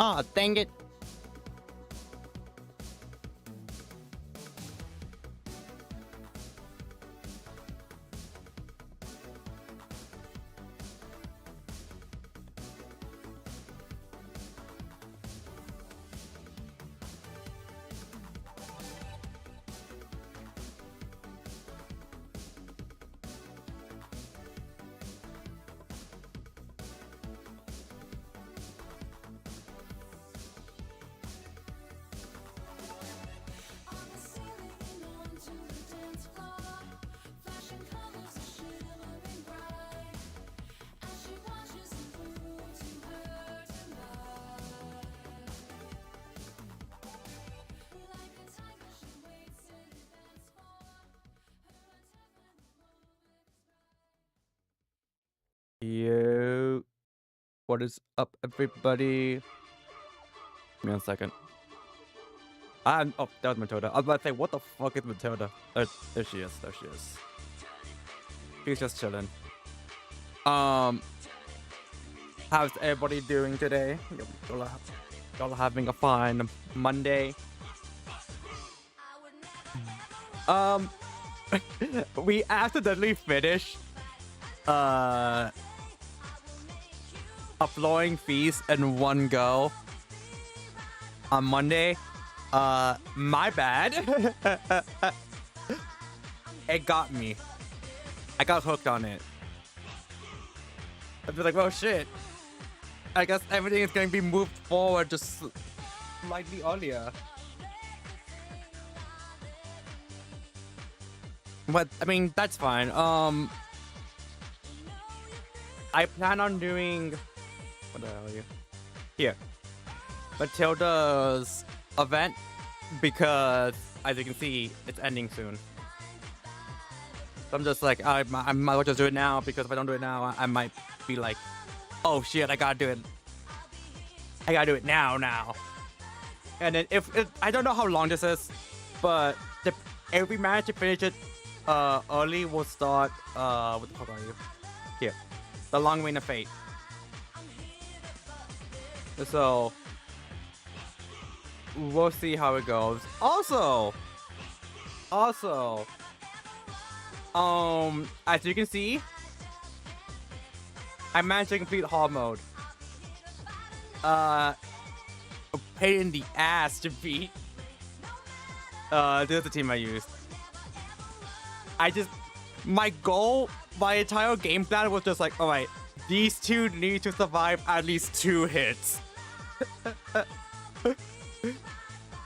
Ah, dang it. Yo, what is up, everybody? Give me 1 second. Oh, that was Matilda. I was about to say, what the fuck is Matilda? There she is. There she is. She's just chilling. How's everybody doing today? Y'all having a fine Monday? We accidentally finished uploading fees in one go on Monday. My bad. It got me. I got hooked on it. I was like, well, shit. I guess everything is going to be moved forward just slightly earlier. But, I mean, that's fine. I plan on doing... What the hell are you? Here. Matilda'S event, because, as you can see, it's ending soon. So I'm just like, I might as well just do it now, because if I don't do it now, I might be like, oh shit, I gotta do it. I gotta do it now. And then if I don't know how long this is, but if we manage to finish it early, we'll start, what the fuck are you? Here. The Long Reign of Fate. So, we'll see how it goes. Also, as you can see, I managed to complete hard mode. A pain in the ass to beat. This is the team I used. My goal, my entire game plan was just like, alright, these two need to survive at least 2 hits.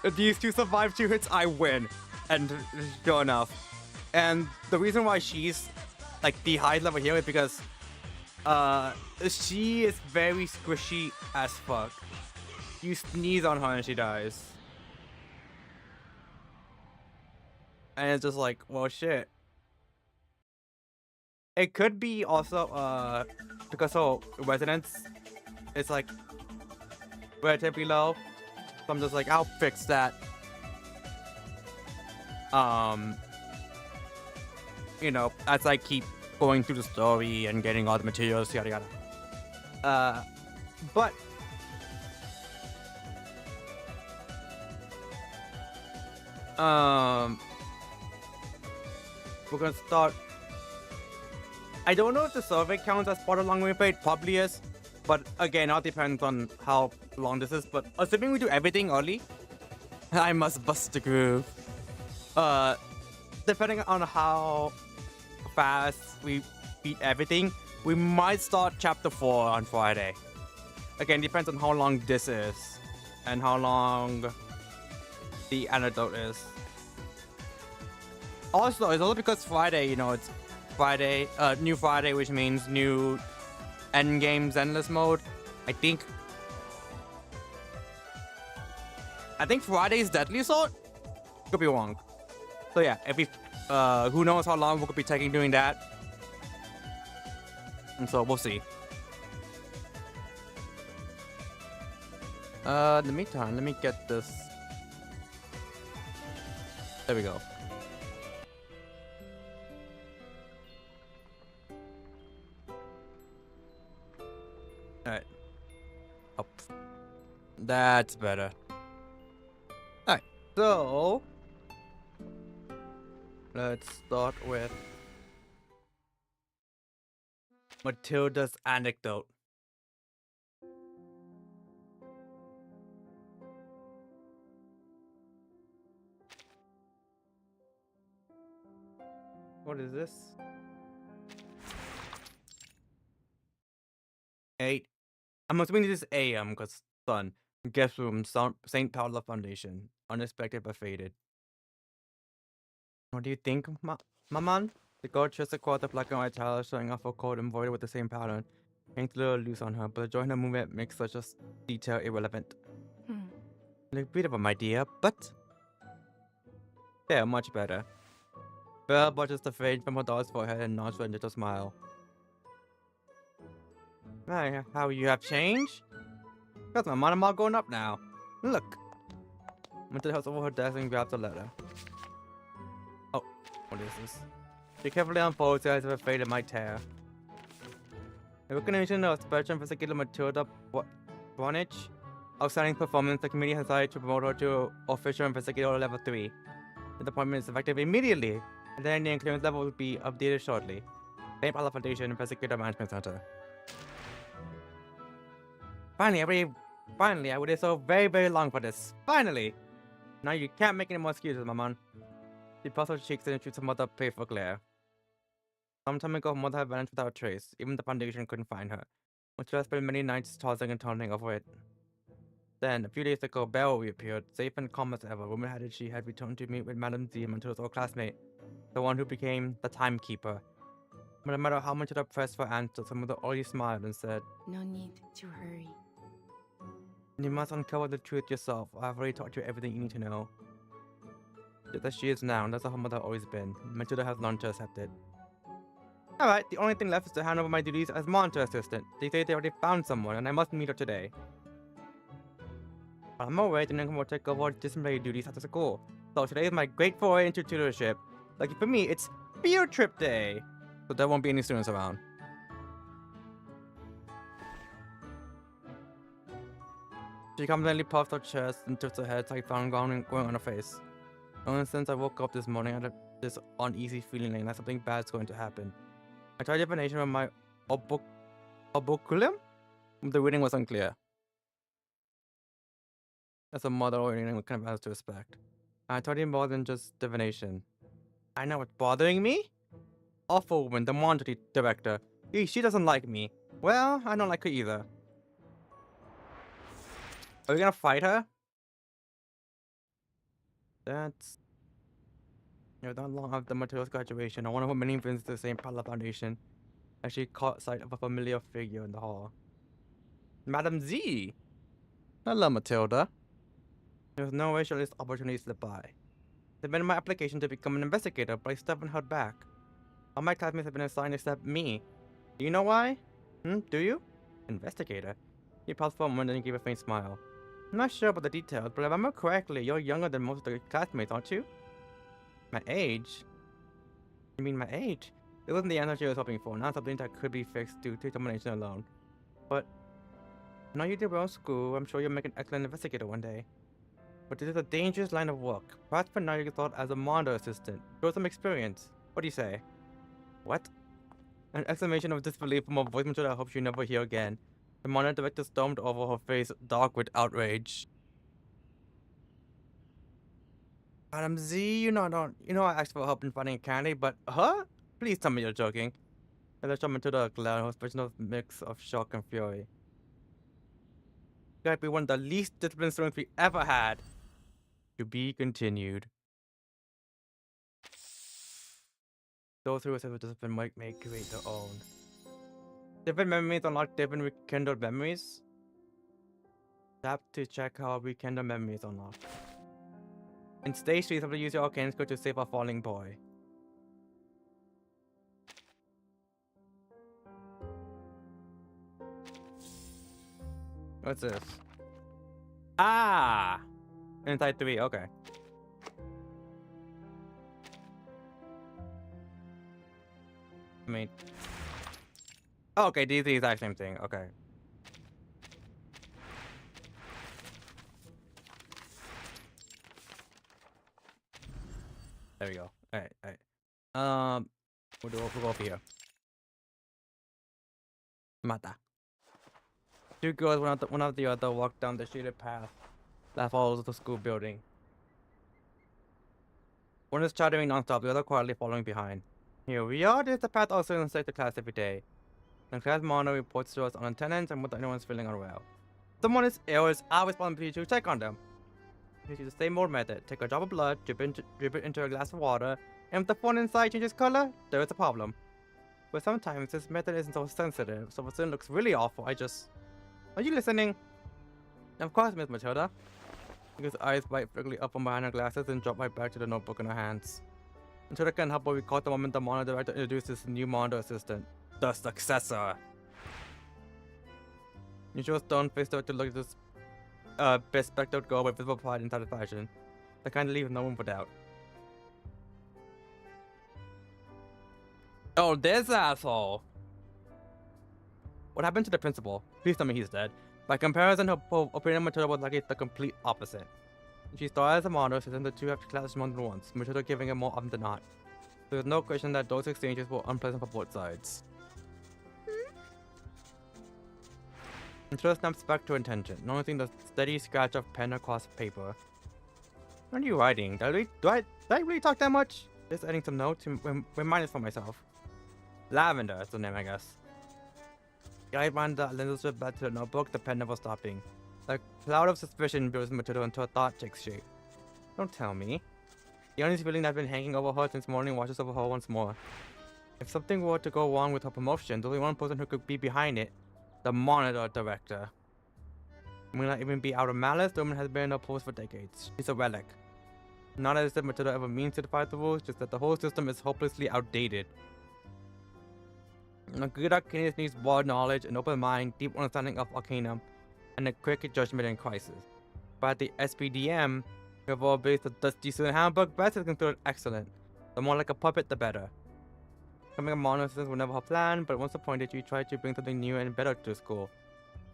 If these two survive 2 hits, I win. And sure enough. And the reason why she's like the highest level here is because she is very squishy as fuck. You sneeze on her and she dies. And it's just like, well, shit. It could be also because her resonance is like relatively low. So I'm just like, I'll fix that. You know, as I keep going through the story and getting all the materials, yada yada. But we're gonna start. I don't know if the survey counts as part of Long Reign of Fate. Probably is, but again, it all depends on how long this is. But assuming we do everything early, I must bust the groove. Depending on how fast we beat everything, we might start chapter 4 on Friday. Again, depends on how long this is and how long the anecdote is. Also, it's also because Friday, you know, it's Friday, new Friday, which means new endgames endless mode. I think Friday's Deadly Assault? Could be wrong. So yeah, if we, who knows how long we could be taking doing that. And so we'll see. In the meantime, let me get this. There we go. Alright. Up. That's better. Alright, so let's start with Matilda'S anecdote. What is this? 8. I'm assuming this is AM because sun. Guest room, St. Paula Foundation. Unexpected but faded. What do you think, Maman? The girl just across the black and white tile showing off a coat embroidered with the same pattern. Hangs a little loose on her, but the joint her movement makes such a detail irrelevant. Look beautiful, my dear, but... Yeah, much better. Belle brushes the fade from her doll's forehead and nods with a little smile. Hey, how you have changed? That's my mind, I'm all going up now. Look. Matilda holds over her desk and grabs a letter. Oh, what is this? She carefully unfolds the eyes of her fate and might tear. The recognition of special investigator Matilda Bonich. Outstanding performance, the committee has decided to promote her to official investigator level 3. The appointment is effective immediately, and then the clearance level will be updated shortly. St. Paula Foundation Investigator Management Center. Finally, I waited so very long for this. Finally! Now you can't make any more excuses, Maman. She puffs her cheeks and shoots her mother a playful glare. Some time ago, her mother had vanished without a trace. Even the Foundation couldn't find her. Matilda spent many nights tossing and turning over it. Then, a few days ago, Belle reappeared, safe and calm as ever. Rumor had it she had returned to meet with Madame Z, Matilda's old classmate, the one who became the timekeeper. But no matter how much it pressed for answers, her mother only smiled and said, "No need to hurry. You must uncover the truth yourself. I've already taught you everything you need to know." Just as she is now, and that's how her mother always been. Matilda has learned to accept it. Alright, the only thing left is to hand over my duties as monitor assistant. They say they already found someone, and I must meet her today. While I'm away, the Ninkum will take over disciplinary duties after school. So today is my great foray into tutorship. Lucky for me, it's field trip day! So there won't be any students around. She confidently puffs her chest and tilts her head like found going on her face. Only since I woke up this morning, I had this uneasy feeling like something bad is going to happen. I tried divination from my oboculum? The reading was unclear. As a mother or anything what kind of has to respect. I told him more than just divination. I know what's bothering me? Awful woman, the monetary director. She doesn't like me. Well, I don't like her either. Are we gonna fight her? That's... not long after Matilda's graduation, one of her many visits to the St. Paula Foundation, as she caught sight of a familiar figure in the hall. Madame Z! Hello, Matilda. There was no way she'll let this opportunity slip by. They submitted my application to become an investigator, but I stubbornly held back. All my classmates have been assigned except me. Do you know why? Do you? Investigator? He paused for a moment and gave a faint smile. I'm not sure about the details, but if I remember correctly, you're younger than most of the classmates, aren't you? My age? You mean my age? It wasn't the answer she was hoping for, not something that could be fixed due to determination alone. But now you did well in school, I'm sure you'll make an excellent investigator one day. But this is a dangerous line of work. Perhaps for now you can start as a monitor assistant. Show some experience. What do you say? What? An exclamation of disbelief from a voice that I hope she'll never hear again. The monitor director stormed over, her face dark with outrage. Madam Z, you know I asked for help in finding a candidate, but huh? Please tell me you're joking. And I shot Matilda a glare, her expression of mix of shock and fury. You gotta be one of the least disciplined students we ever had. To be continued. Those who receive discipline might create their own. Different memories unlock different rekindled memories. Tap to check how rekindled memories unlock. In stage 3, somebody use your arcane skill to save a falling boy. What's this? Ah! Inside 3, okay. I mean... Oh, okay, these are the exact same thing, okay. There we go. Alright, alright. We'll go over here. Mata. Two girls, one after the other, walk down the shaded path that follows the school building. One is chattering non-stop, the other quietly following behind. Here we are. There's the path also inside the class every day. The class monitor reports to us on attendance and whether anyone's feeling unwell. If someone is ill, it's our responsibility to check on them. We use the same old method. Take a drop of blood, drip it into a glass of water, and if the phone inside changes color, there is a problem. But sometimes this method isn't so sensitive, so if a student looks really awful, I just... Are you listening? Of course, Miss Matilda. His eyes bite quickly up from behind her glasses and drop right back to the notebook in her hands. Matilda can't help but recall the moment the monitor director introduced his new monitor assistant, the successor. Usual stone-faced director looked at this bespectacled girl with visible pride and satisfaction. The kind that leaves no room for doubt. Oh, this asshole! What happened to the principal? Please tell me he's dead. By comparison, her opinion of Matilda was likely the complete opposite. She started as a monitor, assistant the two after classes more than once, Matilda giving it more often than not. There was no question that those exchanges were unpleasant for both sides. Matilda snaps back to attention, noticing the steady scratch of pen across paper. What are you writing? Do I really talk that much? Just adding some notes to remind us for myself. Lavender is the name, I guess. I ran the lenses back to the notebook, the pen never stopping. A cloud of suspicion builds Matilda into a thought takes shape. Don't tell me. The only feeling that's been hanging over her since morning washes over her once more. If something were to go wrong with her promotion, there's only one person who could be behind it. The monitor director. It may not even be out of malice, the woman has been in her post for decades. She's a relic. Not as if Matilda ever means to defy the rules, just that the whole system is hopelessly outdated. A good arcanist needs broad knowledge, an open mind, deep understanding of arcanum, and a quick judgment in crisis. But at the SPDM, we have all based the dusty student handbook, best is considered excellent. The more like a puppet, the better. Becoming a monitor was never her plan, but once appointed, she tried to bring something new and better to the school.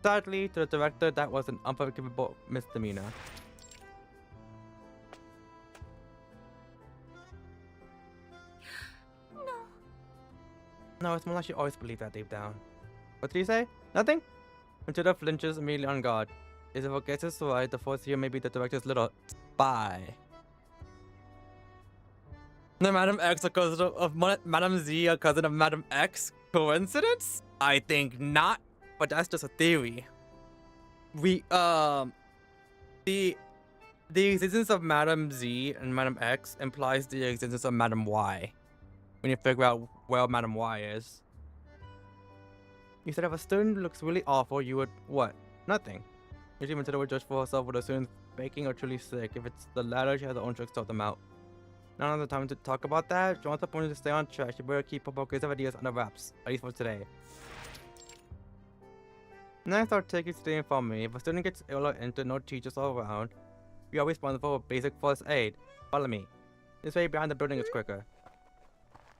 Sadly, to the director, that was an unforgivable misdemeanor. No, it's more like she always believed that deep down. What did he say? Nothing? Matilda flinches immediately on guard. If it guesses right, the force here may be the director's little spy. The Madam X, a cousin of Madam Z, a cousin of Madam X? Coincidence? I think not, but that's just a theory. The existence of Madam Z and Madam X implies the existence of Madam Y. When you figure out where Madam Y is. You said if a student looks really awful, you would what? Nothing. Usually Matilda would judge for herself whether a student's faking or truly sick. If it's the latter, she has her own tricks to sort them out. None of the time to talk about that. She wants the point to stay on track. She better keep her progressive ideas under wraps, at least for today. Next, I'll take you today from me. If a student gets ill or injured, no teachers are around, we are responsible for basic first aid. Follow me. This way behind the building is quicker.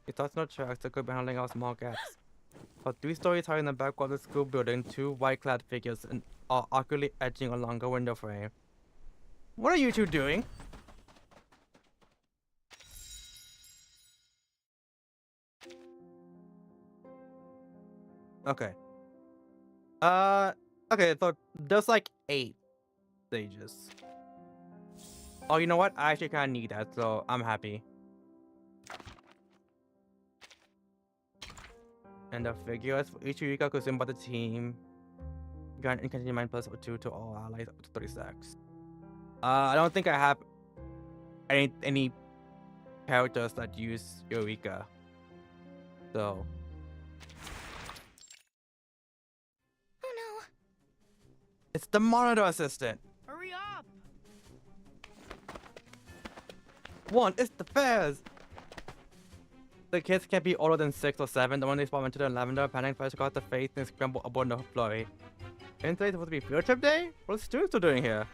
It starts no tracks that could be handling our small gaps. For 3 stories high in the back of the school building, 2 white-clad figures are awkwardly edging along a window frame. What are you two doing? Okay. Okay, so there's like 8 stages. Oh, you know what? I actually kind of need that, so I'm happy. And the figures for each Eureka consumed by the team. Grant and continue mine plus 2 to all allies up to 36. I don't think I have any characters that use Eureka. So. Oh no. It's the monitor assistant. Hurry up. 1, it's the fairs. The kids can't be older than 6 or 7. The one they spawn into the lavender, panic flies across the face and scramble aboard the flurry. Isn't today supposed to be field trip day? What are the students still doing here?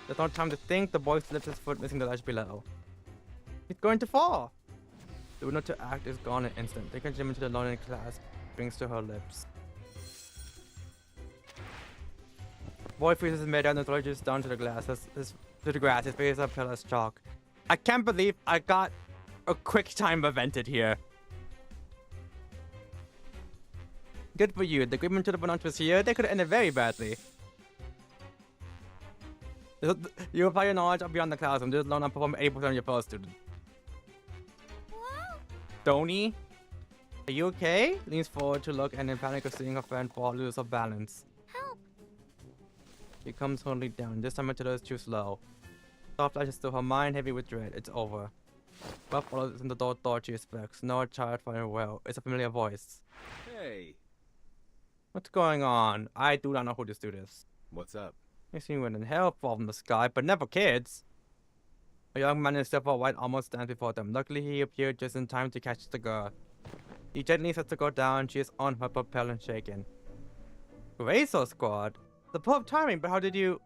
There's no time to think. The boy slips his foot, missing the ledge below. He's going to fall. The window to act is gone in an instant. Taking Jim into the lonely class brings to her lips. The boy freezes his mid and throws down to the grass. His face is pale as chalk. I can't believe I got a quick time evented here. Good for you. The agreement to the Bonanza was here. They could have ended very badly. You apply your knowledge beyond the classroom. Just learn and perform 80% of your fellow students. What? Tony? Are you okay? Leans forward to look and in panic of seeing her friend fall lose her balance. Help! She comes hurriedly down. This time Matilda is too slow. Thought flashes through her mind, heavy with dread. It's over. Buff follows in the door she expects. No child fire well. It's a familiar voice. Hey, What's going on? I do not know who this dude is. what's up? You see when in hell fall from the sky, but never kids. A young man in silver white almost stands before them. Luckily, he appeared just in time to catch the girl. He gently sets the girl down. She is on her propel and shaken. Razor Squad? The perfect timing, but how did you...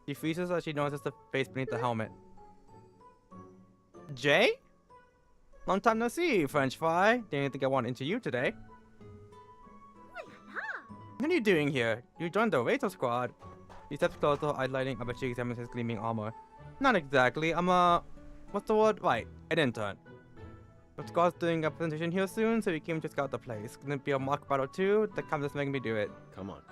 She freezes as she notices the face beneath the helmet. Jay? Long time no see, French fry. Didn't think I want into you today. What are you doing here? You joined the Razor Squad. He steps closer, eyes lighting up as she examines his gleaming armor. Not exactly. I'm a... What's the word? Right, an intern. The squad's doing a presentation here soon, so we came to scout the place. Gonna be a mock battle too? The campus making me do it. Come on.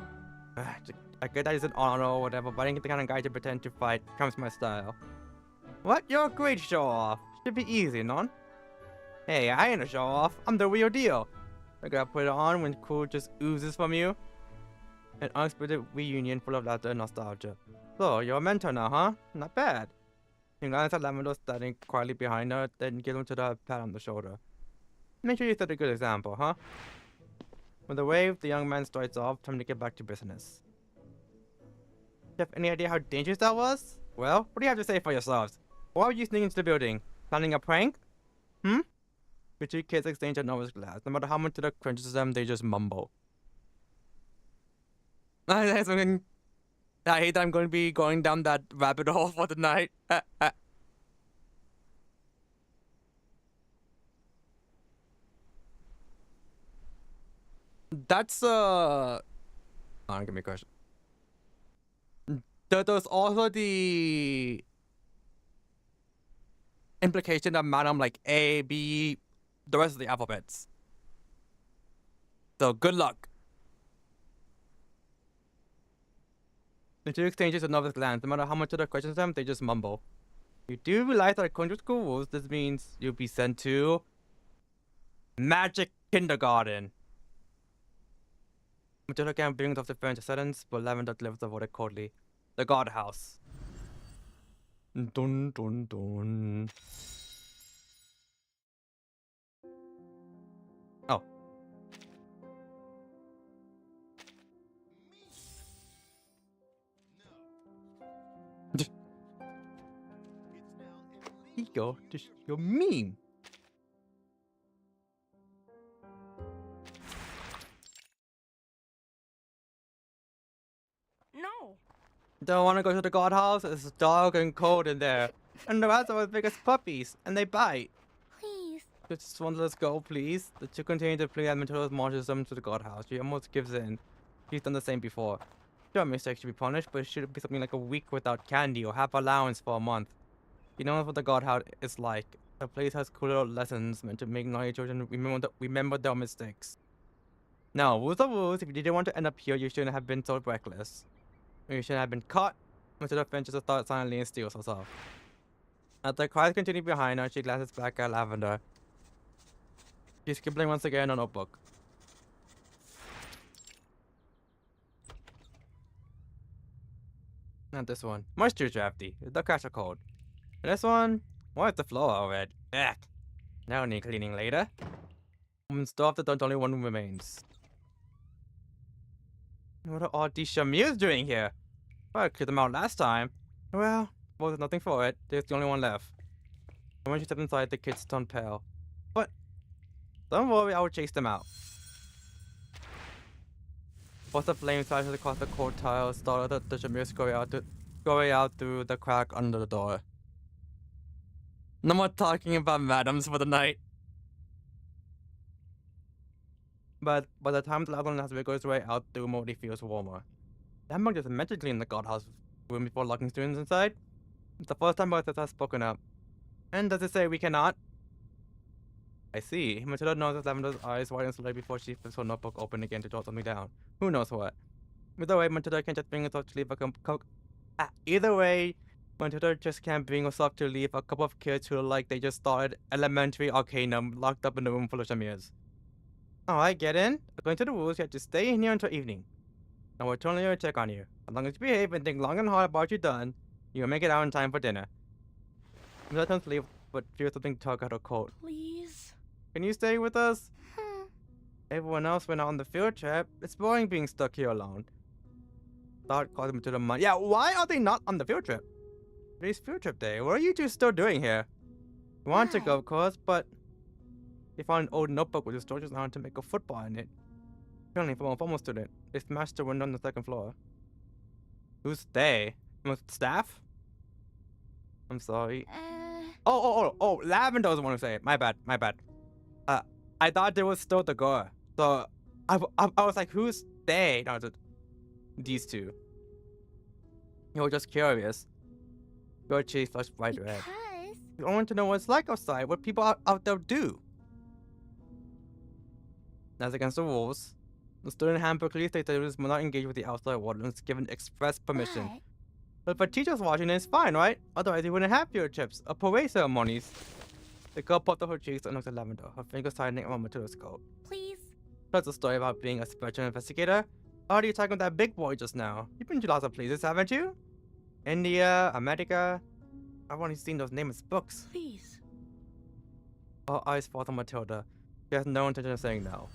I get that it's an honor or whatever, but I ain't get the kind of guy to pretend to fight. Comes my style. What? You're a great show-off. Should be easy, non? Hey, I ain't a show-off. I'm the real deal. I gotta put it on when cool just oozes from you. An unexpected reunion full of laughter and nostalgia. So, you're a mentor now, huh? Not bad. He glances at Lavender standing quietly behind her, then gives him to the pat on the shoulder. Make sure you set a good example, huh? With a wave, the young man strides off, time to get back to business. You have any idea how dangerous that was? Well, what do you have to say for yourselves? Why were you sneaking into the building? Planning a prank? The two kids exchange a nervous glance. No matter how much it crunches them, they just mumble. I hate that I'm going to be going down that rabbit hole for the night. That's give me a question. There's also the implication that madam like A, B, the rest of the alphabets. So good luck. The two exchanges a nervous glance. No matter how much of the questions them, they just mumble. You do realize that according to school rules, this means you'll be sent to Magic Kindergarten. Matilda again brings off the French sentence, but Lavender delivers the word coldly. The guardhouse. Dun dun dun. Oh. You're mean. No. Don't want to go to the guardhouse? It's dark and cold in there. And the rats are as big as puppies, and they bite. Please. Just want to let us go, please. The two continue to play as Matilda marches them to the guardhouse. She almost gives in. She's done the same before. Sure, mistakes should be punished, but it should be something like a week without candy or half allowance for a month. You know what the guardhouse is like. The place has cool little lessons meant to make naughty children remember their mistakes. Now, rules are rules. If you didn't want to end up here, you shouldn't have been so reckless. You shouldn't have been caught. Matilda finishes her thought silently and steals herself. As the cries continue behind her, she glances back at Lavender. She's scribbling once again on a notebook. Not this one. Much too drafty. The cracks are cold. And this one? Why is the floor all red? Ugh. Now need cleaning later. Woman's door after the only one remains. What are all these Shamils doing here? Well, I cleared them out last time. Well, there's nothing for it. There's the only one left. And when she stepped inside, the kids turned pale. But don't worry, I will chase them out. Burst of flame flashes across the cold tiles, startled the Shamils going out through the crack under the door. No more talking about madams for the night. But by the time the last one has wiggled its way out, the room feels warmer. That monk just meant to clean the guardhouse room before locking students inside. It's the first time Barthes has spoken up. And does it say we cannot? I see. Matilda notices Lavender's eyes widen slightly before she flips her notebook open again to jot something down. Who knows what? Either way, Matilda can't just bring herself to leave either way, Matilda just can't bring herself to leave a couple of kids who look like they just started elementary arcanum locked up in a room full of Shamirs. Alright, get in. According to the rules, you have to stay in here until evening. And we're totally going to check on you. As long as you behave and think long and hard about what you've done, you'll make it out in time for dinner. Matilda turns to leave, but feels something tug at her coat. Please. Can you stay with us? Everyone else went out on the field trip. It's boring being stuck here alone. Thought called him to the mind. Yeah, why are they not on the field trip? Today's field trip day. What are you two still doing here? You want to go, of course, but they found an old notebook with instructions on how to make a football in it. Apparently from a former student. They smashed the window on the second floor. Who's they? Staff? I'm sorry. Oh, Lavender was the one who said it. My bad. I thought there was still the girl. So I was like, who's they? No, these two. You were just curious. Your cheeks flushed bright red. You want to know what it's like outside, what people out there do. That's against the rules. The student handbook clearly states that students will not engage with the outside world unless given express permission. But if a teacher's watching, it's fine, right? Otherwise, you wouldn't have field trips or parade ceremonies. The girl puffed up her cheeks and looked at Lavender, her fingers tightening on Matilda's coat. Please. That's a story about being a special investigator. How are you talking with that big boy just now? You've been to lots of places, haven't you? India, America. I've only seen those names in books. Please. Her eyes fall on Matilda. She has no intention of saying no.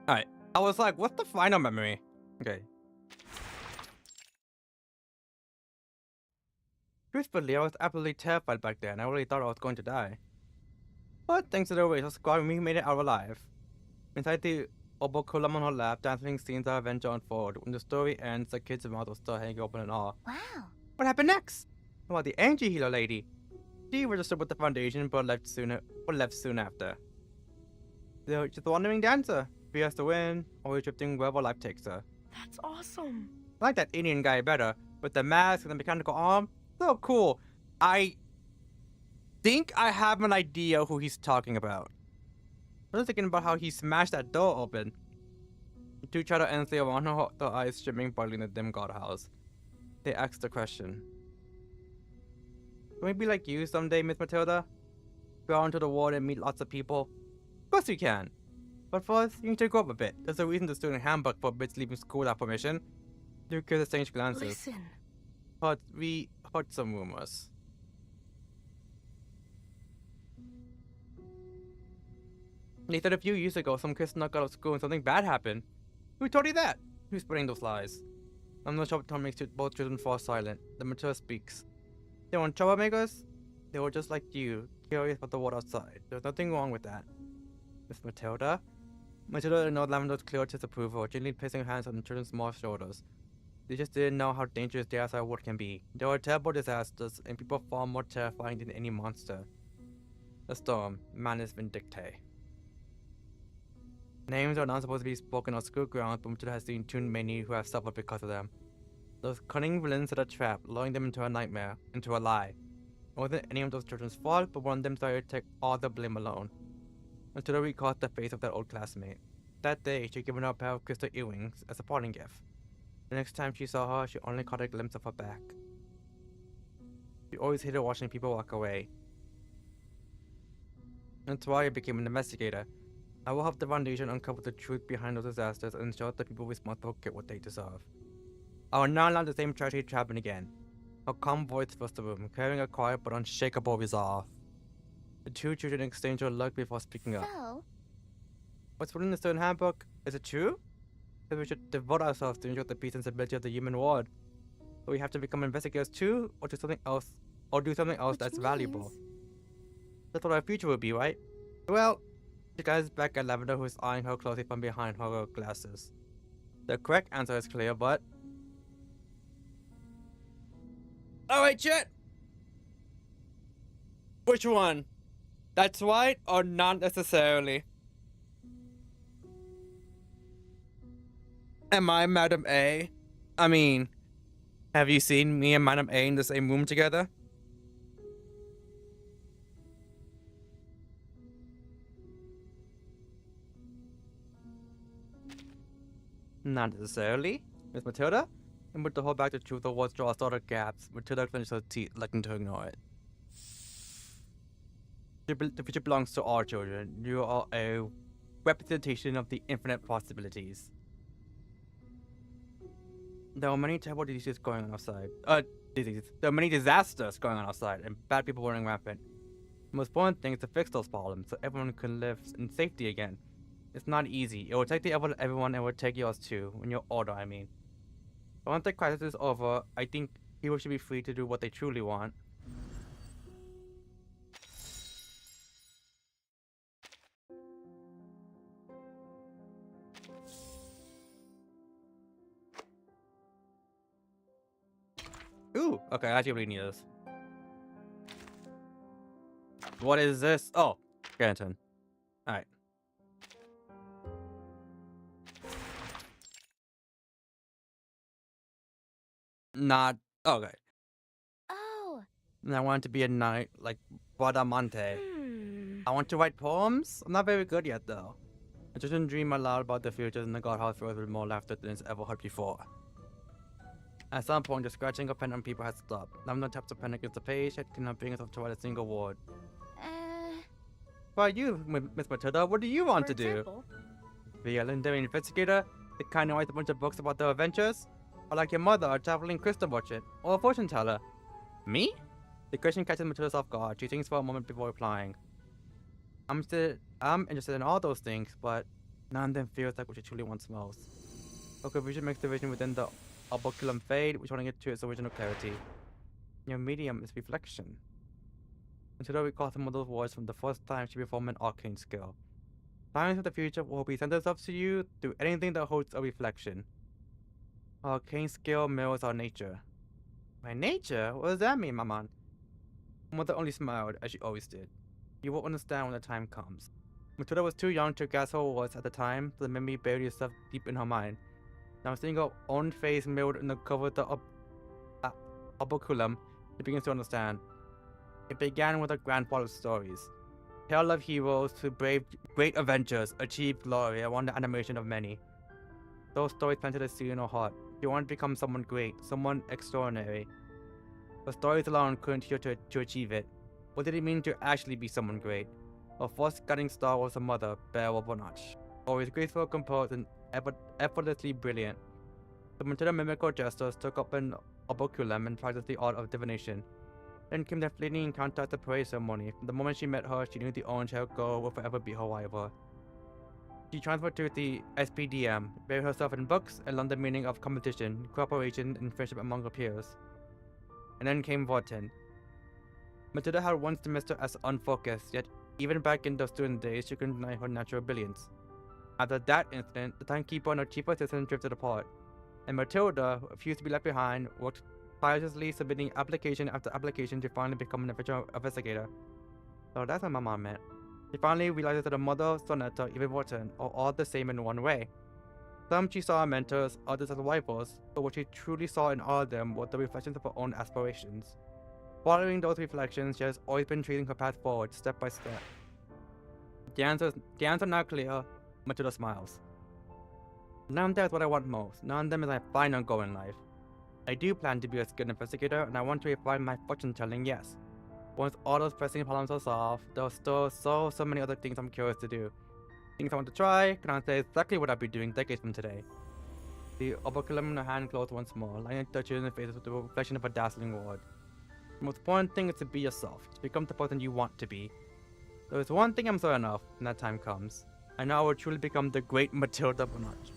Alright, I was like, what's the final memory? Okay. Truthfully, I was absolutely terrified back then. I really thought I was going to die. But thanks to the racial squad, we made it out alive. Inside the oboculum on her lap, dancing scenes of adventure unfold. When the story ends, the kids' mouths will still hanging open in awe. Wow. What happened next? How about the angel healer lady? She registered with the foundation, but left soon after. She's a wandering dancer. She has to win, always drifting wherever life takes her. That's awesome. I like that Indian guy better, with the mask and the mechanical arm. So cool. I think I have an idea who he's talking about. I was thinking about how he smashed that door open. The two chattered endlessly around her, their eyes shimmering brightly in the dim guardhouse. They asked the question. Can we be like you someday, Miss Matilda? Go out into the world and meet lots of people? Of course you can. But first, you need to grow up a bit. There's a reason the student handbook forbids leaving school without permission. You give strange glances. Listen. But we heard some rumors. They said a few years ago some kids snuck out of school and something bad happened. Who told you that? Who's spreading those lies? I'm not sure what makes both children fall silent. The Matilda speaks. They weren't troublemakers. They were just like you, curious about the world outside. There's nothing wrong with that. Miss Matilda? Matilda ignored Lavender's clear disapproval, gently placing her hands on the children's small shoulders. They just didn't know how dangerous the outside world can be. There were terrible disasters, and people far more terrifying than any monster. The storm, Manus Vindictae. Names are not supposed to be spoken on school grounds, but Matilda has seen too many who have suffered because of them. Those cunning villains set a trap, luring them into a nightmare, into a lie. It wasn't any of those children's fault, but one of them decided to take all the blame alone. Matilda recalled the face of that old classmate. That day, she had given her a pair of crystal earrings as a parting gift. The next time she saw her, she only caught a glimpse of her back. She always hated watching people walk away. That's why I became an investigator. I will help the Foundation uncover the truth behind those disasters and ensure that the people responsible get what they deserve. I will not allow the same tragedy to happen again. Her calm voice fills the room, carrying a quiet but unshakable resolve. The two children exchanged a look before speaking up. So? What's written in the student handbook? Is it true? That we should devote ourselves to ensure the peace and stability of the human world. So we have to become investigators too, or do something else, that's valuable. That's what our future will be, right? Well, she gazes back at Lavender, who is eyeing her closely from behind her glasses. The correct answer is clear, but... Alright, Chet! Which one? That's right, or not necessarily. Am I Madam A? I mean, have you seen me and Madam A in the same room together? Not necessarily, Miss Matilda. And with the whole back the truth of what's draw started gaps, Matilda clenched her teeth, looking to ignore it. The future belongs to all children. You are a representation of the infinite possibilities. There are many terrible diseases going on outside. There are many disasters going on outside, and bad people running rampant. The most important thing is to fix those problems so everyone can live in safety again. It's not easy. It will take the effort of everyone, and it will take yours too, when you're older, I mean. But once the crisis is over, I think people should be free to do what they truly want. Ooh, okay, I actually really need this. What is this? Oh, skeleton. Alright. Not okay. Oh. I want it to be a knight like Badamonte. Hmm. I want to write poems. I'm not very good yet though. I just didn't dream aloud about the future and the godhouse filled with more laughter than it's ever heard before. At some point, the scratching of pen on paper had stopped. Number taps of pen against the page, yet could not bring herself to write a single word. Why you, Miss Matilda? What do you want to do? Be a legendary investigator? The kind who writes a bunch of books about their adventures? Or like your mother, a traveling crystal merchant? Or a fortune teller? Me? The question catches Matilda off guard. She thinks for a moment before replying. I'm interested in all those things, but none of them feels like what she truly wants most. Her confusion makes the vision within the operculum fade, returning it to its original clarity. Your medium is reflection. Matilda recalls some of those words from the first time she performed an arcane skill. Science of the future will present itself to you through anything that holds a reflection. Our arcane skill mirrors our nature. My nature? What does that mean, Maman? Mother only smiled, as she always did. You will understand when the time comes. Matilda was too young to grasp her words at the time, so the memory buried itself deep in her mind. Now seeing her own face mirrored in the cover of the operculum, she begins to understand. It began with her grandfather's stories. Tale of heroes who braved great adventures, achieved glory, and won the admiration of many. Those stories planted a seed in her heart. She wanted to become someone great, someone extraordinary. But stories alone couldn't teach her to achieve it. What did it mean to actually be someone great? Her first guiding star was her mother, Beryl Bonach. Always graceful, composed, and effortlessly brilliant. The Matilda mimicked her gestures, took up an operculum, and practiced the art of divination. Then came that fleeting encounter at the parade ceremony. From the moment she met her, she knew the orange-haired girl would forever be her rival. She transferred to the SPDM, buried herself in books, and learned the meaning of competition, cooperation, and friendship among her peers. And then came Vorten. Matilda had once dismissed her as unfocused, yet even back in those student days, she couldn't deny her natural brilliance. After that incident, the timekeeper and her chief assistant drifted apart, and Matilda, who refused to be left behind, worked tirelessly submitting application after application to finally become an official investigator. So that's what my mom meant. She finally realized that her mother, Sonetta, even Vorten are all the same in one way. Some she saw as mentors, others as rivals, but what she truly saw in all of them were the reflections of her own aspirations. Following those reflections, she has always been tracing her path forward, step by step. The answer now clear. Matilda smiles. None of that is what I want most. None of them is my final goal in life. I do plan to be a skilled investigator, and I want to refine my fortune telling, yes. Once all those pressing problems are solved, there are still so many other things I'm curious to do. Things I want to try, cannot say exactly what I'll be doing decades from today. The operculum in her hand closed once more, lighting the children's faces with the reflection of a dazzling world. The most important thing is to be yourself, to become the person you want to be. There is one thing I'm certain of when that time comes. I know I will truly become the great Matilda Bonach.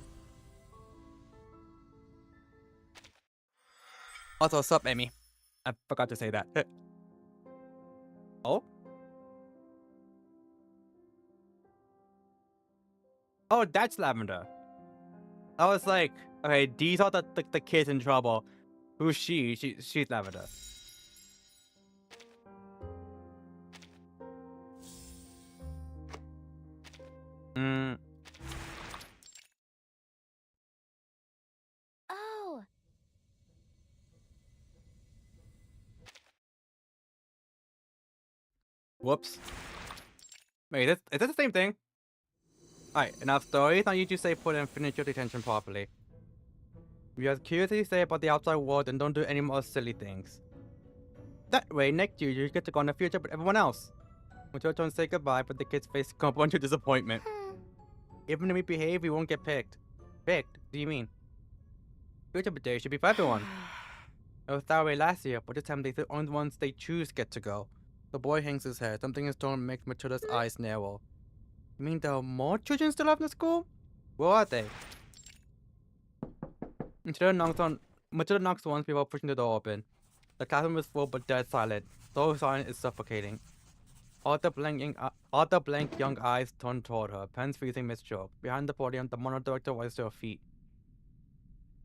Also, sup, Amy? I forgot to say that. Oh? Oh, that's Lavender. I was like, okay, these are the kids in trouble. Who's she? She's Lavender. Mm. Oh. Whoops. Wait, is this the same thing? Alright, enough stories. Now you just say put and finish your detention properly. If you have curiosity to say about the outside world, then don't do any more silly things. That way, next year you get to go on a field trip with everyone else. When your turn to say goodbye, but the kids face a bunch of disappointment. Even if we behave, we won't get picked. Picked? What do you mean? Field trip day should be for everyone. It was that way last year, but this time the only ones they choose get to go. The boy hangs his head. Something in his tone makes Matilda'S eyes narrow. You mean there are more children still left in the school? Where are they? Matilda knocks once before pushing the door open. The classroom is full but dead silent. So silent is suffocating. All the blank young eyes turn toward her, pens freezing mid-stroke. Behind the podium, the mono director rises to her feet.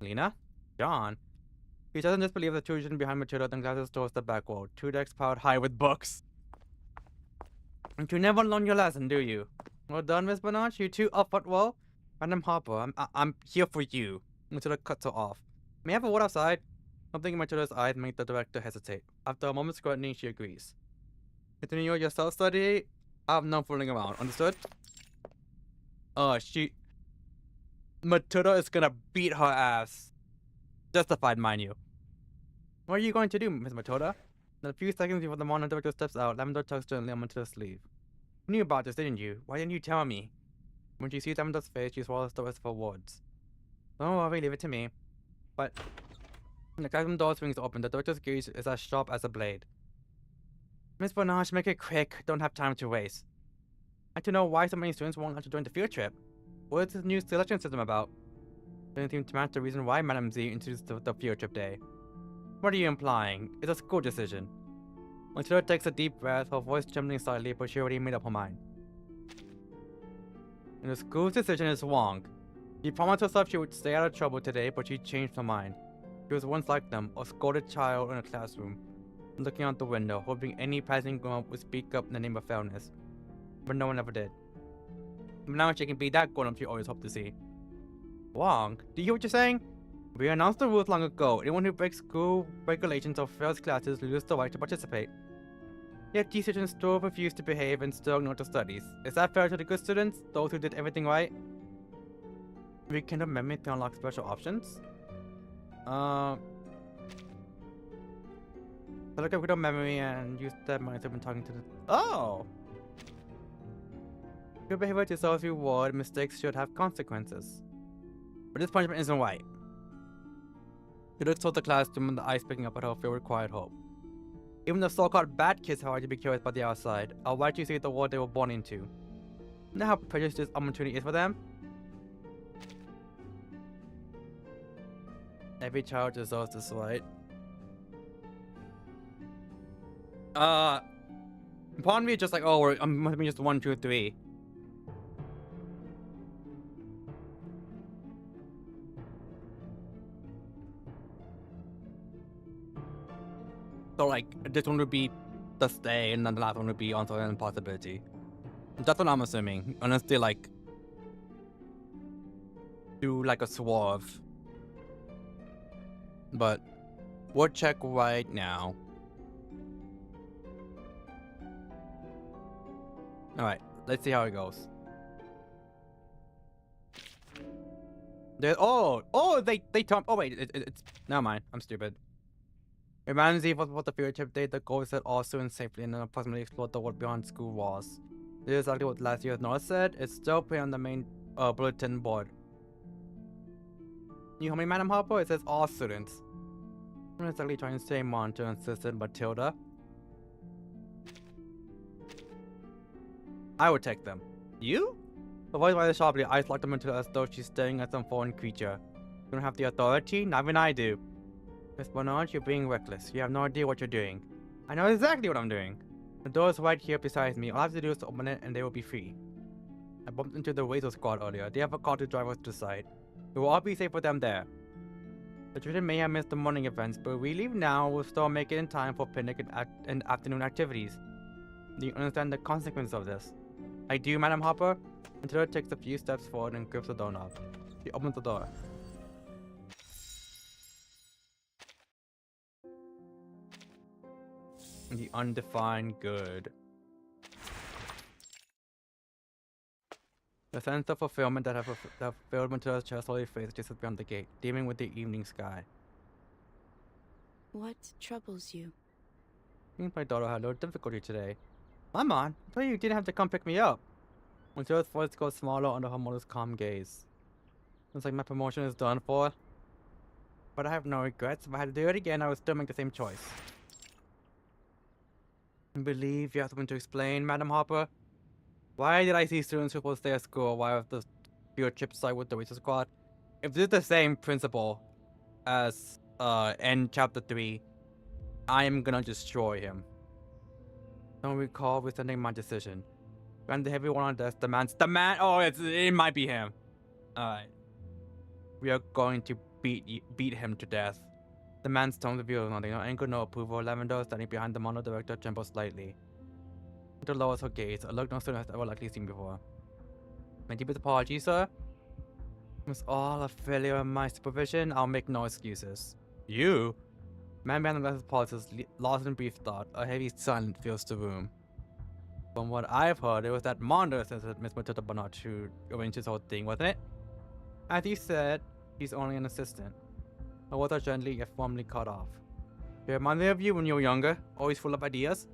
Lena? John? He doesn't just believe the children behind Matilda, then glances towards the back wall. Two decks piled high with books. And you never learn your lesson, do you? Well done, Miss Bernard. You two up at well? Madam Harper, I'm here for you. Matilda cuts her off. May I have a word outside? Something in Matilda's eyes makes the director hesitate. After a moment's scrutiny, she agrees. Continue your self-study. I have no fooling around. Understood? Matilda is gonna beat her ass. Justified, mind you. What are you going to do, Miss Matilda? In a few seconds before the monitor director steps out, Lavender tugs gently on Matilda's sleeve. You knew about this, didn't you? Why didn't you tell me? When she sees Lavender's face, she swallows the rest of her words. Don't worry, leave it to me. But when the classroom door swings open, the director's gaze is as sharp as a blade. Miss Bernard, make it quick. Don't have time to waste. I'd like to know why so many students won't have to join the field trip. What is this new selection system about? Doesn't seem to match the reason why Madame Z introduced the field trip day. What are you implying? It's a school decision. Matilda takes a deep breath, her voice trembling slightly, but she already made up her mind. And the school's decision is wrong. She promised herself she would stay out of trouble today, but she changed her mind. She was once like them, a scolded child in a classroom, looking out the window, hoping any passing grown-up would speak up in the name of fairness. But no one ever did. But now she can be that grown-up she always hoped to see. Wrong? Do you hear what you're saying? We announced the rules long ago. Anyone who breaks school regulations or fails classes loses the right to participate. Yet these students still refuse to behave and still ignore the studies. Is that fair to the good students? Those who did everything right? Rekindle memory to unlock special options? Select a good memory and use that mindset when talking to the... Oh! Good behavior deserves reward. Mistakes should have consequences. But this punishment isn't right. She looks toward the classroom and the eyes picking up at her feel required hope. Even the so-called bad kids have right to be curious about the outside. I'll right to see the world they were born into. You know how precious this opportunity is for them? Every child deserves this right. Part of me is just like, oh, must be just 1, 2, 3. So like, this one would be the stay, and then the last one would be also an impossibility. That's what I'm assuming. Unless they like do like a swerve. But we'll check right now. Alright, let's see how it goes. They told. Oh wait, it's never mind. I'm stupid. Reminds me what the field trip date. The goal is that all students safely and then approximately explore the world beyond school walls. This is exactly what last year's notice said. It's still put on the main bulletin board. You hear me, Madam Harper? It says all students. I'm not exactly trying to say monitor, insisted Matilda. I would take them. You? The voice rises sharply, eyes locked on Matilda as though she's staring at some foreign creature. You don't have the authority? Not even I do. Miss Bernard, you're being reckless. You have no idea what you're doing. I know exactly what I'm doing. The door is right here beside me. All I have to do is to open it and they will be free. I bumped into the Razor Squad earlier. They have a car to drive us to the site. We will all be safe with them there. The children may have missed the morning events, but if we leave now, we'll still make it in time for picnic and afternoon activities. Do you understand the consequence of this? I do, Madam Harper. Matilda takes a few steps forward and grips the doorknob. She opens the door. The undefined good. The sense of fulfillment that have filled Matilda's chest slowly fades just beyond the gate, dimming with the evening sky. What troubles you? I think my daughter had a little difficulty today. Mama, I thought you didn't have to come pick me up. Matilda's voice goes smaller under her mother's calm gaze. It's like my promotion is done for. But I have no regrets. If I had to do it again, I would still make the same choice. I believe you have something to explain, Madam Harper. Why did I see students who will stay at school while I have the field trip site with the Witcher Squad? If this is the same principle as in chapter 3, I am gonna destroy him. Don't recall rescinding my decision. Grant the heavy one on desk demands oh, it might be him. Alright. We are going to beat him to death. The man's tone reveals nothing, no anger, no approval. Lavender, standing behind the mono director, trembles slightly. Matilda lowers her gaze, a look no student has ever likely seen before. My deepest apologies, sir. It was all a failure of my supervision. I'll make no excuses. You? Man behind the glasses pauses, lost in brief thought. A heavy silence fills the room. From what I've heard, it was that monitor assistant, Miss Matilda Bernard, who arranged this whole thing, wasn't it? As you said, he's only an assistant. Her words are gently yet firmly cut off. He reminded me of you when you were younger, always full of ideas.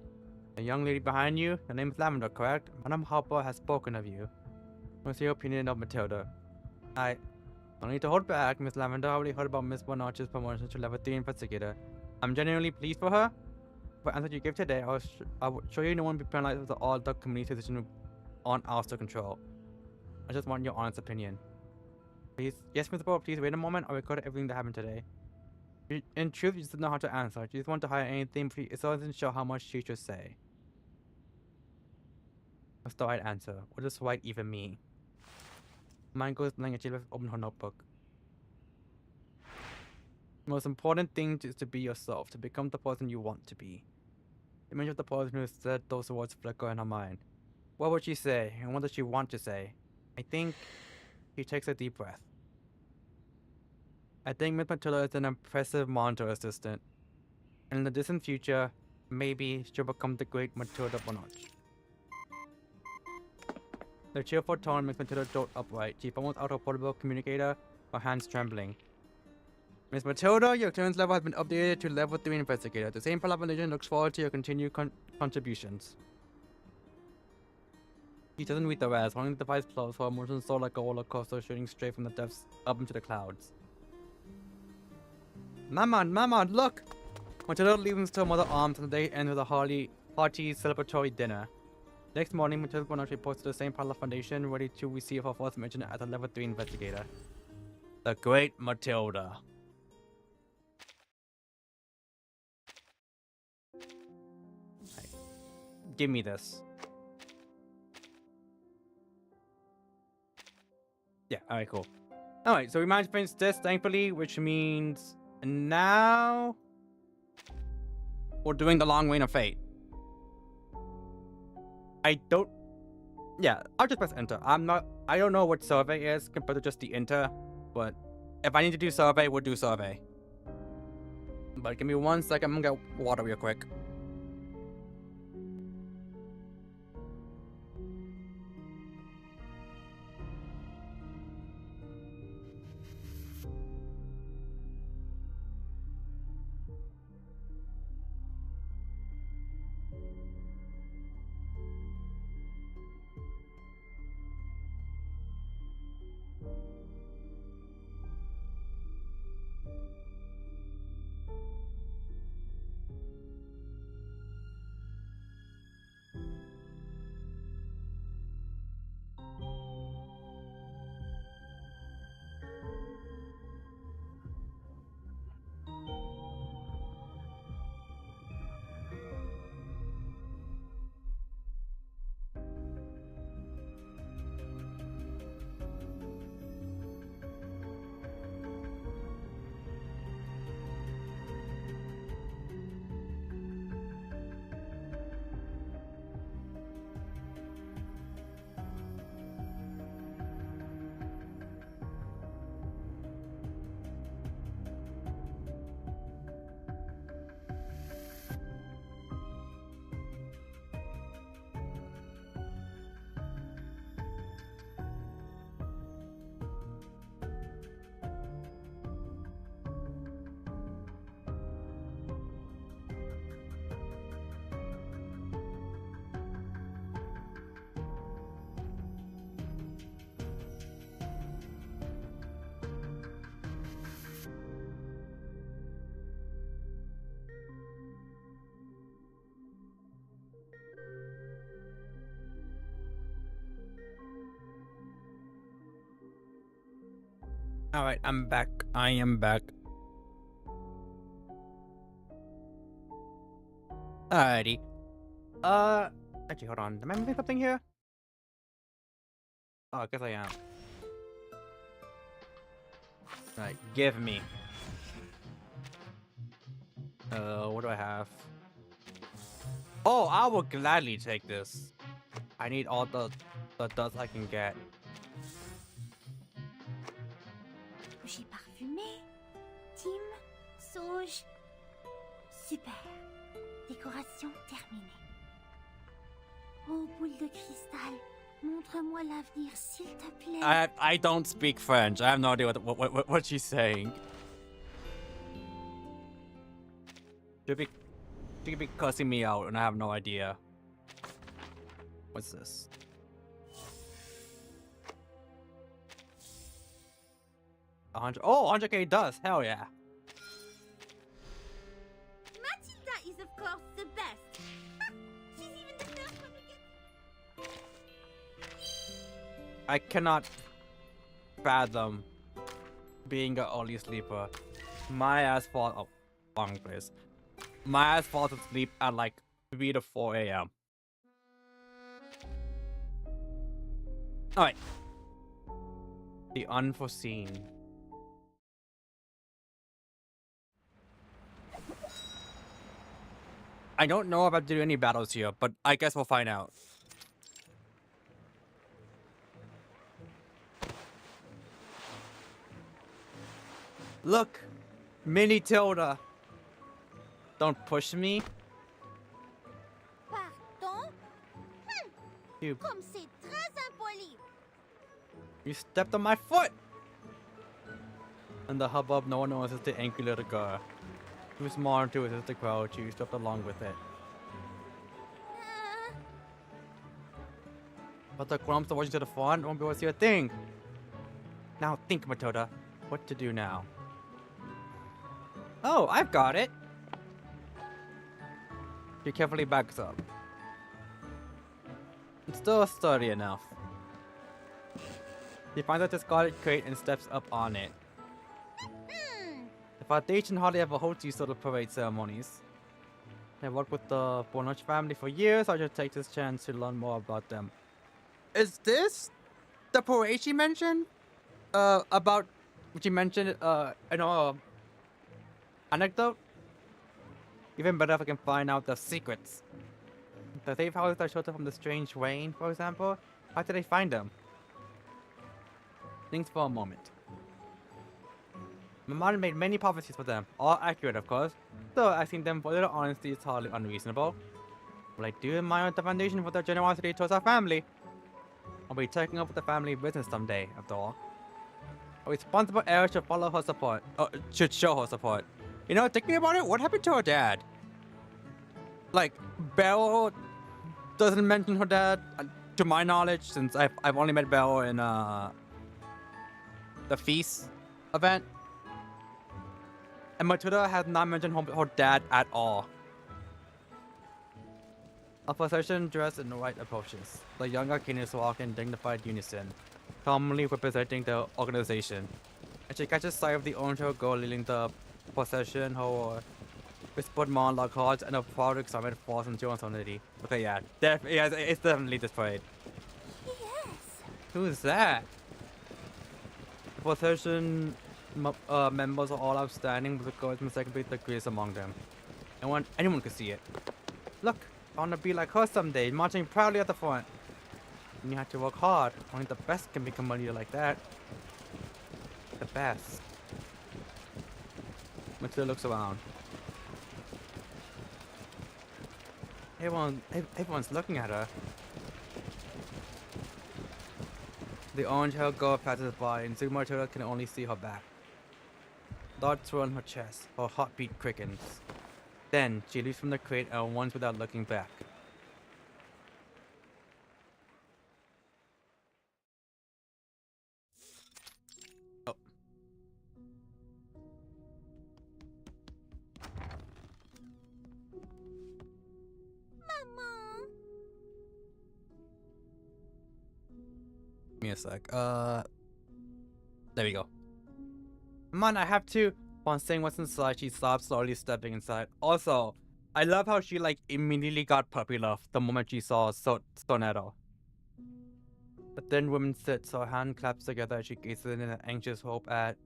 The young lady behind you, her name is Lavender, correct? Madame Harper has spoken of you. What's your opinion of Matilda? I don't need to hold back, Miss Lavender. I already heard about Miss Bernard's promotion to level 3 investigator. I'm genuinely pleased for her. For the answer you gave today, I will show you no one be penalized with all the community decision on ouster control. I just want your honest opinion. Please, yes, Mr. Pope, please wait a moment. I'll record everything that happened today. In truth, you just don't know how to answer. You just want to hire anything, but it doesn't show how much she should say. What's the right answer? What does right even mean? Mind goes blank and she left open her notebook. The most important thing is to be yourself, to become the person you want to be. The image of the person who said those words flicker in her mind. What would she say, and what does she want to say? I think he takes a deep breath. I think Miss Matilda is an impressive monitor assistant. And in the distant future, maybe she'll become the great Matilda Bernard. The cheerful tone makes Matilda jolt upright. She fumbles out her portable communicator, her hands trembling. Miss Matilda, your clearance level has been updated to level 3 investigator. The same Paladin looks forward to your continued contributions. He doesn't read the rest, holding the device close, her emotions soar like a roller coaster shooting straight from the depths up into the clouds. Mama, look! Matilda leaves to her mother's arms and the day ends with a hearty celebratory dinner. Next morning, Matilda Bernard reports to the St. Paula Foundation, ready to receive her first mention as a level 3 investigator. The Great Matilda. Right. Give me this. Yeah, alright, cool. Alright, so we managed to finish this, thankfully, which means now we're doing the Long Reign of Fate. Yeah, I'll just press enter. I don't know what survey is compared to just the enter, but if I need to do survey, we'll do survey. But give me 1 second, I'm gonna get water real quick. Alright, I'm back. I am back. Alrighty. Actually, hold on. Am I missing something here? Oh, I guess I am. Alright, give me. What do I have? Oh, I will gladly take this. I need all the dust I can get. Bougie parfumée, Tim, sauge. Super. Décoration terminée. Oh, boule de cristal, montre-moi l'avenir, s'il te plaît. I don't speak French. I have no idea what she's saying. She could be cussing me out and I have no idea. What's this? Oh, 100k dust. Hell yeah. Matilda is, of course, the best. She's even the first one to get... I cannot fathom being an early sleeper. My ass falls. Oh, wrong place. My ass falls asleep at like 3 to 4 a.m. Alright. The unforeseen. I don't know if I have to do any battles here, but I guess we'll find out. Look! Mini Tilda! Don't push me. Pardon? You, Comme c'est très impoli. you stepped on my foot! In the hubbub, no one notices the angry little girl. Too smart to resist the crowd, she stepped along with it. But the grumps are watching to the front won't be able to see a thing. Now think, Matilda. What to do now? Oh, I've got it! She carefully backs up. It's still sturdy enough. She finds a discarded crate and steps up on it. The Foundation hardly ever holds these sort of parade ceremonies. I've worked with the Bonach family for years, I should take this chance to learn more about them. Is this the parade she mentioned? About what she mentioned, in our anecdote? Even better if I can find out the secrets. The safe houses that shelter from the strange rain, for example. How did they find them? Think for a moment. My mother made many prophecies for them, all accurate of course, though asking them for a little honesty is hardly unreasonable. Will I do my own the foundation for their generosity towards our family? I'll be taking over the family business someday, after all. A responsible heir should follow her support. Should show her support. You know, thinking about it, what happened to her dad? Like, Beryl doesn't mention her dad, to my knowledge, since I've only met Beryl in the feast event. And Matilda has not mentioned her dad at all. A procession dressed in white approaches. The young Arcanists walk in dignified unison, calmly representing the organization. And she catches sight of the orange-haired girl leading the procession, her whispered monologue cards, and a proud excitement falls into uncertainty. Okay, yeah, it's definitely this parade. Yes. Who's that? The procession members are all outstanding, with the girls mistakenly the greatest among them. And anyone could see it. Look, I want to be like her someday, marching proudly at the front. And you have to work hard. Only the best can become a leader like that. The best. Matilda looks around. Everyone's looking at her. The orange-haired girl passes by, and soon Matilda can only see her back. Thoughts swirl in her chest, her heartbeat quickens. Then, she leaps from the crate and runs without looking back. Oh. Maman. Give me a sec. There we go. Man, I have to. Upon saying what's inside, she stopped, slowly stepping inside. Also, I love how she like immediately got puppy love the moment she saw Sonetto. The thin woman sits, her hand claps together as she gazes in an anxious hope at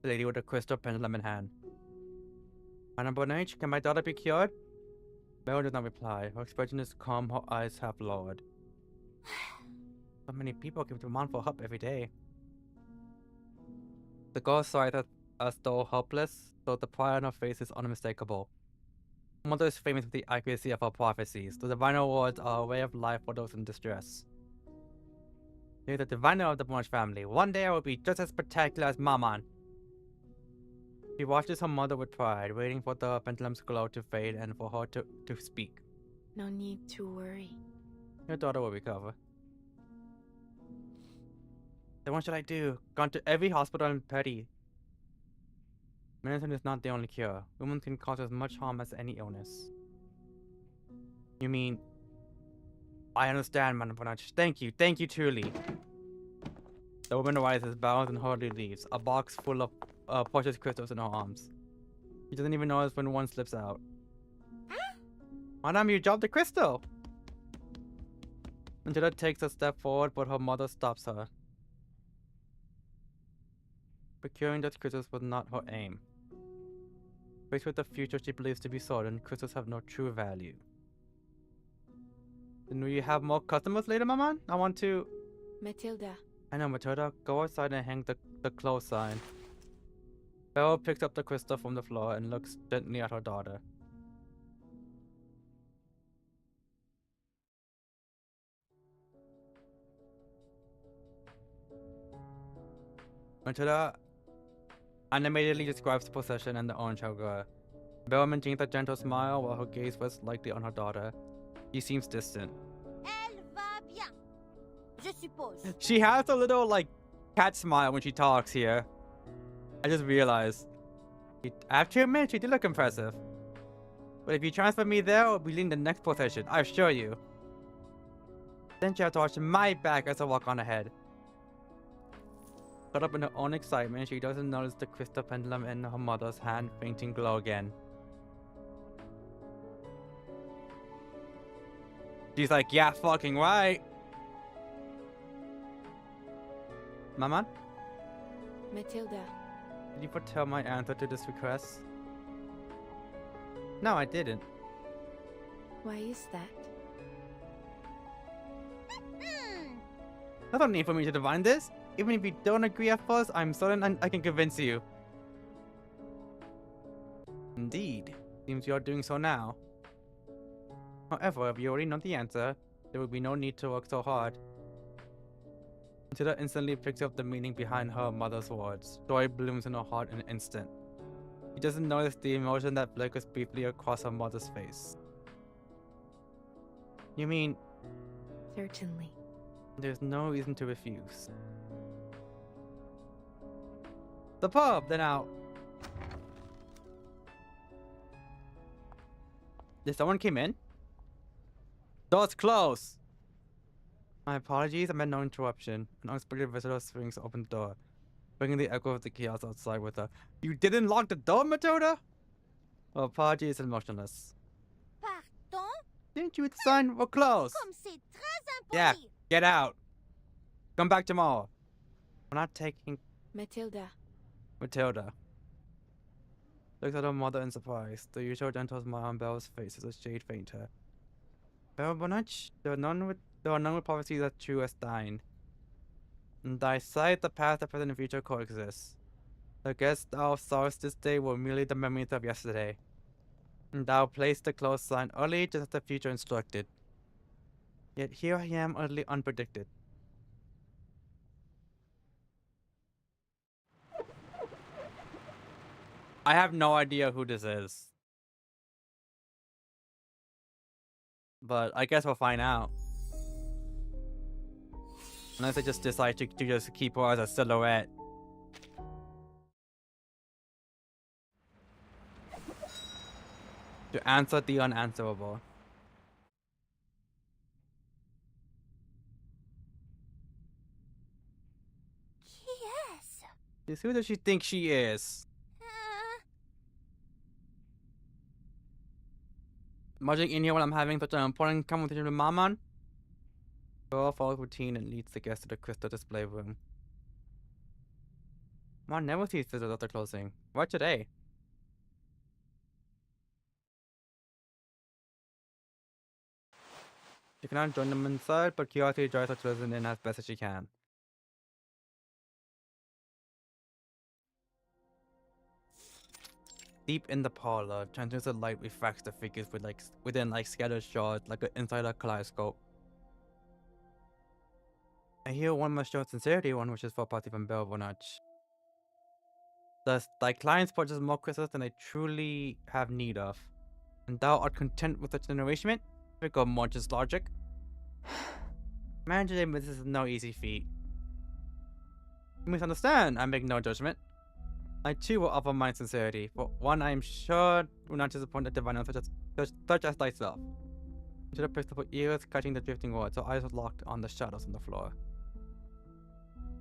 the lady with a crystal pendulum in hand. Madame Bonnage, can my daughter be cured? Belle does not reply. Her expression is calm, her eyes half lowered. So many people give to Mount for help every day. The girl sighed as though helpless, though the pride on her face is unmistakable. Her mother is famous for the accuracy of her prophecies. The diviner words are a way of life for those in distress. You're the diviner of the Bonnage family. One day I will be just as spectacular as Maman. She watches her mother with pride, waiting for the pendulum's glow to fade and for her to speak. No need to worry. Your daughter will recover. Then what should I do? Gone to every hospital in Petty. Medicine is not the only cure. Women can cause as much harm as any illness. You mean... I understand, Madame Bonnage. Thank you truly. The woman arises, bows, and hurriedly leaves, a box full of precious crystals in her arms. She doesn't even notice when one slips out. Madame, you dropped the crystal! Matilda takes a step forward, but her mother stops her. Procuring those crystals was not her aim. Faced with the future she believes to be certain, crystals have no true value. Then will you have more customers later, Maman? I want to... Matilda. I know, Matilda. Go outside and hang the close sign. Belle picks up the crystal from the floor and looks gently at her daughter. Matilda animatedly describes the possession and the orange sugar. Belle maintains a gentle smile while her gaze rests lightly on her daughter. She seems distant. Elle va bien, je suppose. She has a little, like, cat smile when she talks here. I just realized. I have to admit, she did look impressive. But if you transfer me there, I'll be leading the next possession, I assure you. Then she has to watch my back as I walk on ahead. Caught up in her own excitement, she doesn't notice the crystal pendulum in her mother's hand fainting glow again. She's like, yeah, fucking right. Maman? Matilda. Did you foretell my answer to this request? No, I didn't. Why is that? There's no need for me to divine this. Even if you don't agree at first, I'm certain I can convince you. Indeed. Seems you are doing so now. However, if you already know the answer, there will be no need to work so hard. Matilda instantly picks up the meaning behind her mother's words. Joy blooms in her heart in an instant. She doesn't notice the emotion that flickers briefly across her mother's face. You mean... Certainly. There's no reason to refuse. The pub, then out. Did someone came in? Door's closed. My apologies, I meant no interruption. An unexpected visitor swings open the door, bringing the echo of the chaos outside with her. You didn't lock the door, Matilda? Her apology is emotionless. Pardon? Didn't you sign we're closed? Comme c'est très impoli. Yeah, get out. Come back tomorrow. We're not taking Matilda. Matilda. Looks at her mother in surprise. The usual gentle smile on Belle's face is a shade fainter. Belle Bonnage, there are none with prophecies as true as thine. In thy sight, the past, the present, and future coexist. The guests thou sawest this day were merely the memories of yesterday. And thou placed the close sign early, just as the future instructed. Yet here I am, utterly unpredicted. I have no idea who this is. But I guess we'll find out. Unless I just decide to just keep her as a silhouette. To answer the unanswerable. Qui est-ce? Just who does she think she is? Marching in here while I'm having such an important conversation with Maman? Girl follows routine and leads the guest to the crystal display room. Mom never sees visitors after closing. Why today? She cannot join them inside, but curiosity drives her to listen in as best as she can. Deep in the parlor, translucent light refracts the figures within scattered shards, like an inside a kaleidoscope. I hear one must show sincerity, one wishes for party from Belvonach. Thus, thy clients purchase more crystals than they truly have need of. And thou art content with such an arrangement? Because Monch's logic. Managing this is no easy feat. You misunderstand, I make no judgment. I too will offer my sincerity, for one I am sure will not disappoint a diviner such as thyself. She should have pressed her ears, catching the drifting words, her eyes were locked on the shadows on the floor.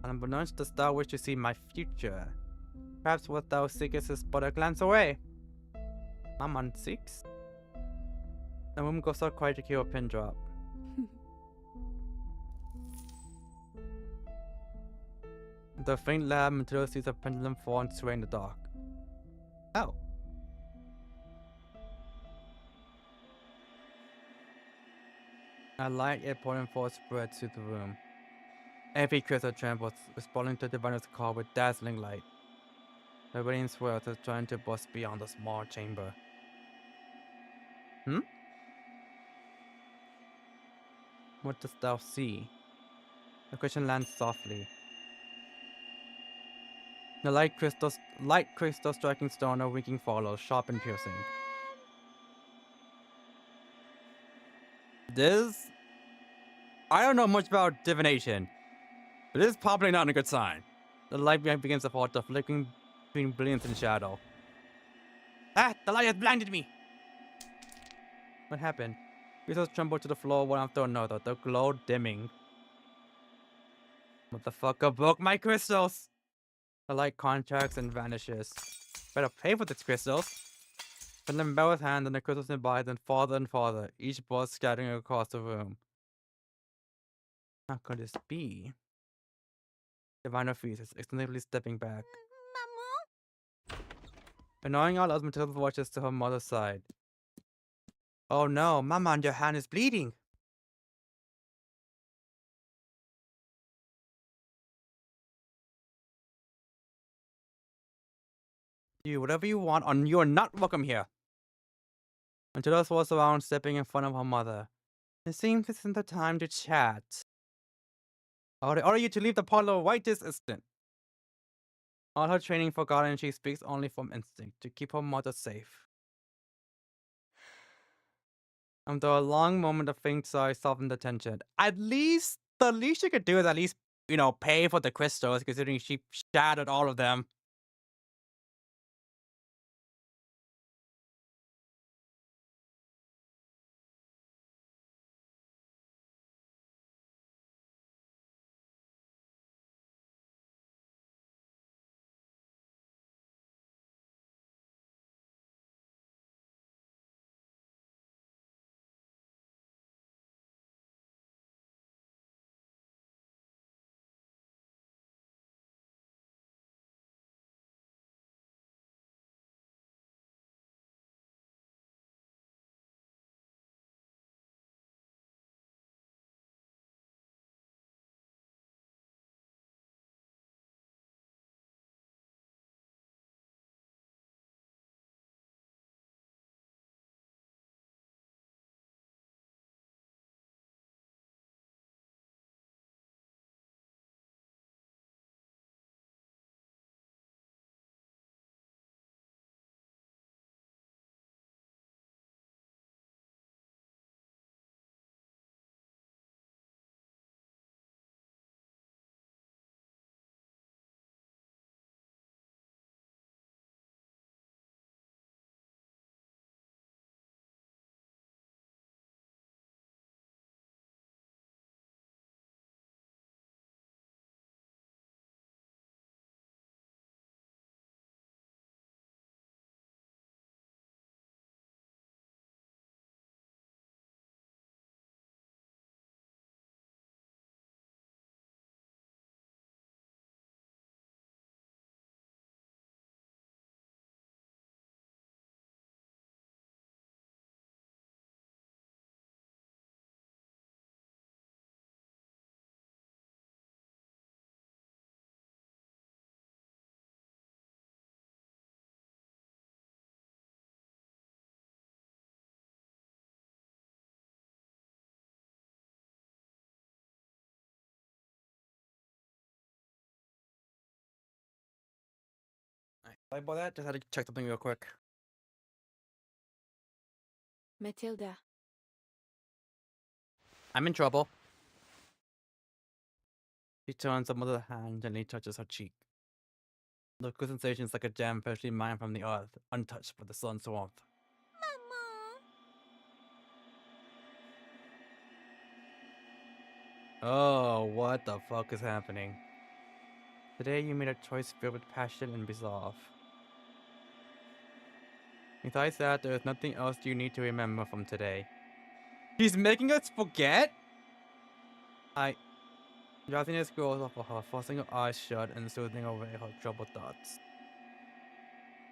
Unbeknownst, dost thou wish to see my future? Perhaps what thou seekest is but a glance away. Maman seeks? The room goes so quiet to hear a pin drop. The faint lamp Matilda sees a pendulum fall and sway in the dark. Oh. A light yet pouring forth spreads through the room. Every crystal trembles, responding to the diviner's call with dazzling light. The radiant swirls as trying to burst beyond the small chamber. What dost thou see? The question lands softly. The light crystal striking stone, a winking follows, sharp and piercing. This? I don't know much about divination, but this is probably not a good sign. The light begins to falter, flickering between brilliance and shadow. Ah! The light has blinded me! What happened? Crystals trembled to the floor one after another, the glow dimming. Motherfucker broke my crystals! The light contracts and vanishes. Better pay for these crystals. From the Bella's hand and the crystals nearby, then farther and farther, each burst scattering across the room. How could this be? Diviner freezes, extensively stepping back. Maman? Annoying all, Matilda watches to her mother's side. Oh no, Mama, your hand is bleeding. Do whatever you want, or you are not welcome here. Matilda swirls around, stepping in front of her mother. It seems this isn't the time to chat. I order you to leave the parlor right this instant. All her training forgotten, she speaks only from instinct to keep her mother safe. After a long moment of faint sigh softened the tension. The least she could do is at least, pay for the crystals, considering she shattered all of them. Sorry about that. Just had to check something real quick. Matilda. I'm in trouble. She turns her mother's hand gently touches her cheek. The cool sensation is like a gem freshly mined from the earth, untouched by the sun's warmth. Oh, what the fuck is happening? Today you made a choice filled with passion and resolve. Besides that, there is nothing else you need to remember from today. He's making us forget? Drowsiness grows over her, forcing her eyes shut and soothing away her troubled thoughts.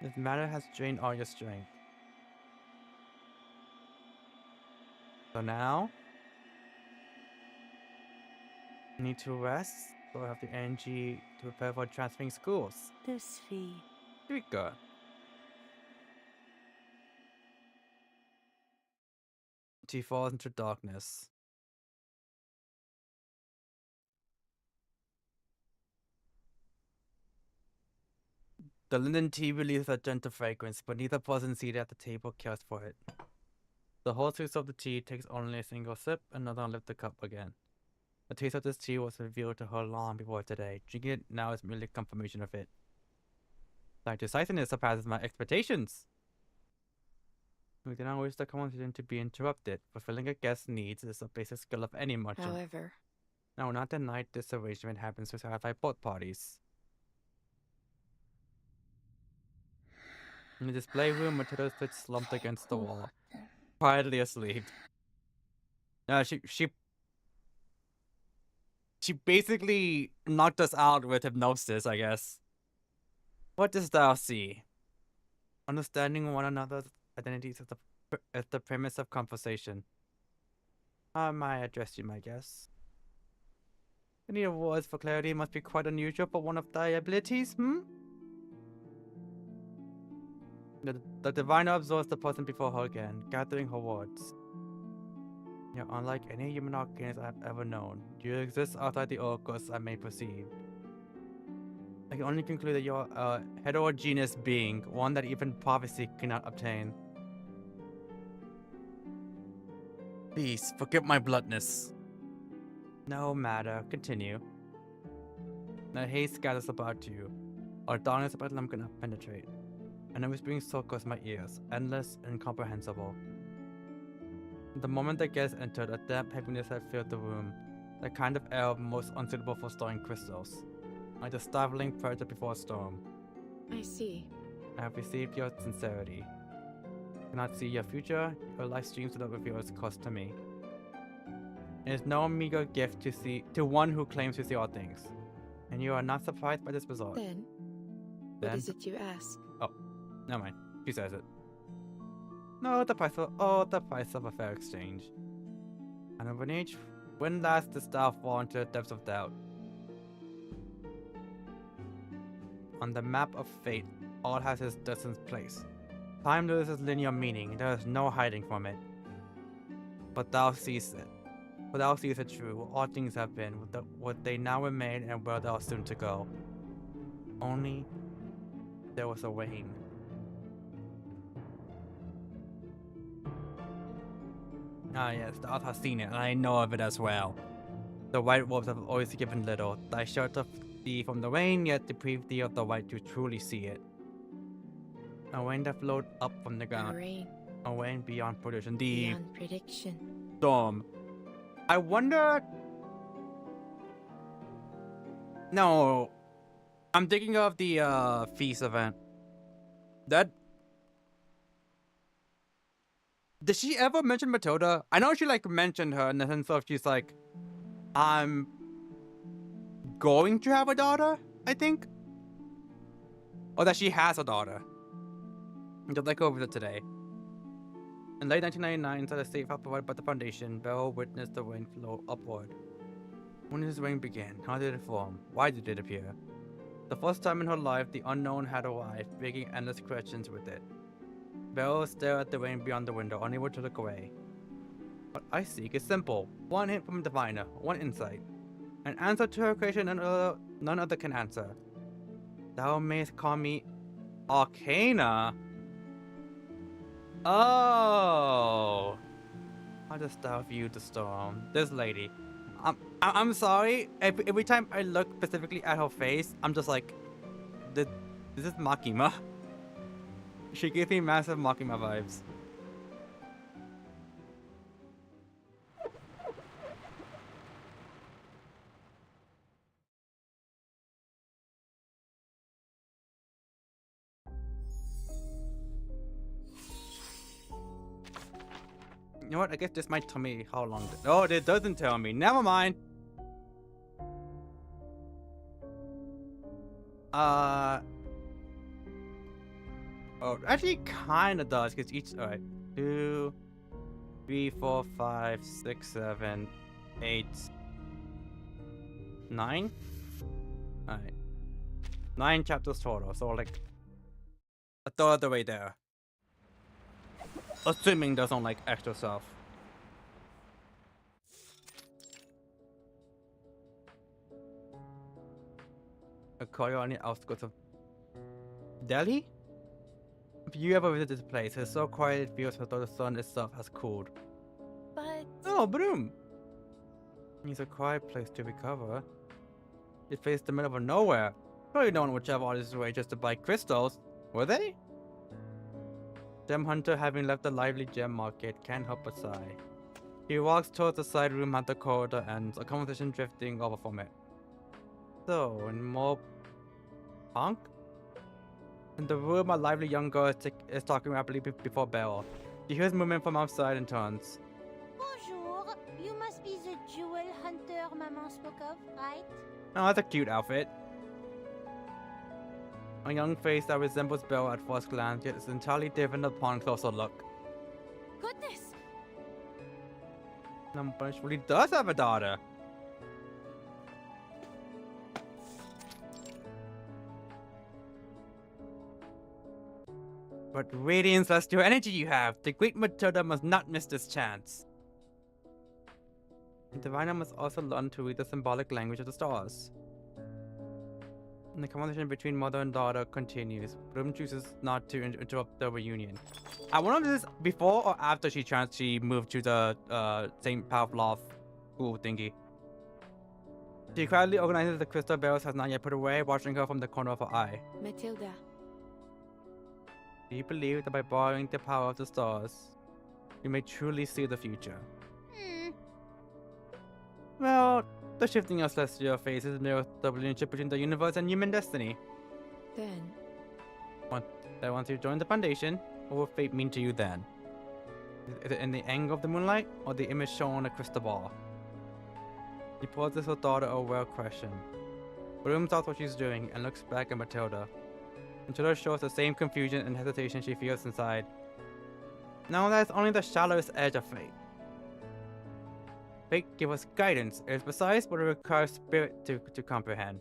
This matter has drained all your strength. So now, you need to rest, so I have the energy to prepare for transferring schools. Lucy. Rika. She falls into darkness. The linden tea releases a gentle fragrance, but neither person seated at the table cares for it. The hostess of the tea takes only a single sip and does not lift the cup again. The taste of this tea was revealed to her long before today. Drinking it now is merely confirmation of it. Like decisiveness surpasses my expectations. We do not wish the conversation to be interrupted. Fulfilling a guest's needs is a basic skill of any merchant. However, I will not deny this arrangement happens to satisfy both parties. In the display room, Matilda stood slumped against the wall, quietly asleep. She basically knocked us out with hypnosis, I guess. What dost thou see? Understanding one another's identities is the premise of conversation. How may I address you, my guest? The need of words for clarity must be quite unusual for one of thy abilities, The diviner absorbs the person before her again, gathering her words. You're unlike any human arcanist I have ever known. You exist outside the oracles I may perceive. I can only conclude that you're a heterogeneous being, one that even prophecy cannot obtain. Please, forgive my bluntness. No matter, continue. The haze gathers about you. Our darkness about them cannot penetrate. And the whispering circles my ears, endless and incomprehensible. The moment the guest entered, a damp heaviness had filled the room, the kind of air most unsuitable for storing crystals, like the stifling predator before a storm. I see. I have received your sincerity. I cannot see your future, your life streams do not reveal its cost to me. It is no meager gift to one who claims to see all things, and you are not surprised by this result. Then, what is it you ask? Oh, never mind. She says it. No, the price of a fair exchange. And of an age, when last didst thou fall into the depths of doubt? On the map of fate, all has its destined place. Time loses linear meaning, there is no hiding from it. But thou seest it. For thou seest it true, all things have been, what they now remain, and where thou soon to go. Only there was a wane. Ah yes, the earth has seen it, and I know of it as well. The white wolves have always given little. Thy shelter thee from the rain, yet deprived thee of the right to truly see it. A rain that flowed up from the ground. A rain beyond prediction. Beyond prediction. Storm. I wonder... No. I'm thinking of the feast event. Did she ever mention Matilda? I know she like mentioned her in the sense of she's like, I'm going to have a daughter, I think. Or that she has a daughter. Just like over today. In late 1999, inside a safe house provided by the Foundation, Beryl witnessed the rain flow upward. When did this rain begin? How did it form? Why did it appear? The first time in her life, the unknown had arrived, begging endless questions with it. Beryl stared at the rain beyond the window, unable to look away. What I seek is simple. One hint from a diviner, one insight. An answer to her creation none other can answer. Thou mayest call me Arcana. Oh. I just viewed the storm. This lady. I'm sorry. Every time I look specifically at her face, I'm just like, this is Makima. She gives me massive Makima vibes. You know what? I guess this might tell me how long. Oh, it doesn't tell me. Never mind. Oh, actually, kind of does, because each. Alright. 2, 3, 4, 5, 6, 7, 8, 9? Alright. 9 chapters total, so like a third of the way there. Assuming there's not like extra stuff. A corridor on the outskirts of Delhi? If you ever visit this place, it's so quiet it feels as though the sun itself has cooled. But Oh, Broom! It's a quiet place to recover. It faced the middle of nowhere. Probably no one would travel all this way just to buy crystals, were they? Gem Hunter, having left the lively gem market, can't help but sigh. He walks towards the side room at the corridor ends, a conversation drifting over from it. So, in more punk? In the room, a lively young girl is talking rapidly before bell. She hears movement from outside and turns. Bonjour. You must be the jewel hunter Maman spoke of, right? Oh, that's a cute outfit. A young face that resembles Belle at first glance, yet is entirely different upon closer look. Goodness. But she really does have a daughter. What radiant celestial energy you have! The great Matilda must not miss this chance. The diviner must also learn to read the symbolic language of the stars. And the conversation between mother and daughter continues. Bloom chooses not to interrupt the reunion. I wonder if this is before or after she moved to the St. Pavlov school thingy. She quietly organizes the crystal bells has not yet put away, watching her from the corner of her eye. Matilda, Do you believe that by borrowing the power of the stars, you may truly see the future? Well, the shifting of celestial phases mirrors the relationship between the universe and human destiny. then Once you join the Foundation, what will fate mean to you then? Is it in the angle of the moonlight, or the image shown on a crystal ball? He pauses her daughter a well question. Bloom stops what she's doing and looks back at Matilda. Matilda shows the same confusion and hesitation she feels inside. Now that's only the shallowest edge of fate. Fate gives us guidance. It is precise, but it requires spirit to comprehend.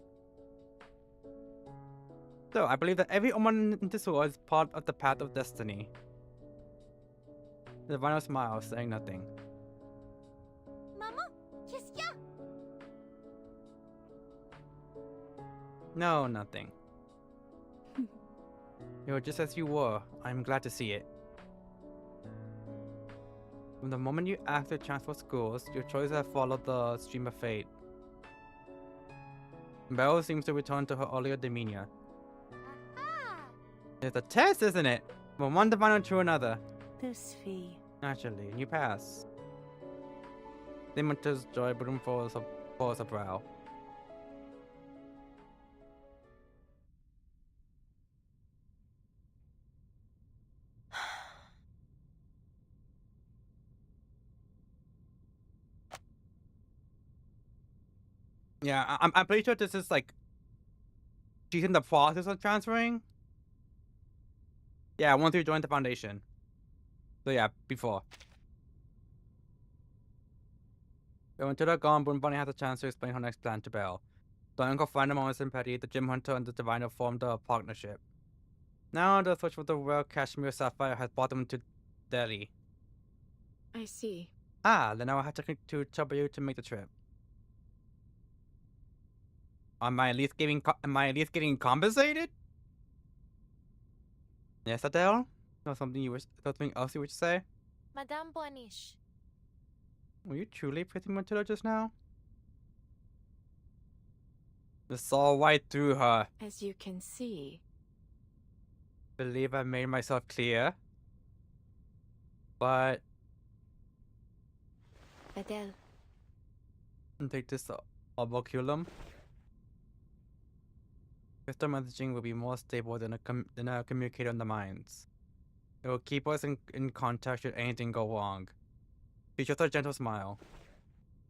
So, I believe that every woman in this world is part of the path of destiny. The diviner smiles, saying nothing. Maman, qu'est-ce qu'il y a? No, nothing. You're just as you were. I'm glad to see it. From the moment you asked to transfer schools, your choices have followed the stream of fate. Belle seems to return to her earlier demeanor. Ah, It's a test, isn't it? From one diviner to another. this fee. Naturally, you pass. Demeter's joy bloom falls her brow. Yeah, I'm pretty sure this is like she's in the process of transferring. Yeah, once you join the Foundation. So yeah, before. So until they're gone, Boon Bunny has a chance to explain her next plan to Belle. The uncle find them on sympathy, the Gem Hunter and the Diviner formed a partnership. Now the search for the rare Kashmir Sapphire has brought them to Delhi. I see. Ah, then I will have to trouble you to make the trip. Am I at least getting compensated? Yes, Adele? Or something else you wish to say? Madame Boanish. Were you truly pretty Matilda just now? I saw right through her. As you can see, Believe I made myself clear. But Adele, take this oboculum. Crystal messaging will be more stable than a communicator in the mines. It will keep us in contact should anything go wrong. She shows a gentle smile.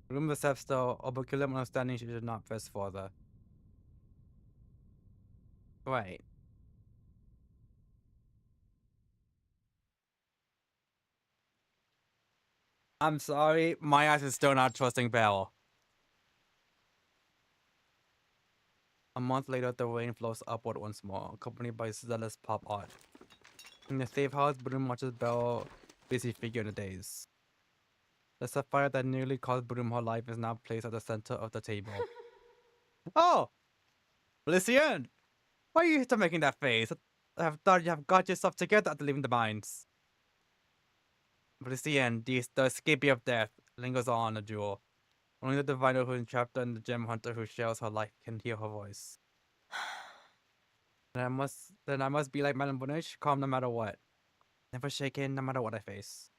Room accepts the oboculum understanding she should not press further. Right. I'm sorry, my ass is still not trusting Belle. A month later, the rain flows upward once more, accompanied by zealous pop art. In the safe house, Broom watches Belle busy figure in the days. The sapphire that nearly cost Broom her life is now placed at the center of the table. Oh! Lysian! Why are you still making that face? I have thought you have got yourself together after leaving the mines. Lysian, the escapee of death, lingers on the jewel. Only the diviner who entrapped her and the gem hunter who shares her life can hear her voice. Then I must be like Madame Bonish, calm no matter what. Never shaken no matter what I face.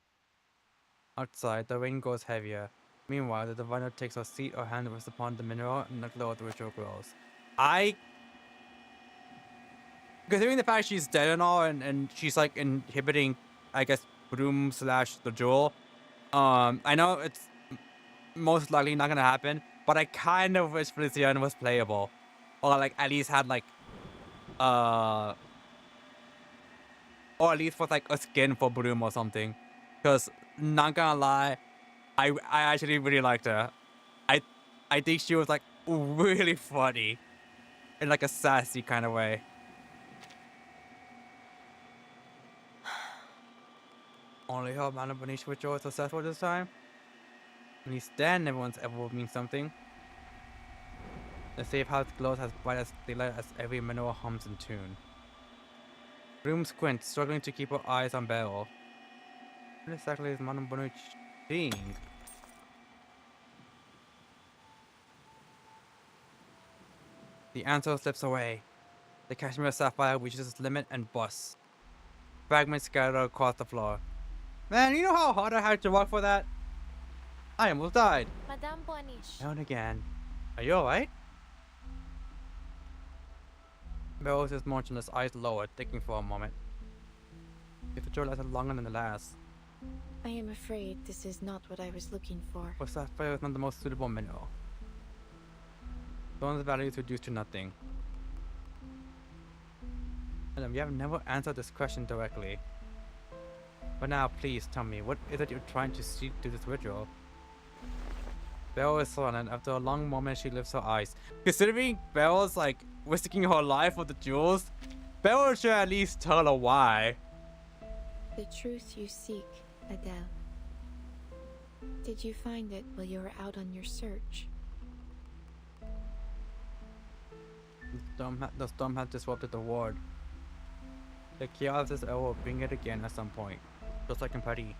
Outside, the rain grows heavier. Meanwhile, the diviner takes her seat, her hand rests upon the mineral, and the glow of the ritual grows. Considering the fact she's dead and all, and she's like inhibiting, I guess, Broom / the jewel. I know it's most likely not gonna happen, but I kind of wish Felician was playable, or like at least had like, or at least was like a skin for Broom or something. Cause not gonna lie, I actually really liked her. I think she was like really funny, in like a sassy kind of way. Only her Madame Bonish ritual is successful this time. At least then everyone's ever will mean something. The safe house glows as bright as daylight as every mineral hums in tune. Broom squints, struggling to keep her eyes on Beryl. What exactly is Madame Bonish seeing? The answer slips away. The cashmere sapphire reaches its limit and busts. Fragments scatter across the floor. Man, you know how hard I had to work for that? I almost died. Madame Boanish. Down again. Are you alright? Beryl is motionless, eyes lowered, thinking for a moment. If the joy lasted longer than the last. I am afraid this is not what I was looking for. For sapphire is not the most suitable mineral. Stone's value is reduced to nothing. Madam, you have never answered this question directly. But now, please tell me, what is it you're trying to seek through this ritual? Beryl is silent. After a long moment, she lifts her eyes. Considering Beryl's like risking her life for the jewels, Beryl should at least tell her why. The truth you seek, Adele. Did you find it while you were out on your search? The storm has disrupted the ward. The chaos of this era will bring it again at some point, just like in Paris.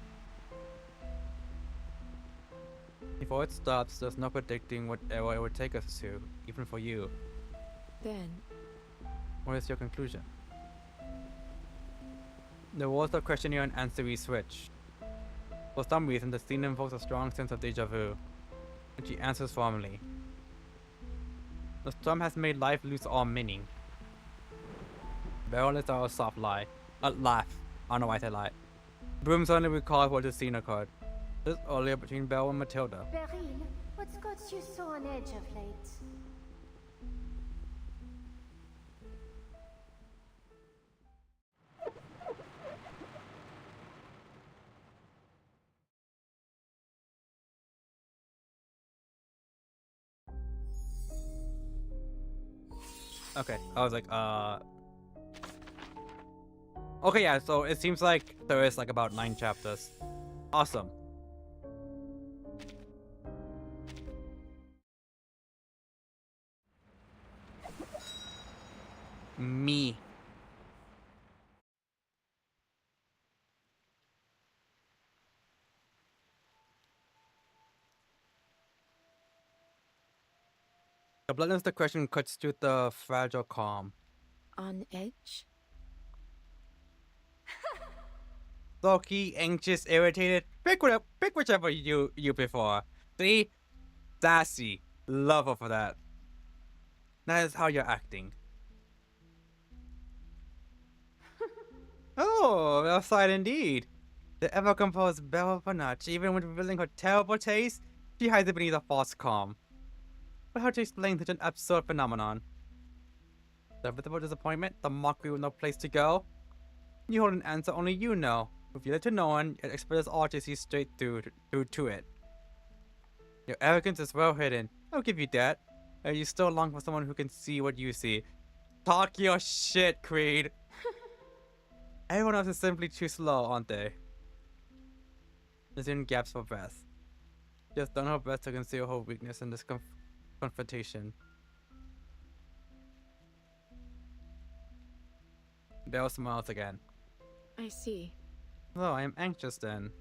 Before it stops, there's no predicting what era it would take us to, even for you. Then, What is your conclusion? The words of questioning and answer switch. For some reason, the scene invokes a strong sense of deja vu, and she answers formally. The storm has made life lose all meaning. Beryl lets out a soft lie. Laugh. I don't know why I said lie. Broom suddenly recalls what the scene occurred. Just earlier between Beryl and Matilda. Beryl, what's got you so on edge of late? Okay, I was like, okay, yeah, so it seems like there is like about 9 chapters. Awesome. Me. The bluntness of the question cuts through the fragile calm. On edge? Sulky, anxious, irritated. Pick whichever you prefer. See? Sassy. Love her for that. That is how you're acting. Oh, well side indeed. The ever-composed Belle Panach, even when revealing her terrible taste, she hides it beneath a false calm. But how to explain such an absurd phenomenon? The visible disappointment, the mockery with no place to go? You hold an answer only you know. Reveal it to no one, yet express all to see straight through to it. Your arrogance is well hidden. I'll give you that. And you still long for someone who can see what you see. Talk your shit, Creed. Everyone else is simply too slow, aren't they? There's in gaps for breath. She has done her best to conceal her weakness in this confrontation. Belle smiles again. I see. Oh, I am anxious then.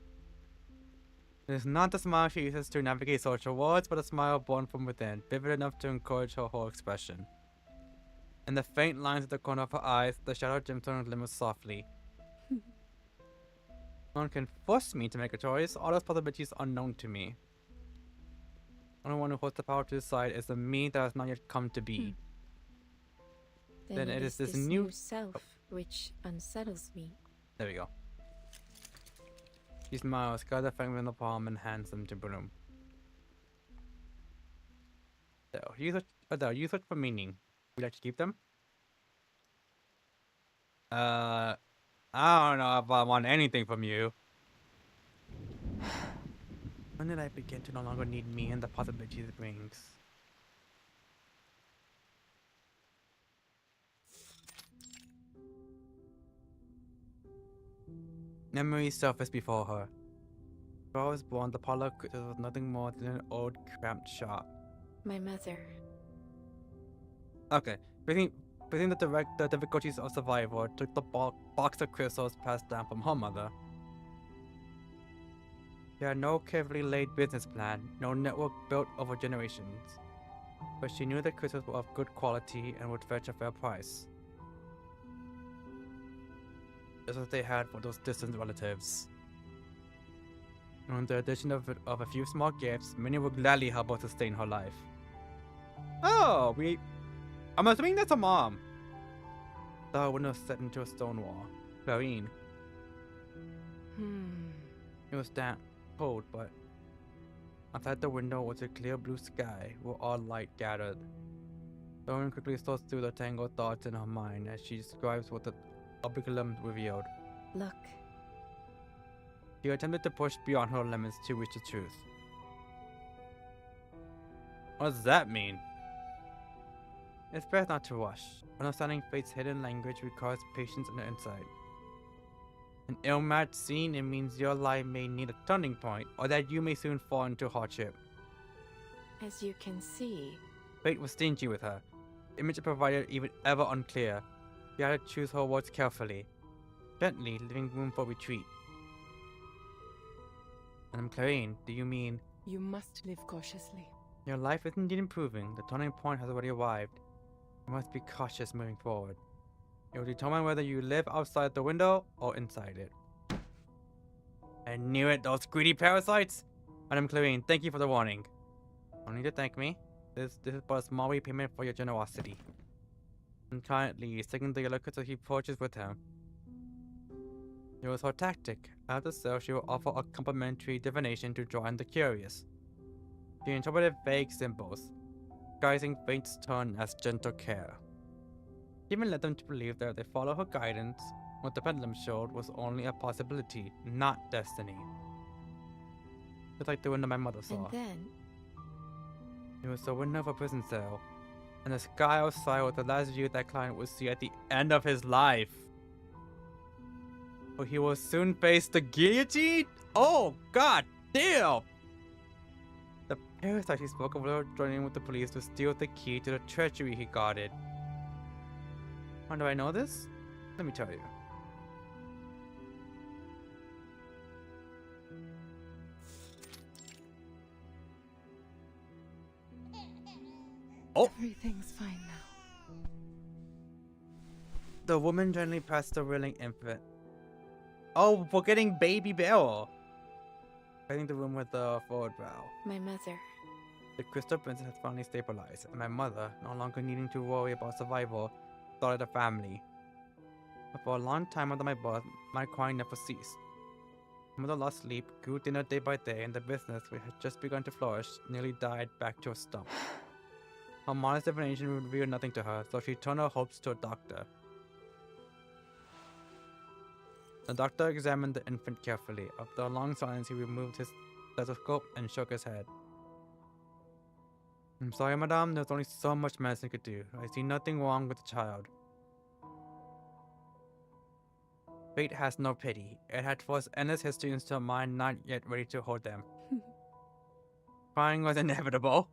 It is not the smile she uses to navigate social worlds, but a smile born from within, vivid enough to encourage her whole expression. In the faint lines at the corner of her eyes, the shadow gemstone glimmers softly. No one can force me to make a choice. All those possibilities are known to me. The only one who holds the power to decide is the me that has not yet come to be. Then it is this new new self which unsettles me. There we go. She smiles, gathers the fragment in the palm, and hands them to Bloom. So, use it for meaning. Would you like to keep them? I don't know if I want anything from you. When did I begin to no longer need me and the possibilities it brings? Memories surfaced before her. When I was born, the parlor was nothing more than an old, cramped shop. My mother. Okay, breathing the difficulties of survival took the box of crystals passed down from her mother. She had no carefully laid business plan, no network built over generations. But she knew the crystals were of good quality and would fetch a fair price. Just as they had for those distant relatives. And with the addition of a few small gifts, many would gladly help her sustain her life. Oh, I'm assuming that's a mom. The window set into a stone wall. Clarine. It was damp, cold, but outside the window was a clear blue sky where all light gathered. Lauren quickly sorts through the tangled thoughts in her mind as she describes what the obligulum revealed. Look. She attempted to push beyond her limits to reach the truth. What does that mean? It's best not to rush. Understanding fate's hidden language requires patience and insight. An ill-matched scene, it means your life may need a turning point, or that you may soon fall into hardship. As you can see. Fate was stingy with her. The image it provided even ever unclear. She had to choose her words carefully, gently, leaving room for retreat. And Clarine, do you mean... You must live cautiously. Your life is indeed improving. The turning point has already arrived. You must be cautious moving forward. It will determine whether you live outside the window or inside it. I knew it, those greedy parasites! Madam Clarine, thank you for the warning. No need to thank me. This is but a small repayment for your generosity. And kindly, taking the yellow crystal he purchased with him. It was her tactic. After sale, she will offer a complimentary divination to draw in the curious. She interpreted vague symbols, disguising fate's turn as gentle care. She even led them to believe that if they follow her guidance, what the pendulum showed was only a possibility, not destiny. Just like the window my mother saw. And then? It was the window of a prison cell, and the sky outside was the last view that client would see at the end of his life. But he will soon face the guillotine? Oh, god damn! The parasite he spoke of were joining with the police to steal the key to the treachery he guarded. How do I know this? Let me tell you. Oh! Everything's fine now. The woman gently pressed the willing infant. Oh, we're getting baby Belle. Entering the room with a forward bow. My mother. The crystal princess had finally stabilized, and my mother, no longer needing to worry about survival, started a family. But for a long time after my birth, my crying never ceased. My mother lost sleep, grew thinner day by day, and the business, which had just begun to flourish, nearly died back to a stump. Her modest divination would reveal nothing to her, so she turned her hopes to a doctor. The doctor examined the infant carefully. After a long silence, he removed his stethoscope and shook his head. I'm sorry, madame, there's only so much medicine could do. I see nothing wrong with the child. Fate has no pity. It had forced endless history into a mind not yet ready to hold them. Crying was inevitable.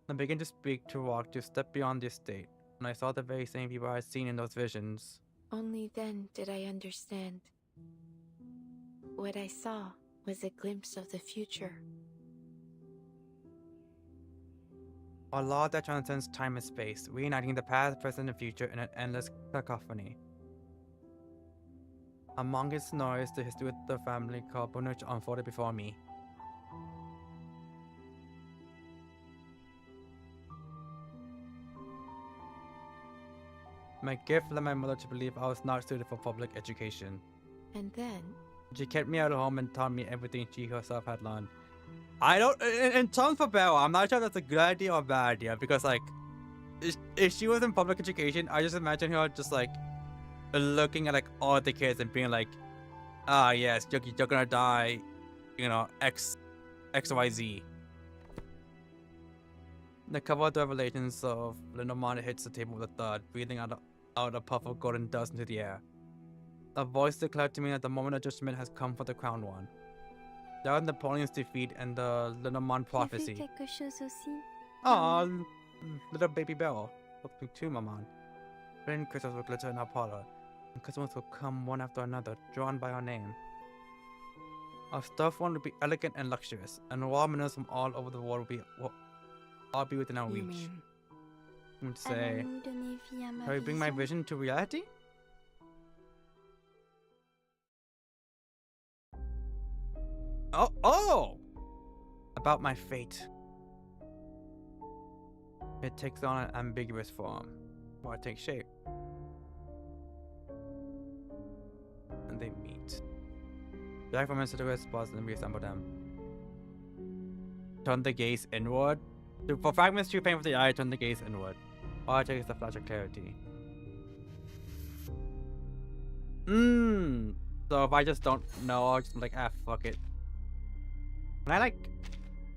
I began to speak, to walk, to step beyond the estate, and I saw the very same people I had seen in those visions. Only then did I understand. What I saw was a glimpse of the future. A law that transcends time and space, reuniting the past, present, and future in an endless cacophony. Among its noise, the history of the family called Bunich unfolded before me. My gift led my mother to believe I was not suited for public education. And then, She kept me at home and taught me everything she herself had learned. I don't, in terms of Belle, I'm not sure if that's a good idea or a bad idea, because like, if she was in public education, I just imagine her just like, looking at like all the kids and being like, ah yes, you're gonna die, you know, XYZ. The cover of the Revelations of Lindomont hits the table with a thud, breathing out a puff of golden dust into the air. A voice declared to me that the moment of judgment has come for the crowned one. There was Napoleon's defeat and the Lindomont prophecy. J'ai fait quelque chose aussi. Aw, little baby Belle. Look me too, maman. Green crystals will glitter in her parlor, and customers will come one after another, drawn by her name. Our stuffed one will be elegant and luxurious, and royal minnows from all over the world will all be within our You reach. mean I would say, Allons-nous donner vie à ma can we bring my vision? vision to reality? Oh! About my fate. It takes on an ambiguous form, or it takes shape. And they meet. Jack from Instagram spots and reassemble them. Turn the gaze inward. For fragments too painful for the eye, turn the gaze inward. All it takes is a flash of clarity. So if I just don't know, I'll just be like, ah, fuck it. Can I like...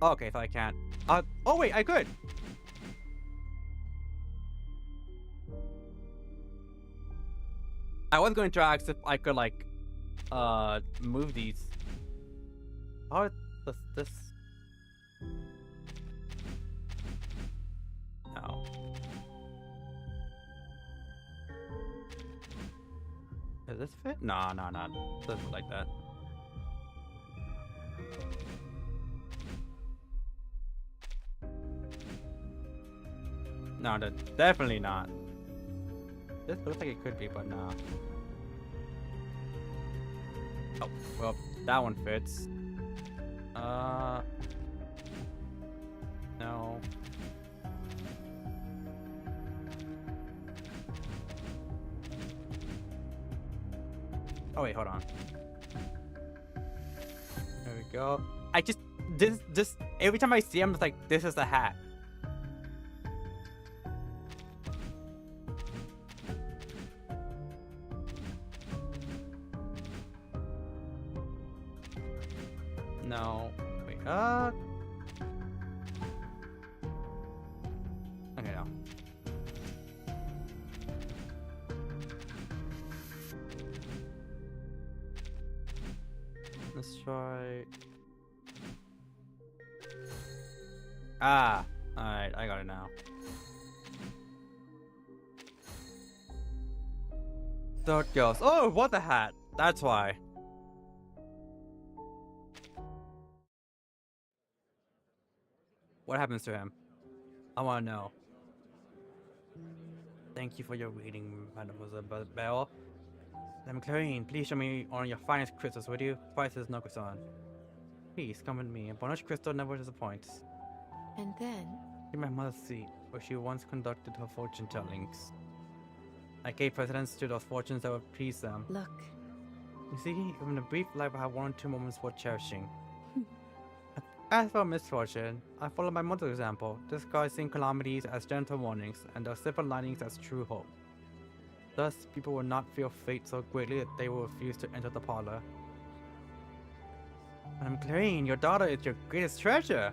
Oh, okay, so I can't. Oh wait, I could! I was going to ask if I could like, move these. How does this... No. Does this fit? No, doesn't look like that. No, definitely not. This looks like it could be, but no. Oh, well, that one fits. No. Oh wait, hold on. There we go. I just this every time I see him, it's like this is the hat. No. Wait, okay, no. Let's try... Ah! Alright, I got it now. Third goes. Oh, what the hat! That's why. What happens to him? I want to know. Thank you for your reading, Mademoiselle Bell. I'm Clarine. Please show me one of your finest crystals, would you? Prices no concern. Please come with me. A bonus crystal never disappoints. And then, In my mother's seat, where she once conducted her fortune tellings. I gave precedence to those fortunes that would please them. look. You see, even a brief life I have 1 or 2 moments worth cherishing. As for misfortune, I follow my mother's example, disguising calamities as gentle warnings and their silver linings as true hope. Thus, people will not feel fate so greatly that they will refuse to enter the parlor. Madame Clarine, your daughter is your greatest treasure!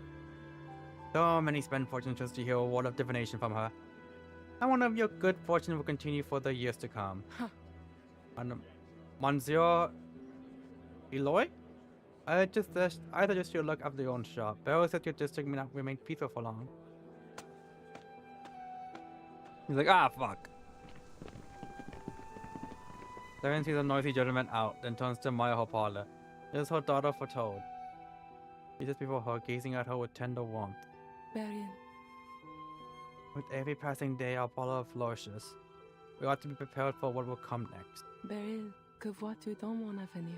So many spend fortune just to hear a word of divination from her. I wonder if your good fortune will continue for the years to come. Huh. Monsieur Eloy? I suggest you look after your own shop. Beryl said your district may not remain peaceful for long. He's like, ah, fuck. Darren sees a noisy gentleman out, then turns to admire her parlor. It is her daughter foretold. She sits before her, gazing at her with tender warmth. Beryl, With every passing day, our parlor flourishes. We ought to be prepared for what will come next. Beryl, que vois-tu dans mon avenir?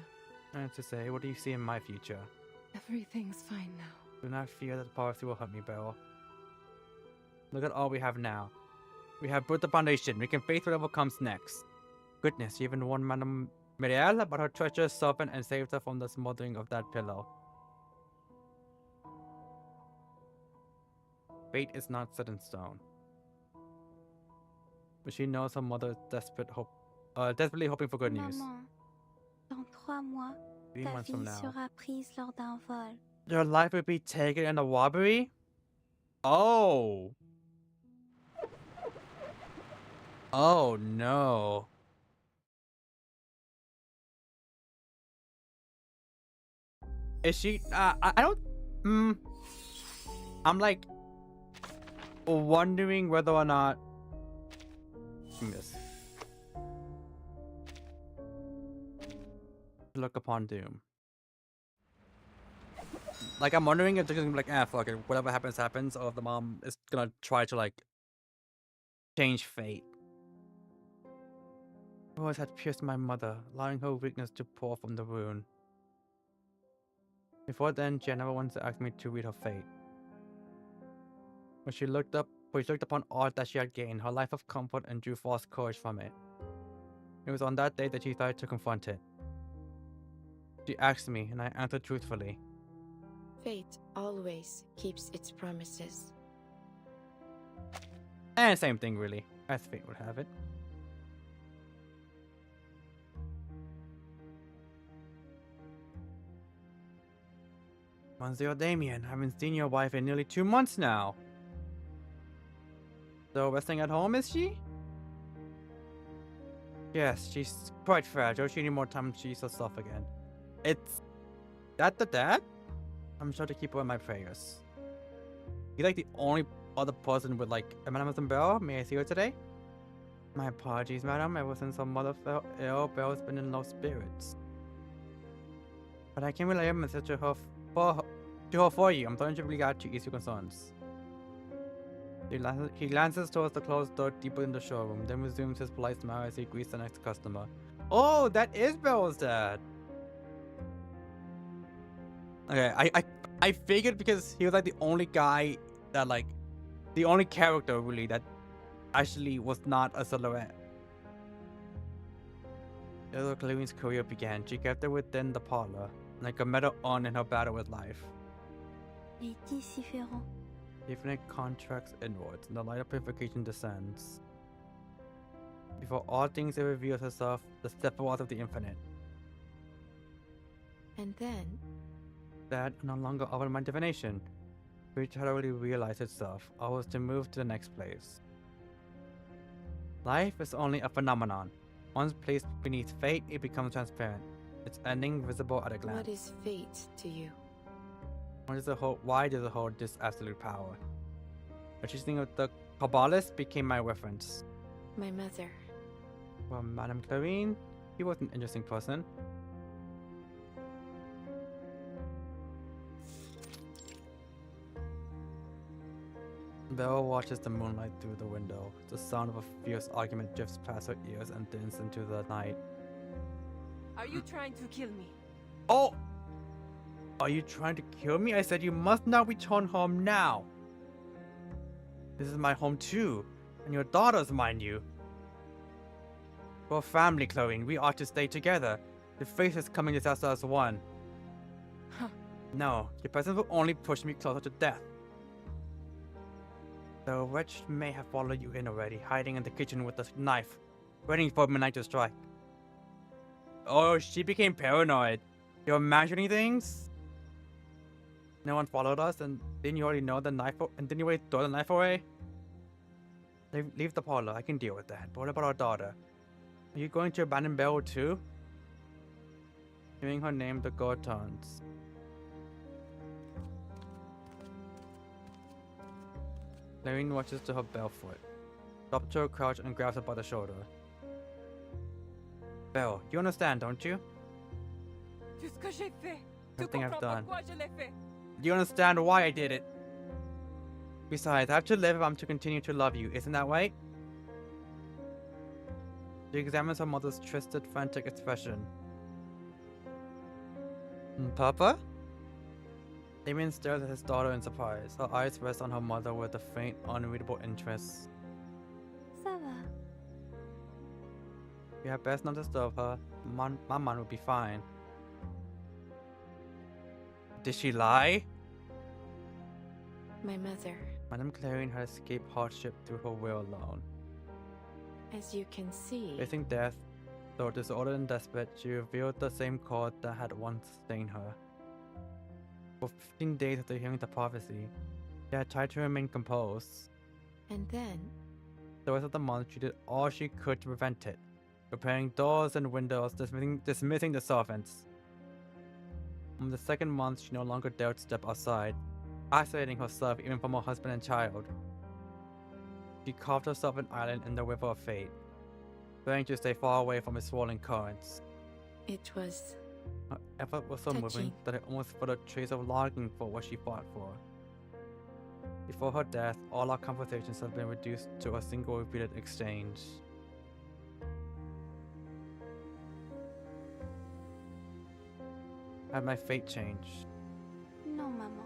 And to say, what do you see in my future? Everything's fine now. Do not fear that the poverty will hurt me, Beryl. Look at all we have now. We have built the foundation. We can face whatever comes next. Goodness, you even warned Madame Miriel about her treacherous servant and saved her from the smothering of that pillow. Fate is not set in stone. But she knows her mother is desperately hoping for good news. Maman, dans 3 mois, 3 ta months from vie now. sera prise lors d'un vol. Your life will be taken in a robbery? Oh. Oh no. Is she? I don't. I'm like wondering whether or not. This. Look upon doom. Like, I'm wondering if they're gonna be like, ah, fuck it, whatever happens, happens, or if the mom is gonna try to, like, change fate. Rose had pierced my mother, allowing her weakness to pour from the wound. Before then, she had never once asked me to read her fate. When she looked upon all that she had gained, her life of comfort, and drew false courage from it. It was on that day that she started to confront it. She asked me, and I answered truthfully. Fate always keeps its promises. And same thing, really, as fate would have it. Monsieur Damien, I haven't seen your wife in nearly 2 months now. So resting at home, is she? Yes, she's quite fragile. She needs more time to see herself again. It's that the dad? I'm sure to keep her in my prayers. You're like the only other person with like a Mademoiselle Bell. May I see her today? My apologies, madam. Ever since her mother fell ill, Belle's been in low spirits. But I can relay a message to her for you. I'm trying to regard to ease your concerns. He glances towards the closed door deeper in the showroom, then resumes his polite smile as he greets the next customer. Oh, that is Belle's dad! Okay, I figured because he was like the only guy that like, the only character really that actually was not a silhouette. As Clarine's career began, she kept it within the parlor, like a metal on in her battle with life. Les différents. Infinite contracts inwards, and the light of purification descends. Before all things, it reveals herself, the Sephiroth of the infinite. And then, That no longer offered my divination, which had already realized itself. I was to move to the next place. Life is only a phenomenon. Once placed beneath fate, it becomes transparent. Its ending visible at a glance. what is fate to you? Why does it hold this absolute power? A teaching of the Kabbalist became my reference. My mother. Well, Madame Clarine, he was an interesting person. Belle watches the moonlight through the window. The sound of a fierce argument drifts past her ears and thins into the night. Are you trying to kill me? Oh! Are you trying to kill me? I said you must not return home now. This is my home too, and your daughter's, mind you. We're a family, Chloe, and we ought to stay together. The face is coming to us as one. Huh. No, your presence will only push me closer to death. The wretch may have followed you in already, hiding in the kitchen with a knife, waiting for midnight to strike. Oh, she became paranoid. You're imagining things? No one followed us, and didn't you already know the knife? And didn't you already throw the knife away? Leave the parlor. I can deal with that. But what about our daughter? Are you going to abandon Belle too? Hearing her name, the girl turns. Lorraine watches to her bare foot, drops to her crouch and grabs her by the shoulder. Belle, you understand, don't you? Tout ce que j'ai fait. Tu Everything I've comprends done. pourquoi je l'ai fait. You understand why I did it? Besides, I have to live if I'm to continue to love you, isn't that right? She examines her mother's twisted, frantic expression. Papa? Damien stares at his daughter in surprise. Her eyes rest on her mother with a faint, unreadable interest. Ça va. You had best not disturb her. Maman will be fine. Did she lie? My mother, Madame Clarion had escaped hardship through her will alone. as you can see, Facing death, though disordered and desperate, she revealed the same chord that had once sustained her. For 15 days after hearing the prophecy, she had tried to remain composed. and then The rest of the month, she did all she could to prevent it, repairing doors and windows, dismissing the servants. On the second month, she no longer dared step outside, isolating herself even from her husband and child. She carved herself an island in the river of fate, praying to stay far away from its swirling currents. it was Her effort was so moving Touching. that I almost felt a trace of longing for what she fought for. Before her death, all our conversations had been reduced to a single repeated exchange. Had my fate changed? Non, maman.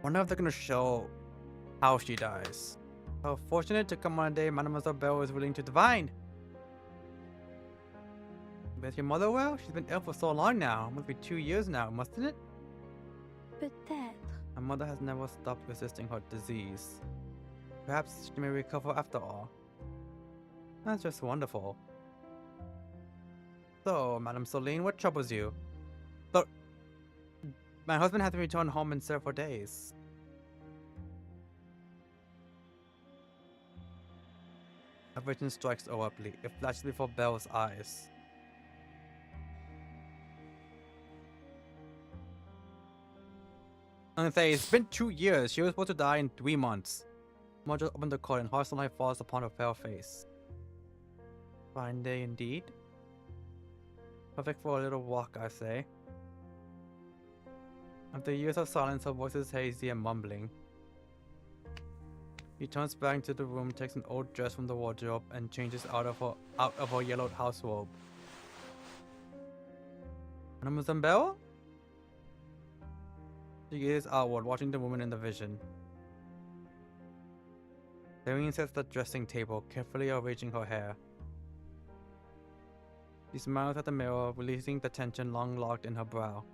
Wonder if they're gonna show how she dies. How fortunate to come on a day Mademoiselle Belle is willing to divine. Is your mother well? She's been ill for so long now. It must be 2 years now, mustn't it? Peut-être. My mother has never stopped resisting her disease. Perhaps she may recover after all. That's just wonderful. So, Madame Soline, what troubles you? Look, my husband hasn't returned home in several days. A vision strikes abruptly. It flashes before Belle's eyes. And say, it's been 2 years. She was supposed to die in 3 months. Mother opened the coat and harsh sunlight falls upon her pale face. Fine day indeed. Perfect for a little walk, I say. After years of silence, her voice is hazy and mumbling. He turns back into the room, takes an old dress from the wardrobe, and changes out of her yellowed house robe. Mademoiselle Belle? She gazes outward, watching the woman in the vision. Irene sits at the dressing table, carefully arranging her hair. She smiles at the mirror, releasing the tension long locked in her brow.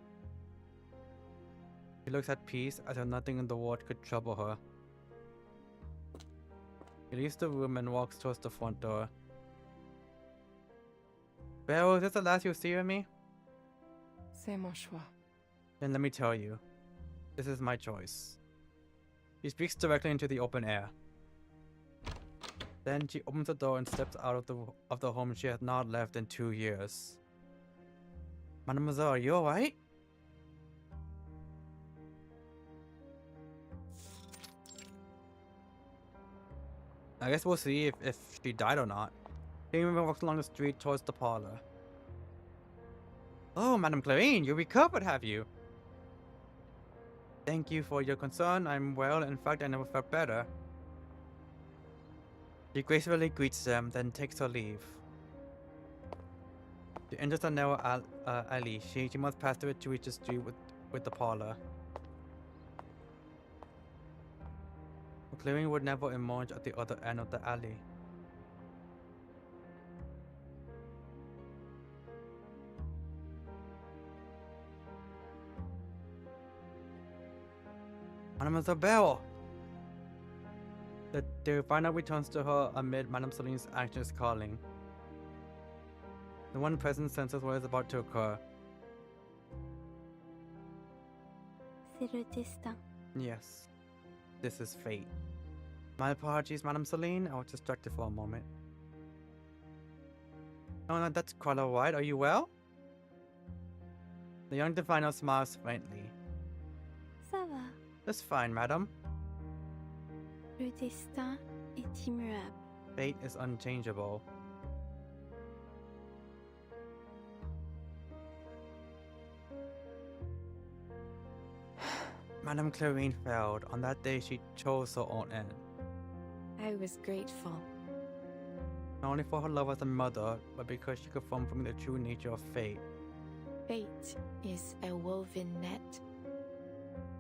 She looks at peace, as if nothing in the world could trouble her. He leaves the room and walks towards the front door. Belle, is this the last you'll see of me? C'est mon choix. Then let me tell you. This is my choice. She speaks directly into the open air. Then she opens the door and steps out of the home she has not left in 2 years. Mademoiselle, are you alright? I guess we'll see if she died or not. He even walks along the street towards the parlor. Oh, Madame Clarine, you recovered, have you? Thank you for your concern. I'm well. In fact, I never felt better. She gracefully greets them, then takes her leave. She enters a narrow alley. She must pass through it to reach the street with the parlor. Clarine would never emerge at the other end of the alley. Madame Isabelle! The refiner returns to her amid Madame Celine's anxious calling. The one present senses what is about to occur. C'est le destin. Yes, this is fate. My apologies, Madame Celine. I was distracted for a moment. Oh, no, that's quite alright. Are you well? The young diviner smiles faintly. Ça va. That's fine, madam. Le destin est immuable. Fate is unchangeable. Madame Clarine failed. On that day, she chose her own end. I was grateful. Not only for her love as a mother, but because she confirmed for me the true nature of fate. Fate is a woven net,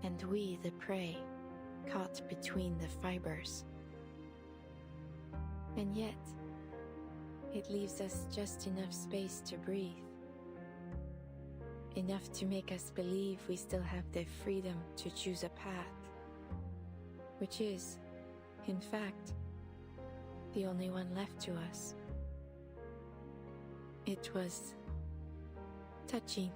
and we the prey, caught between the fibers. And yet, it leaves us just enough space to breathe. Enough to make us believe we still have the freedom to choose a path, which is, in fact, the only one left to us. It was touching.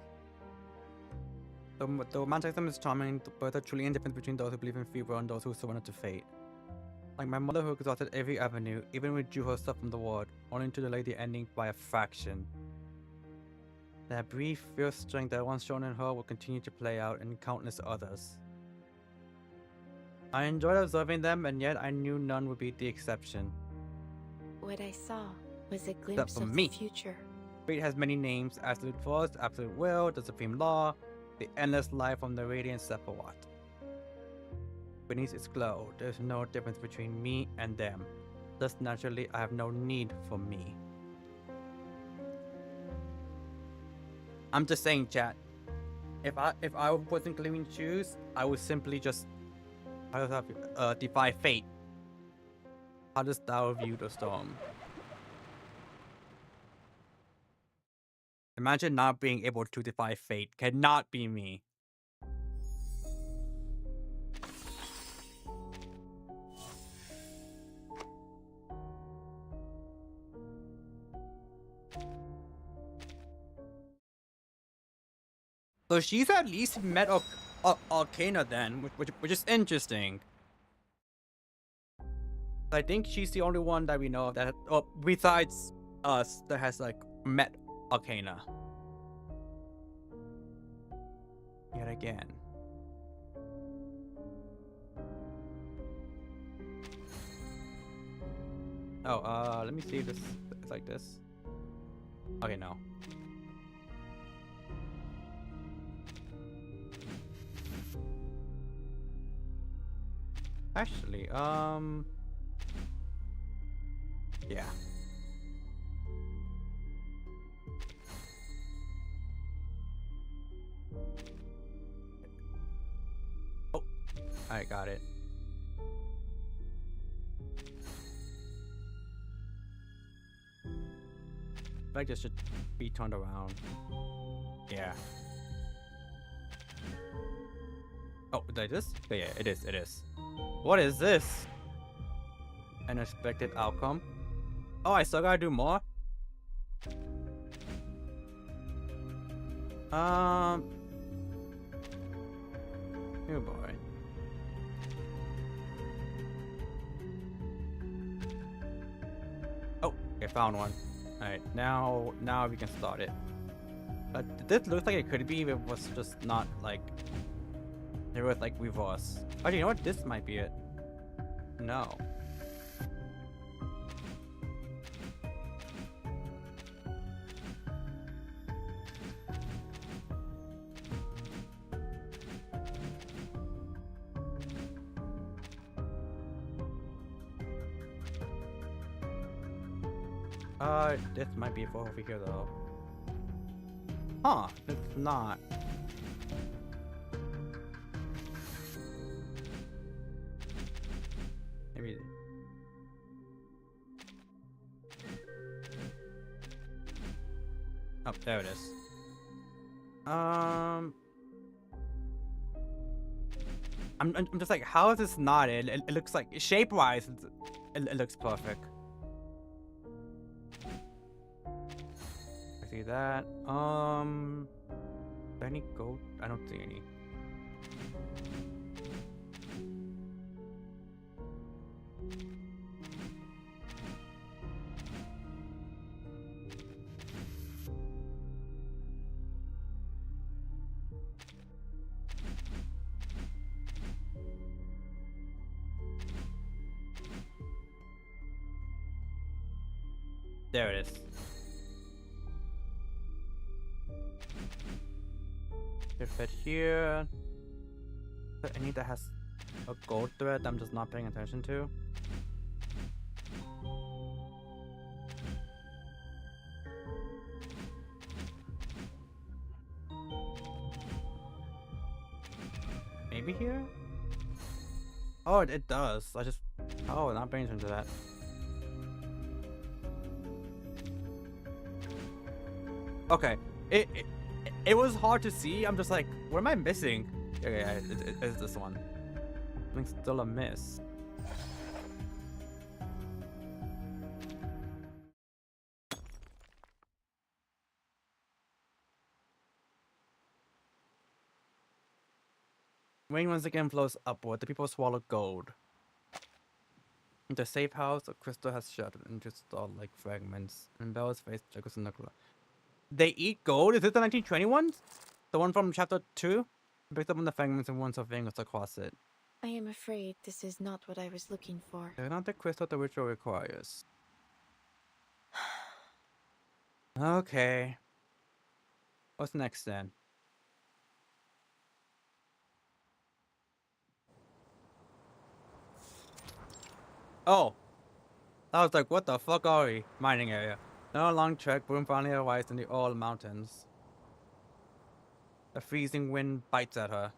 The romanticism is charming, but the truly indifference between those who believe in free will and those who surrender to fate. Like my mother who exhausted every avenue, even withdrew herself from the world, only to delay the ending by a fraction. That brief, fierce strength that once shown in her will continue to play out in countless others. I enjoyed observing them, and yet I knew none would be the exception. What I saw was a glimpse for of me. the future. Fate has many names: absolute force, absolute will, the supreme law, the endless life from the radiant Sephiroth. Beneath its glow, there is no difference between me and them. Thus, naturally, I have no need for me. I'm just saying, chat. If I was in Clarines' shoes, I would simply just defy fate. How dost thou view the storm? Imagine not being able to defy fate. Cannot be me. So she's at least met Arcana then, which is interesting. I think she's the only one that we know of that, besides us, that has like met Arcana. Yet again. Oh, let me see if this is like this. Okay, no. Actually, yeah. Oh, I got it. Like this should be turned around. Yeah. Oh, like this? Yeah, it is, it is. What is this? An expected outcome? Oh, I still gotta do more? Oh boy. Oh, I found one. Alright, now we can start it. This looks like it could be if it was just not like there was like reverse. Actually, you know what? This might be it. No. This might be for over here though. Huh, it's not. Maybe. Oh, there it is. I'm just like, how is this not it? It looks like shape-wise, it looks perfect. I see that. Do any gold? I don't see any. There it is. Should fit here. Is there any that has a gold thread that I'm just not paying attention to? Maybe here? Oh, it does. Oh, not paying attention to that. Okay, it was hard to see. I'm just like, what am I missing? Yeah, it's this one. Something's still a miss. Rain once again flows upward. The people swallow gold. The safe house, a crystal has shattered into star-like fragments, and Bella's face jiggles in the glow. They eat gold? Is it the 1921s? The one from chapter 2? Picked up on the fragments and once her fingers across it. I am afraid this is not what I was looking for. They're not the crystal the ritual requires. Okay. What's next then? Oh! I was like, what the fuck are we? Mining area. No long trek, Boom finally arrives in the Oral Mountains. The freezing wind bites at her.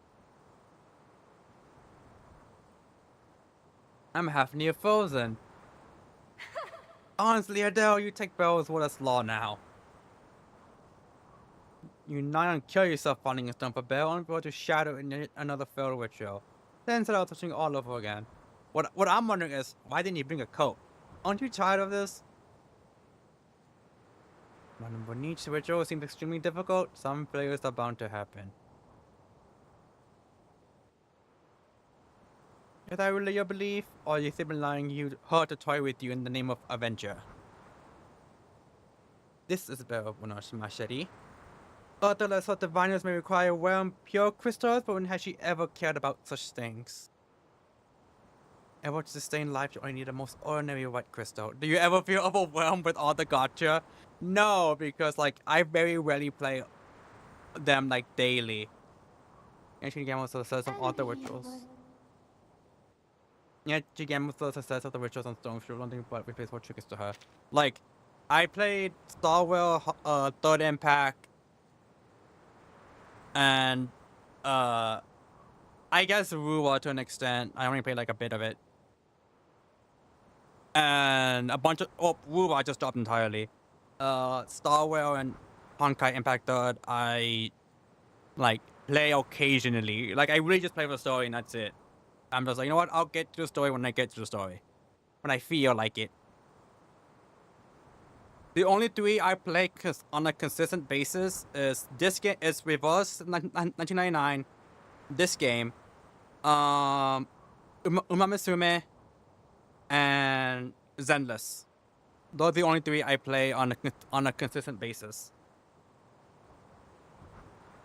I'm half near frozen. Honestly, Adele, you take Belle's word as law now. You nigh on kill yourself finding a stone for Belle, only for it to shatter in yet another failed ritual. Then set out touching all over again. What I'm wondering is, why didn't you bring a coat? Aren't you tired of this? When each ritual seems extremely difficult, some failures are bound to happen. Is that really your belief, or are you simply allowing her to toy with you in the name of Avenger? This is Belle Bono's machete. Other sort of diviners may require rare and pure crystals, but when has she ever cared about such things? Ever to sustain life, you only need the most ordinary white crystal. Do you ever feel overwhelmed with all the gotcha? No, because like I very rarely play them like daily. Ancient game also says some other rituals. Yeah, GM also says of the rituals on Stone Shoe, nothing but replace what triggers to her. Like, I played Starwell, Third Impact, and I guess Ruwa to an extent. I only played like a bit of it. And a bunch of Ruwa I just dropped entirely. Starwell and Honkai Impact Third I like play occasionally. Like I really just play for the story and that's it. I'm just like, you know what, I'll get to the story when I get to the story. When I feel like it. The only three I play on a consistent basis is this game is Reverse 1999, this game, Umamisume, and Zenless. Those are the only three I play on a consistent basis.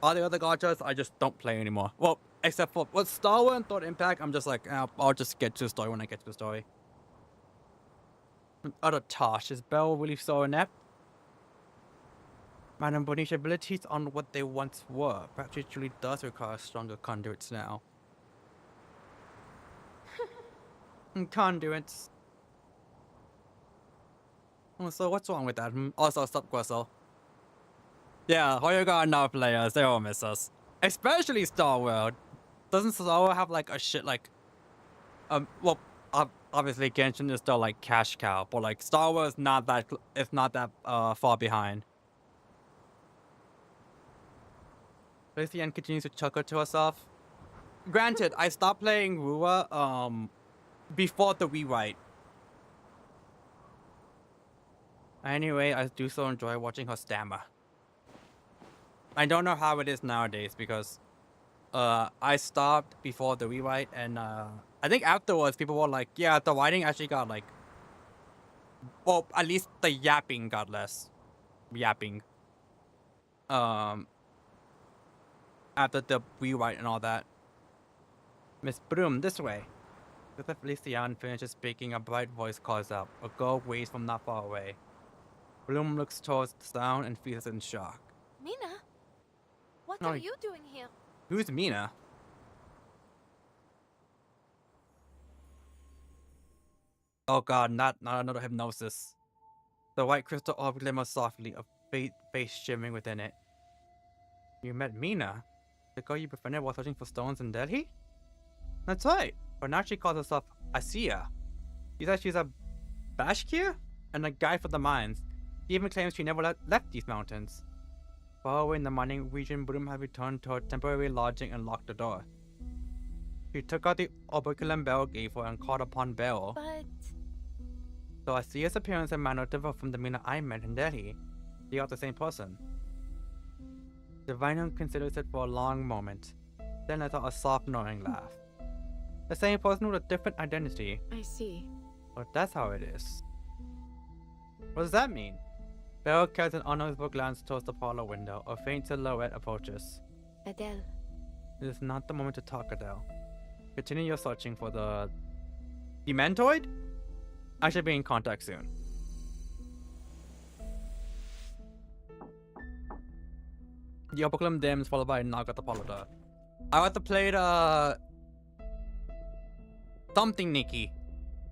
All the other gachas I just don't play anymore. Well, except for Star Wars and Third Impact, I'm just like, I'll just get to the story when I get to the story. Other Tosh, is Belle really so inept? Madame Bonnie's abilities aren't what they once were. Perhaps it truly does require stronger conduits now. Conduits. Oh, so what's wrong with that? Also, stop Questle. Yeah, Hoyo got enough players, they all miss us. Especially Star World. Doesn't Star World have like a shit like well, obviously Genshin is still like cash cow, but like Star Wars not that it's not that far behind. Lucian continues to chuckle to herself. Granted, I stopped playing Rua before the rewrite. Anyway, I do so enjoy watching her stammer. I don't know how it is nowadays because I stopped before the rewrite, and I think afterwards people were like, yeah, the writing actually got like, well, at least the yapping got less yapping after the rewrite and all that. Miss Broom, this way. As Felician finishes speaking, a bright voice calls out. A girl waves from not far away. Bloom looks towards the sound and feels in shock. Mina? What Oh, are you doing here? Who's Mina? Oh god, not another hypnosis. The white crystal orb glimmers softly, a face shimmering within it. You met Mina? The girl you befriended while searching for stones in Delhi? That's right, but now she calls herself Asiya. She says she's a Bashkir and a guide for the mines. She even claims she never left these mountains. Far away in the mining region, Bloom had returned to her temporary lodging and locked the door. She took out the orbiculum Beryl gave her and called upon Beryl. But... Though Asiya's appearance and manner differ from the Mina I met in Delhi, they are the same person. Diviner considers it for a long moment, then let out a soft knowing laugh. The same person with a different identity. I see. But that's how it is. What does that mean? Beryl casts an unnoticeable glance towards the parlor window. A faint silhouette approaches. Adele. It is not the moment to talk, Adele. Continue your searching for the... Dementoid? I should be in contact soon. The Operculum dims, followed by a knock at the parlor door. I want to play the... Something Nikki.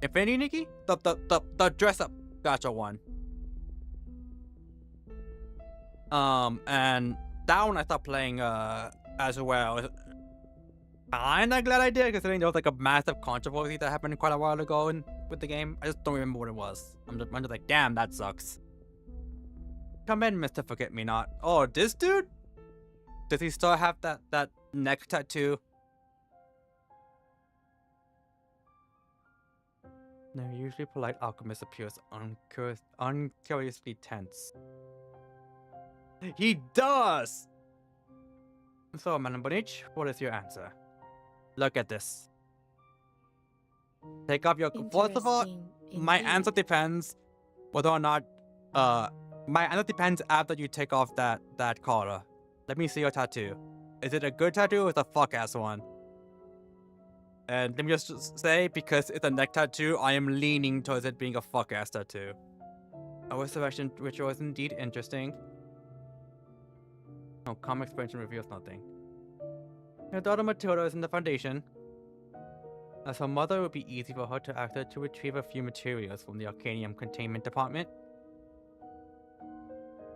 Infinity Nikki? The dress-up gacha one. And that one I stopped playing as well. Kinda glad I did, considering there was like a massive controversy that happened quite a while ago with the game. I just don't remember what it was. I'm just like, damn, that sucks. Come in, Mr. Forget-Me-Not. Oh, this dude? Does he still have that neck tattoo? The usually polite alchemist appears uncuriously tense. He does! So, Madam Bonich, what is your answer? Look at this. Take off your... First of all, my answer depends whether or not... my answer depends after you take off that collar. Let me see your tattoo. Is it a good tattoo or is it a fuck-ass one? And let me just say, because it's a neck tattoo, I am leaning towards it being a fuck-ass tattoo. A resurrection ritual is indeed interesting. No, comic expansion reveals nothing. Your daughter Matilda is in the Foundation. As her mother, it would be easy for her to ask her to retrieve a few materials from the Arcanium Containment Department.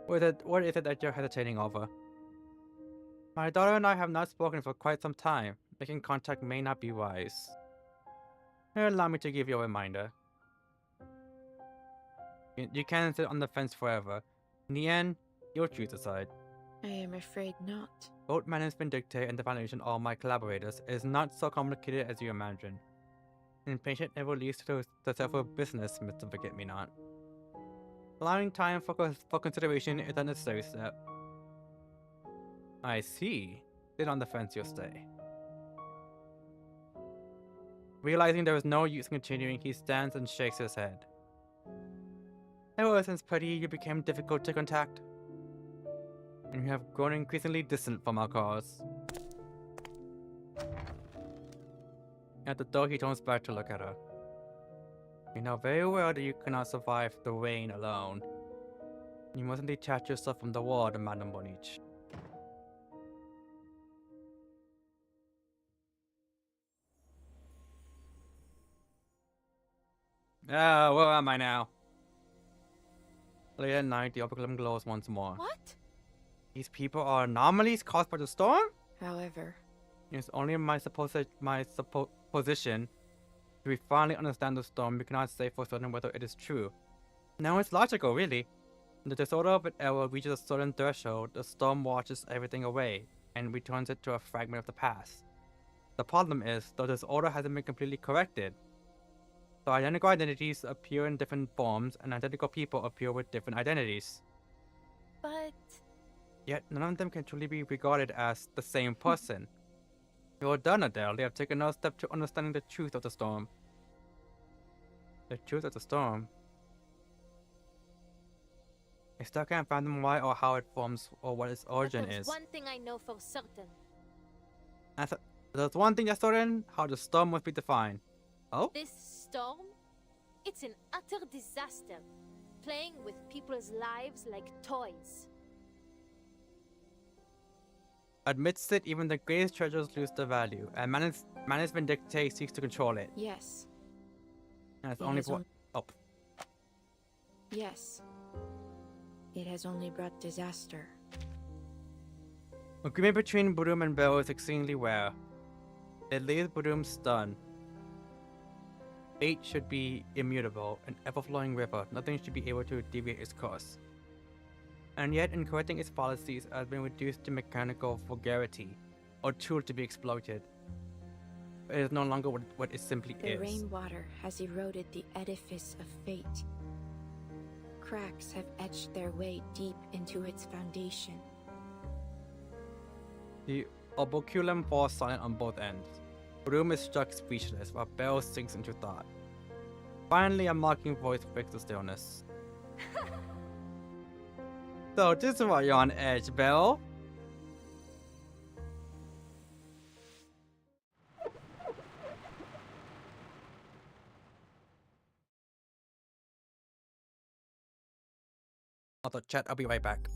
What is it that you're hesitating over? My daughter and I have not spoken for quite some time. Making contact may not be wise. Allow me to give you a reminder. You can't sit on the fence forever. In the end, you'll choose a side. I am afraid not. Both Management Dictate and the Foundation are my collaborators. It is not so complicated as you imagine. Impatient never leads to successful business, Mr. Forget-Me-Not. Allowing time for consideration is a necessary step. I see. Sit on the fence, you'll stay. Realizing there is no use in continuing, he stands and shakes his head. Ever since Petty, you became difficult to contact. And you have grown increasingly distant from our cause. At the door, he turns back to look at her. You know very well that you cannot survive the rain alone. You mustn't detach yourself from the world, Madame Bonich. Where am I now? Late at night, the opulum glows once more. What? These people are anomalies caused by the storm? However, It's only my supposition. If we finally understand the storm, we cannot say for certain whether it is true. No, it's logical, really. When the disorder of an error reaches a certain threshold, the storm washes everything away and returns it to a fragment of the past. The problem is, the disorder hasn't been completely corrected. So identical identities appear in different forms, and identical people appear with different identities. But Yet none of them can truly be regarded as the same person. You're done, Adele. They have taken no step to understanding the truth of the storm. The truth of the storm? I still can't fathom why or how it forms or what its origin there's is. one thing I know for certain. There's one thing that's certain, how the storm must be defined. Oh? This storm, it's an utter disaster. Playing with people's lives like toys. Admits it, even the greatest treasures lose their value, and management dictates seeks to control it. yes, And it's It only has for... on- Oh. yes. It has only brought disaster. Agreement between Budum and Bell is exceedingly rare. It leaves Budum stunned. Fate should be immutable, an ever-flowing river. Nothing should be able to deviate its course. And yet, in correcting its policies, it has been reduced to mechanical vulgarity, or tool to be exploited. It is no longer what it simply The is. rainwater has eroded the edifice of fate. Cracks have etched their way deep into its foundation. The oboculum falls silent on both ends. Budum is struck speechless, while Bell sinks into thought. Finally, a mocking voice breaks the stillness. So, this is why you're on edge, Bell. Auto chat, I'll be right back.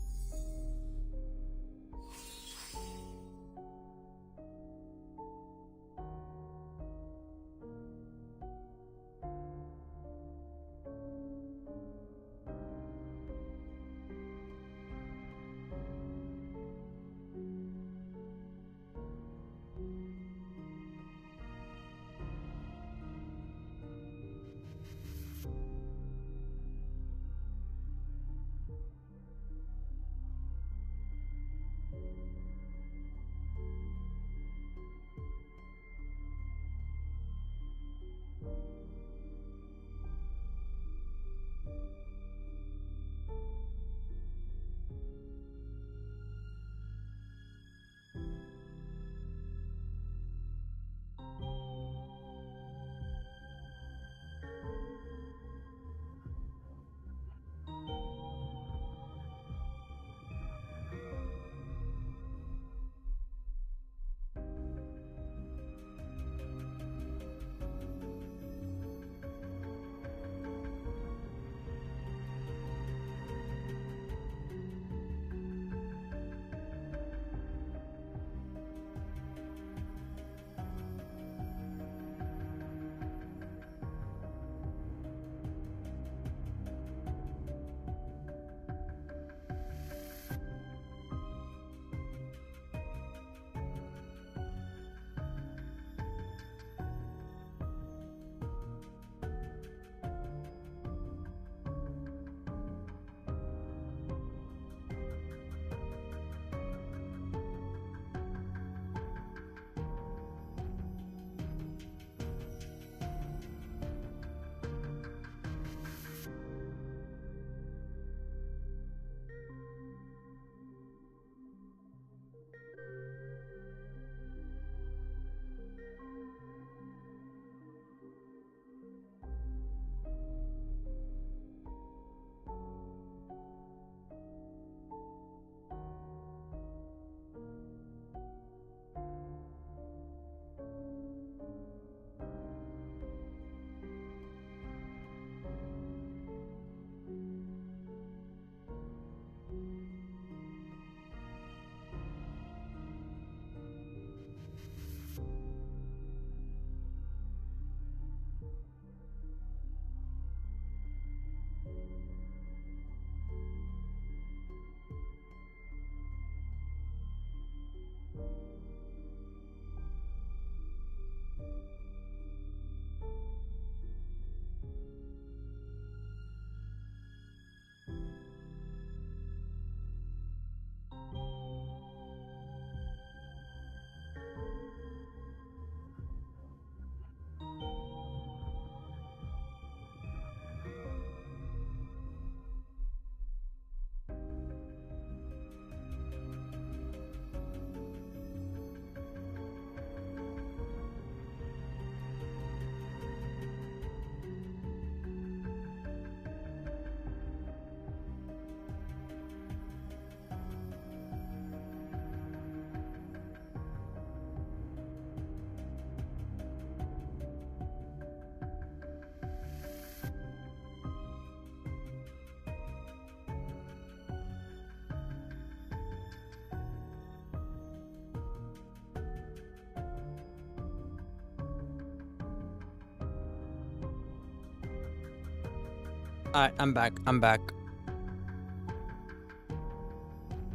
Alright, I'm back. I'm back.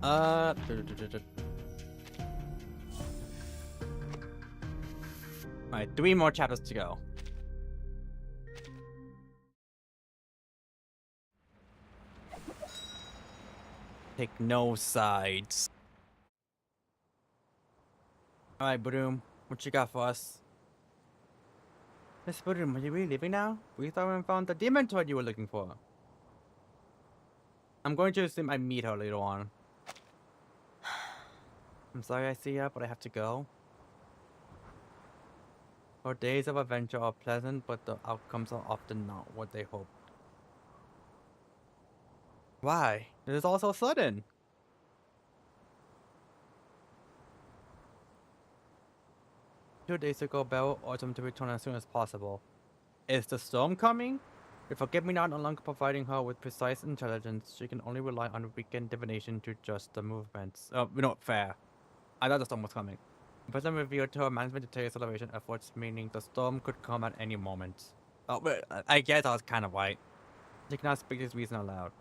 Alright, 3 more chapters to go. Take no sides. Alright, Broom, what you got for us? Miss Broom, are you really leaving now? We thought we found the demon toy you were looking for. I'm going to assume I meet her later on. I'm sorry I see her, but I have to go. Our days of adventure are pleasant, but the outcomes are often not what they hoped. Why? It is all so sudden. Two days ago, Belle urged him to return as soon as possible. Is the storm coming? If Forget-Me-Not no longer providing her with precise intelligence, she can only rely on weekend divination to adjust the movements. Oh, not fair. I thought the storm was coming. The president revealed to her management to take acceleration efforts, meaning the storm could come at any moment. Oh, but I guess I was kind of right. She cannot speak this reason aloud.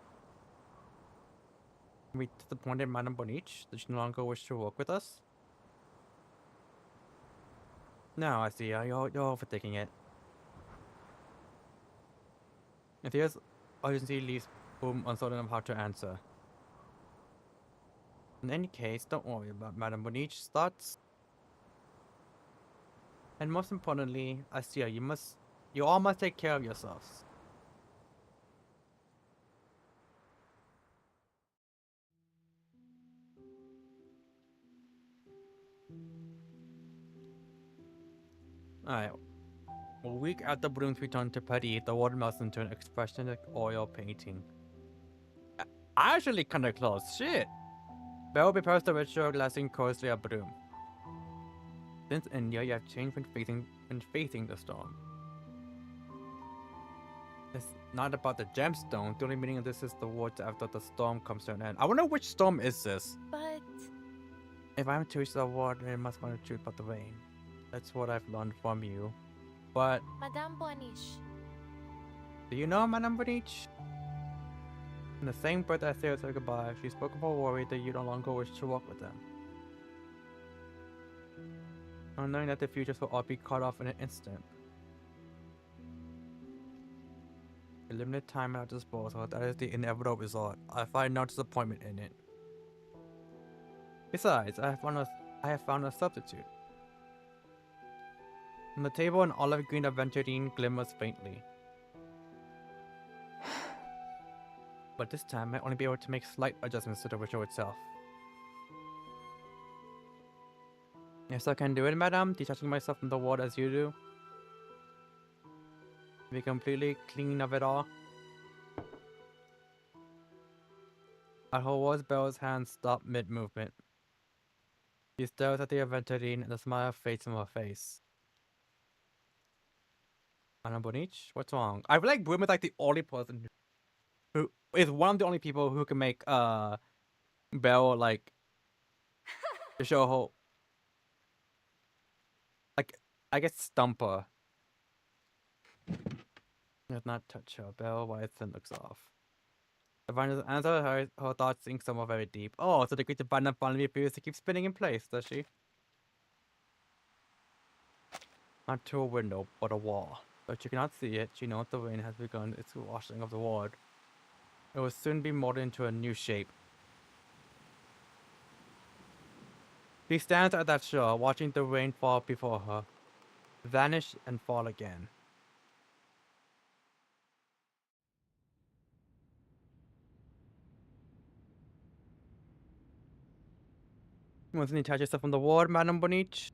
We disappointed Madame Bonich? Does she no longer wish to work with us? No, I see. You're overthinking it. If there's urgency, leaves Boom uncertain of how to answer. In any case, don't worry about Madame Bonich's thoughts. And most importantly, Astia, you all must take care of yourselves. Alright. A week after Bloom's return to Paris, the water melts into an expressionistic oil painting. Actually kinda close. Shit! Belle prepares the ritual, glancing closely at Bloom. Since India, you have changed when facing the storm. It's not about the gemstone. The only meaning of this is the words after the storm comes to an end. I wonder which storm is this. But If I'm to reach the water, I must find the truth about the rain. That's what I've learned from you. But Madame Boniche, do you know Madame Bonich? In the same breath as Sarah said goodbye, she spoke of her worry that you no longer wish to walk with them. Not knowing that the futures will all be cut off in an instant. A limited time at our disposal, that is the inevitable result. I find no disappointment in it. Besides, I have found a substitute. On the table, an olive green aventurine glimmers faintly. But this time, I might only be able to make slight adjustments to the ritual itself. Yes, I can do it, madame, detaching myself from the water as you do. Be completely clean of it all. At her words, Belle's hands stop mid-movement. She stares at the aventurine and a smile fades from her face. Madame Bonich, what's wrong? I feel like Bloom is like the only person who is one of the only people who can make Belle like to show her, like, I guess stump her. Does not touch her. Belle wipes and looks off. Divine answer her thoughts sink somewhere very deep. Oh, so the great Divine finally appears to keep spinning in place, does she? Not to a window, but a wall. But she cannot see it. She knows the rain has begun its washing of the ward. It will soon be molded into a new shape. She stands at that shore, watching the rain fall before her, vanish and fall again. You want to detach yourself from the ward, Madame Bonich?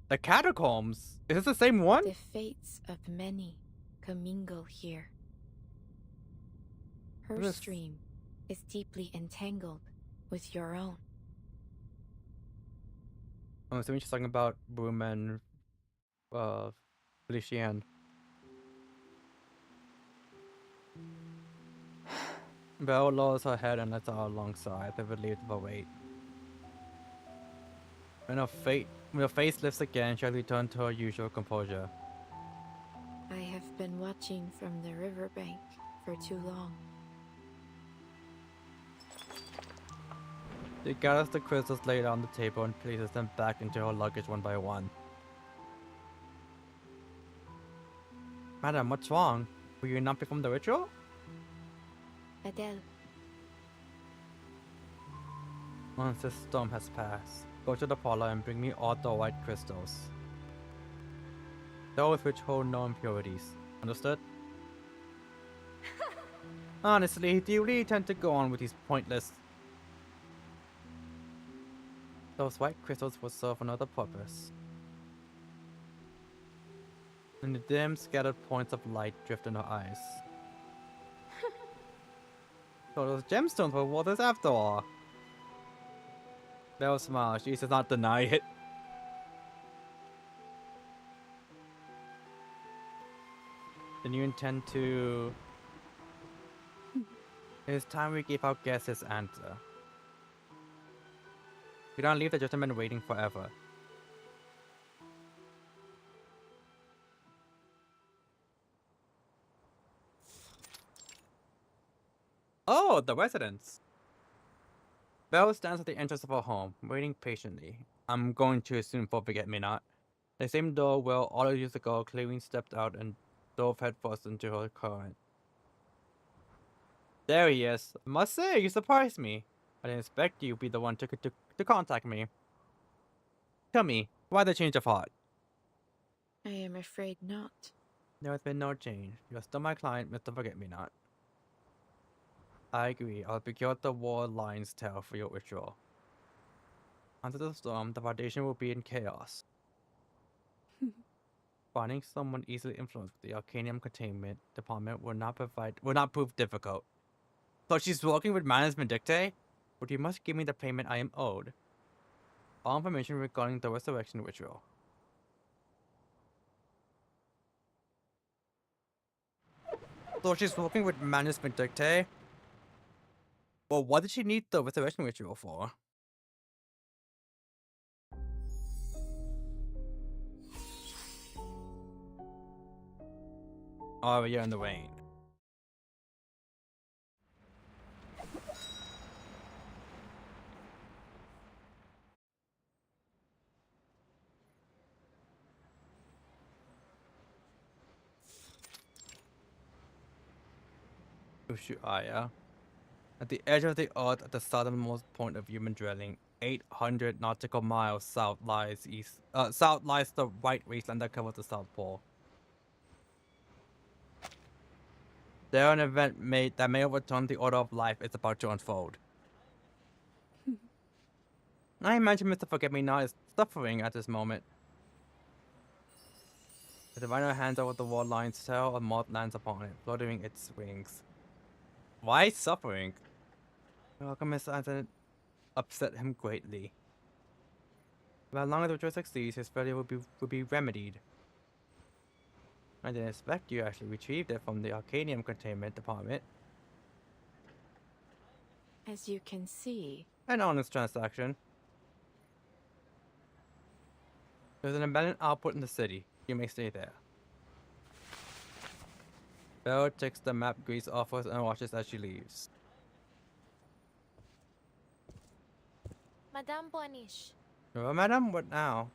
The catacombs? Is this the same one? The fates of many commingle here. Her This- stream is deeply entangled with your own. I'm assuming she's talking about Boom and Felician. Belle lowers her head and lets out a long sigh, the relief of her weight. When her face lifts again, she'll return to her usual composure. I have been watching from the riverbank for too long. She gathers the crystals laid on the table and places them back into her luggage one by one. Madam, what's wrong? Will you not perform the ritual? Adele, Once this storm has passed, go to the parlor and bring me all the white crystals. Those which hold no impurities. Understood? Honestly, do you really tend to go on with these pointless... Those white crystals will serve another purpose. And the dim, scattered points of light drift in her eyes. So those gemstones were worth it after all. Belle smiles. She does not deny it. Then you intend to... It is time we give our guest his answer. We don't leave the gentleman waiting forever. Oh, the residence. Belle stands at the entrance of her home, waiting patiently. I'm going to assume for Forget-Me-Not. The same door where all those years ago Clearine stepped out and dove headfirst into her current. There he is. I must say, you surprised me. I didn't expect you to be the one to contact me. Tell me, why the change of heart? I am afraid not. There has been no change. You're still my client, Mr. Forget-Me-Not. I agree. I'll procure the war lion's tail for your ritual. Under the storm, the foundation will be in chaos. Finding someone easily influenced with the Arcanium Containment Department will not prove difficult. So she's working with Management Dictate? But you must give me the payment I am owed. All information regarding the resurrection ritual. So she's working with Management Dictate? Well, what did she need the resurrection ritual for? Oh, you're in the rain. Ushuaia. At the edge of the earth at the southernmost point of human dwelling, 800 nautical miles south lies the white wasteland that covers the South Pole. There an event that may overturn the order of life is about to unfold. I imagine Mr. Forget-Me-Not is suffering at this moment. The diviner hands over the war lion's tail, a moth lands upon it, fluttering its wings. Why suffering? The alchemist hasn't upset him greatly. But as long as the ritual succeeds, his failure will be remedied. I didn't expect you actually retrieved it from the Arcanium Containment Department. As you can see, An honest transaction. There's an abandoned output in the city. You may stay there. Belle takes the map Grease offers and watches as she leaves. Madame Boanish, Well, madam, what now?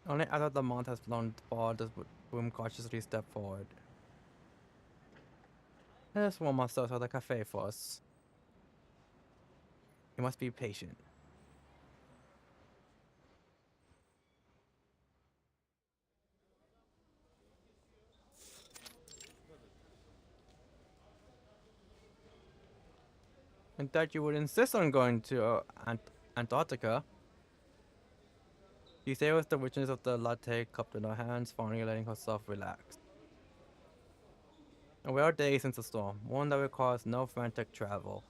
Only after the month has flown far does Boom cautiously step forward. Let us warm ourselves at the cafe for us. You must be patient. I thought you would insist on going to Antarctica. She savors the richness of the latte cupped in her hands, finally letting herself relax. A rare day since the storm, one that requires no frantic travel.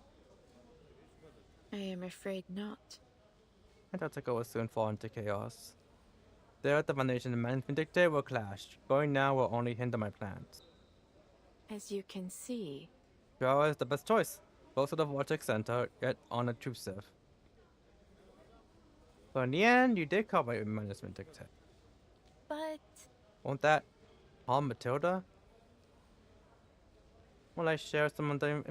I am afraid not. Antarctica will soon fall into chaos. There at the foundation, the management dictate will clash. Going now will only hinder my plans. As you can see, Joao is the best choice. Close to the vortex center, yet unobtrusive. So in the end, you did call my management dictate. But Won't that harm Matilda? When I shared some of the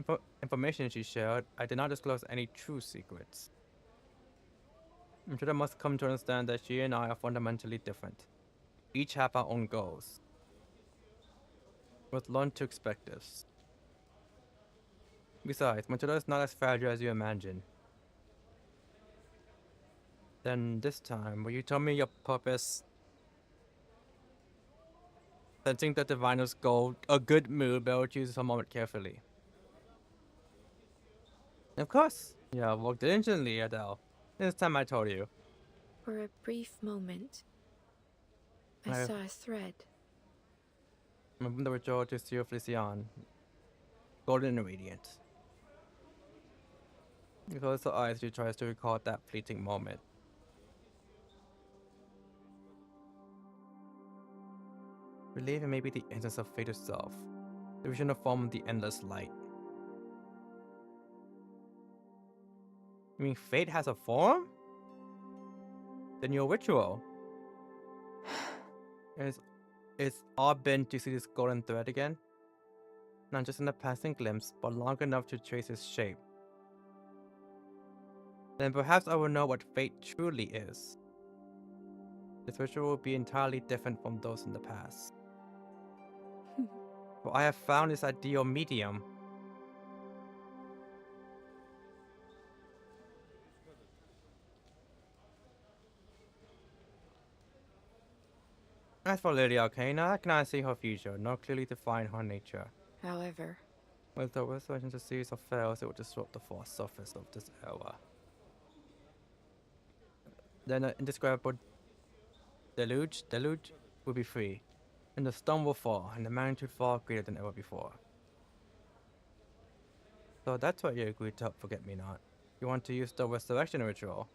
information she shared, I did not disclose any true secrets. Matilda must come to understand that she and I are fundamentally different. Each have our own goals. We must learn to expect this. Besides, Matilda is not as fragile as you imagine. Then this time, will you tell me your purpose? Sensing that the diviner's goal, a good mood, Belle chooses her moment carefully. Of course. Yeah, work diligently, Adele. This time I told you. for a brief moment, I I- saw a thread. From the ritual to Sir Felician. Golden and radiant. You close her eyes, she tries to recall that fleeting moment. Believe it may be the essence of fate itself. The vision of form of the endless light. You mean fate has a form? Then your ritual. It's all been to see this golden thread again? Not just in a passing glimpse, but long enough to trace its shape. Then perhaps I will know what fate truly is. This ritual will be entirely different from those in the past. For I have found this ideal medium. As for Lady Arcana, I cannot see her future, nor clearly define her nature. However, With the resurgence of series of fails, it will disrupt the far surface of this era. Then an indescribable deluge will be free, and the stone will fall, and the magnitude far greater than ever before. So that's why you agreed to help Forget-Me-Not. You want to use the resurrection ritual.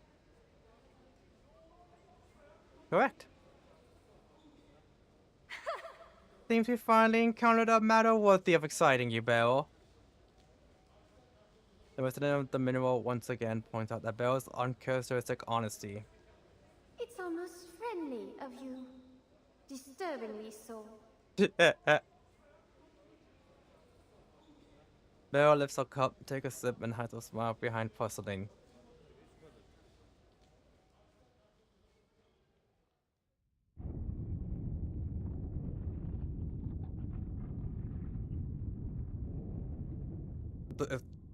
Correct. Seems we finally encountered a matter worthy of exciting you, Beryl. The resident of the mineral once again points out that Beryl's uncharacteristic honesty. It's almost friendly of you. Disturbingly so. Beryl lifts her cup, takes a sip, and hides a smile behind porcelain.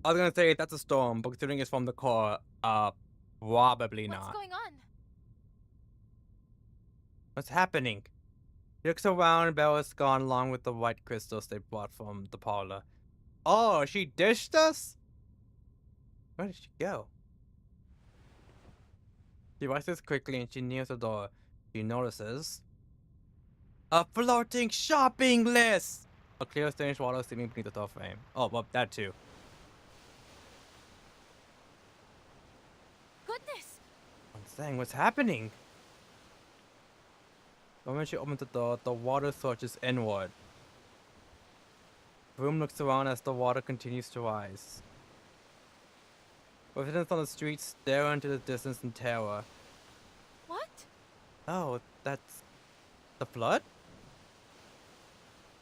I was gonna say that's a storm, but considering it's from the core, probably What's not. going on? What's happening? He looks around, Beryl is gone along with the white crystals they brought from the parlor. Oh, she dished us? Where did she go? She rises quickly and she nears the door. She notices a floating shopping list! A clear strange water steaming beneath the door frame. Oh, well, that too. Goodness! I'm saying, what's happening? The moment she opens the door, the water surges inward. Broom looks around as the water continues to rise. Residents on the street stare into the distance in terror. What? Oh, that's the flood?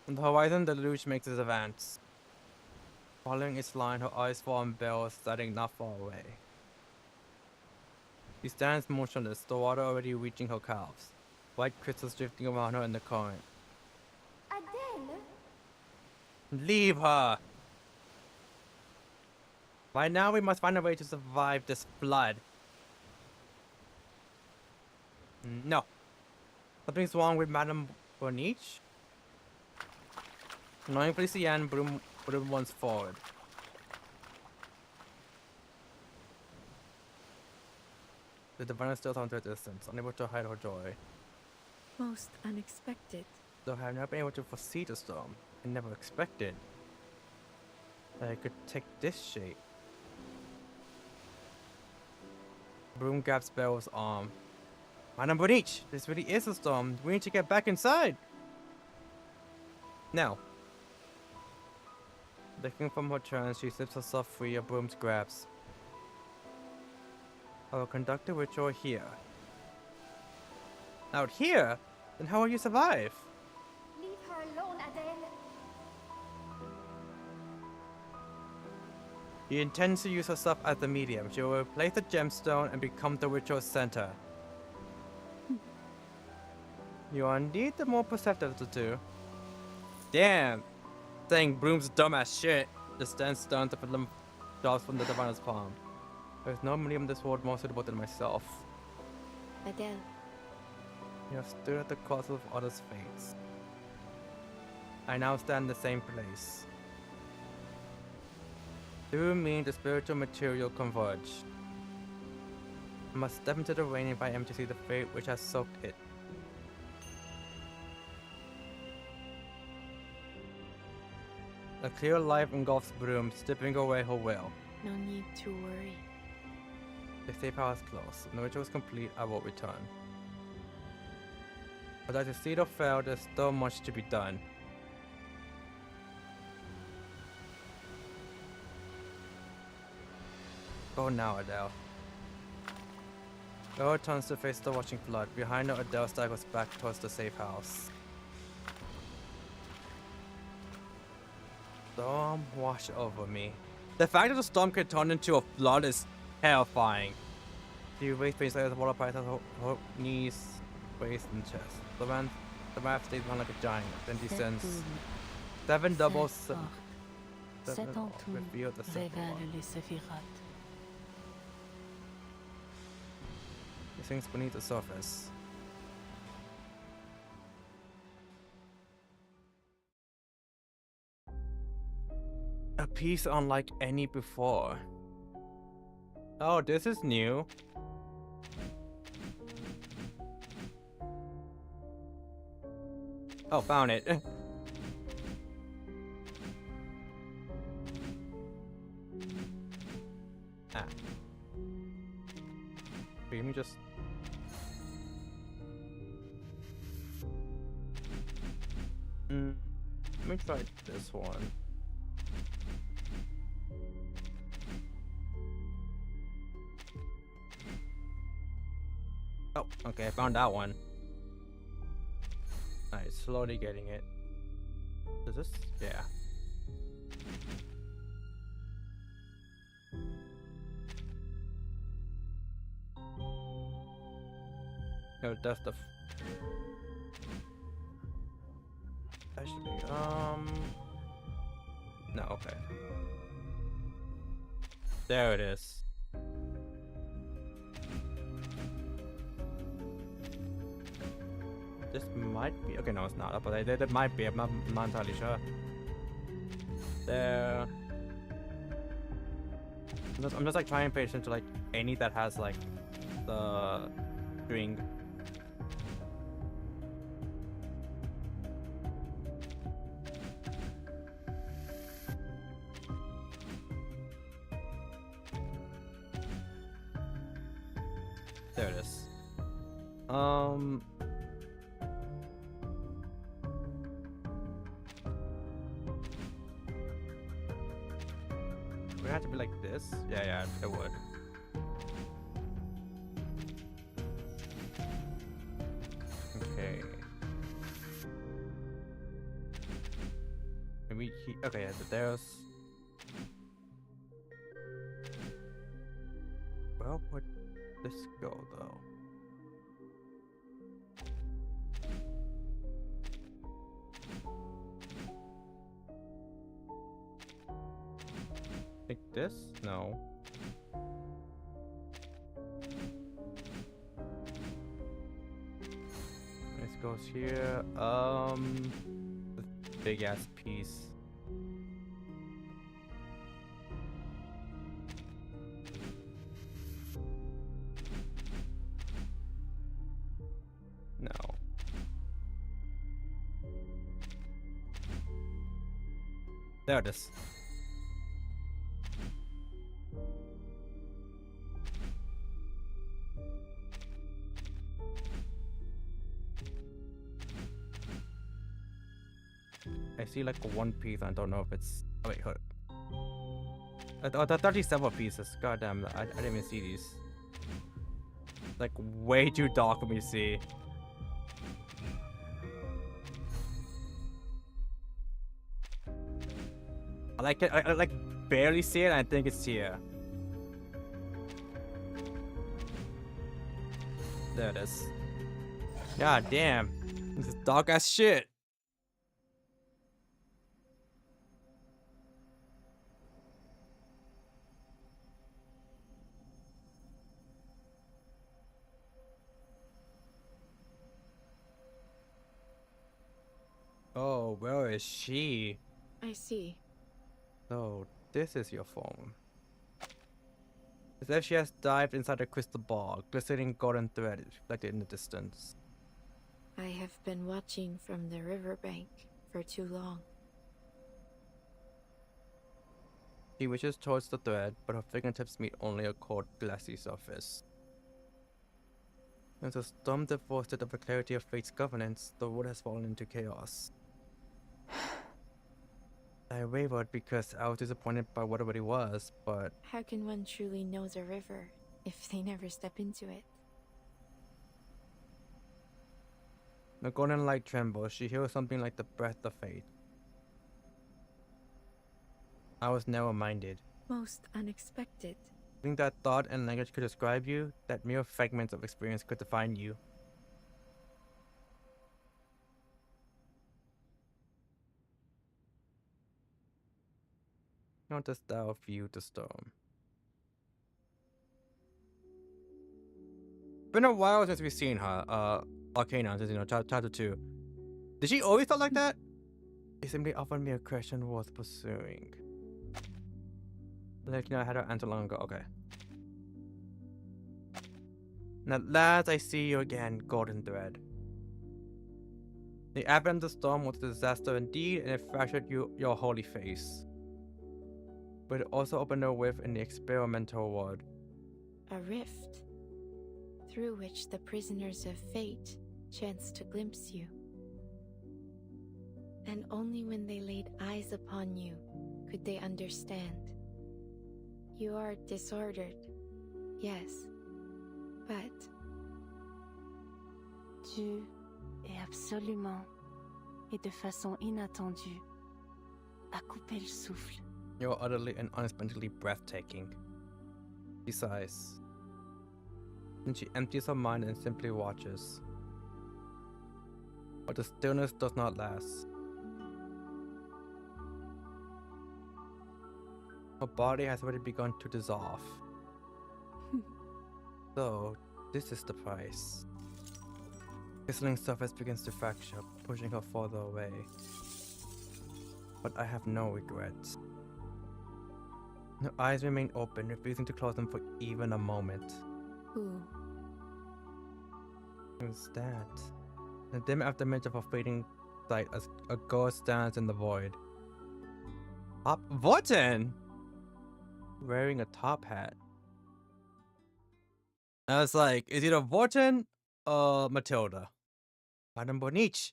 On the horizon, the deluge makes its advance. Following its line, her eyes fall on Beryl standing not far away. She stands motionless, the water already reaching her calves. White crystals drifting around her in the current. Adele? Leave her! By now, we must find a way to survive this flood. No. Something's wrong with Madame Boniche? Knowing Felician, Broom runs forward. The diviner still on her distance, unable to hide her joy. most unexpected. Though I have never been able to foresee the storm, I never expected that it could take this shape. Broom grabs Beryl's arm. Madame Boniche, this really is a storm. We need to get back inside. Now. Looking from her trance, she slips herself free of Broom's grabs. I will conduct a ritual here. Out here? Then how will you survive? Leave her alone, Adele. He intends to use herself as the medium. She will replace the gemstone and become the ritual center. You are indeed the more perceptive of the two. Damn! Saying Broom's dumbass shit just stands down to put them drops from the diviner's palm. There's no medium in this world more suitable than myself. Adele, You have stood at the cross of others' fates. I now stand in the same place. Through me, the spiritual material converge. I must step into the rain if I am to see the fate which has soaked it. A clear life engulfs Broom, stripping away her will. no need to worry. The safe house is close. When the ritual is complete, I will return. But as the seed of fail, there's still much to be done. Go now, Adele. Laura turns to face the watching flood. Behind her, Adele staggers back towards the safe house. Storm wash over me. The fact that the storm can turn into a flood is terrifying. She waist face like the water price her knees, waist, and chest. The man stays on like a giant, then descends. Seven doubles. Cet en tout Reveal the seven révèle one. les séphirotes. The things beneath the surface. A piece unlike any before. Oh, this is new. Oh, found it. Ah. Wait, let me just... let me try this one. Oh, okay, I found that one. Alright, slowly getting it. Is this? Yeah. No, that's the... Actually, no, okay. There it is. This might be... Okay, no, it's not. But that might be. I'm not entirely sure. There... I'm just like trying to pay attention to like any that has like the string. There it is. Would it have to be like this? Yeah, it would. Okay. Maybe okay, yeah, there's... Where would this go, though? Like this? No. This goes here. The big ass piece. No. There it is. I see like one piece. I don't know if it's... Oh wait, hold it. Oh, the 37 pieces. God damn, I didn't even see these. Like way too dark for me to see. I like it. I like barely see it. And I think it's here. There it is. God damn. This is dark ass shit. Oh, where is she? I see. So, this is your phone. As if she has dived inside a crystal ball, glistening golden thread reflected in the distance. I have been watching from the riverbank for too long. She reaches towards the thread, but her fingertips meet only a cold, glassy surface. As a storm devoid of the clarity of fate's governance, the world has fallen into chaos. I wavered because I was disappointed by what it already was, but How can one truly know the river if they never step into it? the golden light trembles. She hears something like the breath of fate. I was narrow-minded. Most unexpected. Think that thought and language could describe you, that mere fragments of experience could define you. Not dost thou view the storm. Been a while since we've seen her, Arcana, since, you know, chapter 2. Did she always talk like that? She simply offered me a question worth pursuing. Like, you know, I had her answer long ago. Okay. And at last I see you again, golden thread. The advent of the storm was a disaster indeed, and it fractured your holy face. But it also opened a rift in the experimental world. A rift through which the prisoners of fate chanced to glimpse you. And only when they laid eyes upon you could they understand. You are disordered, yes, but Tu es absolument et de façon inattendue à couper le souffle. You're utterly and unexpectedly breathtaking. She sighs. Then she empties her mind and simply watches. But the stillness does not last. Her body has already begun to dissolve. So, this is the price. Crystalline surface begins to fracture, pushing her further away. But I have no regrets. Her eyes remain open, refusing to close them for even a moment. who? Instead, in the dim aftermath of a fading sight, as a ghost stands in the void. Vorten! Wearing a top hat. I was like, is either Vorten or Matilda? Madame Bonich.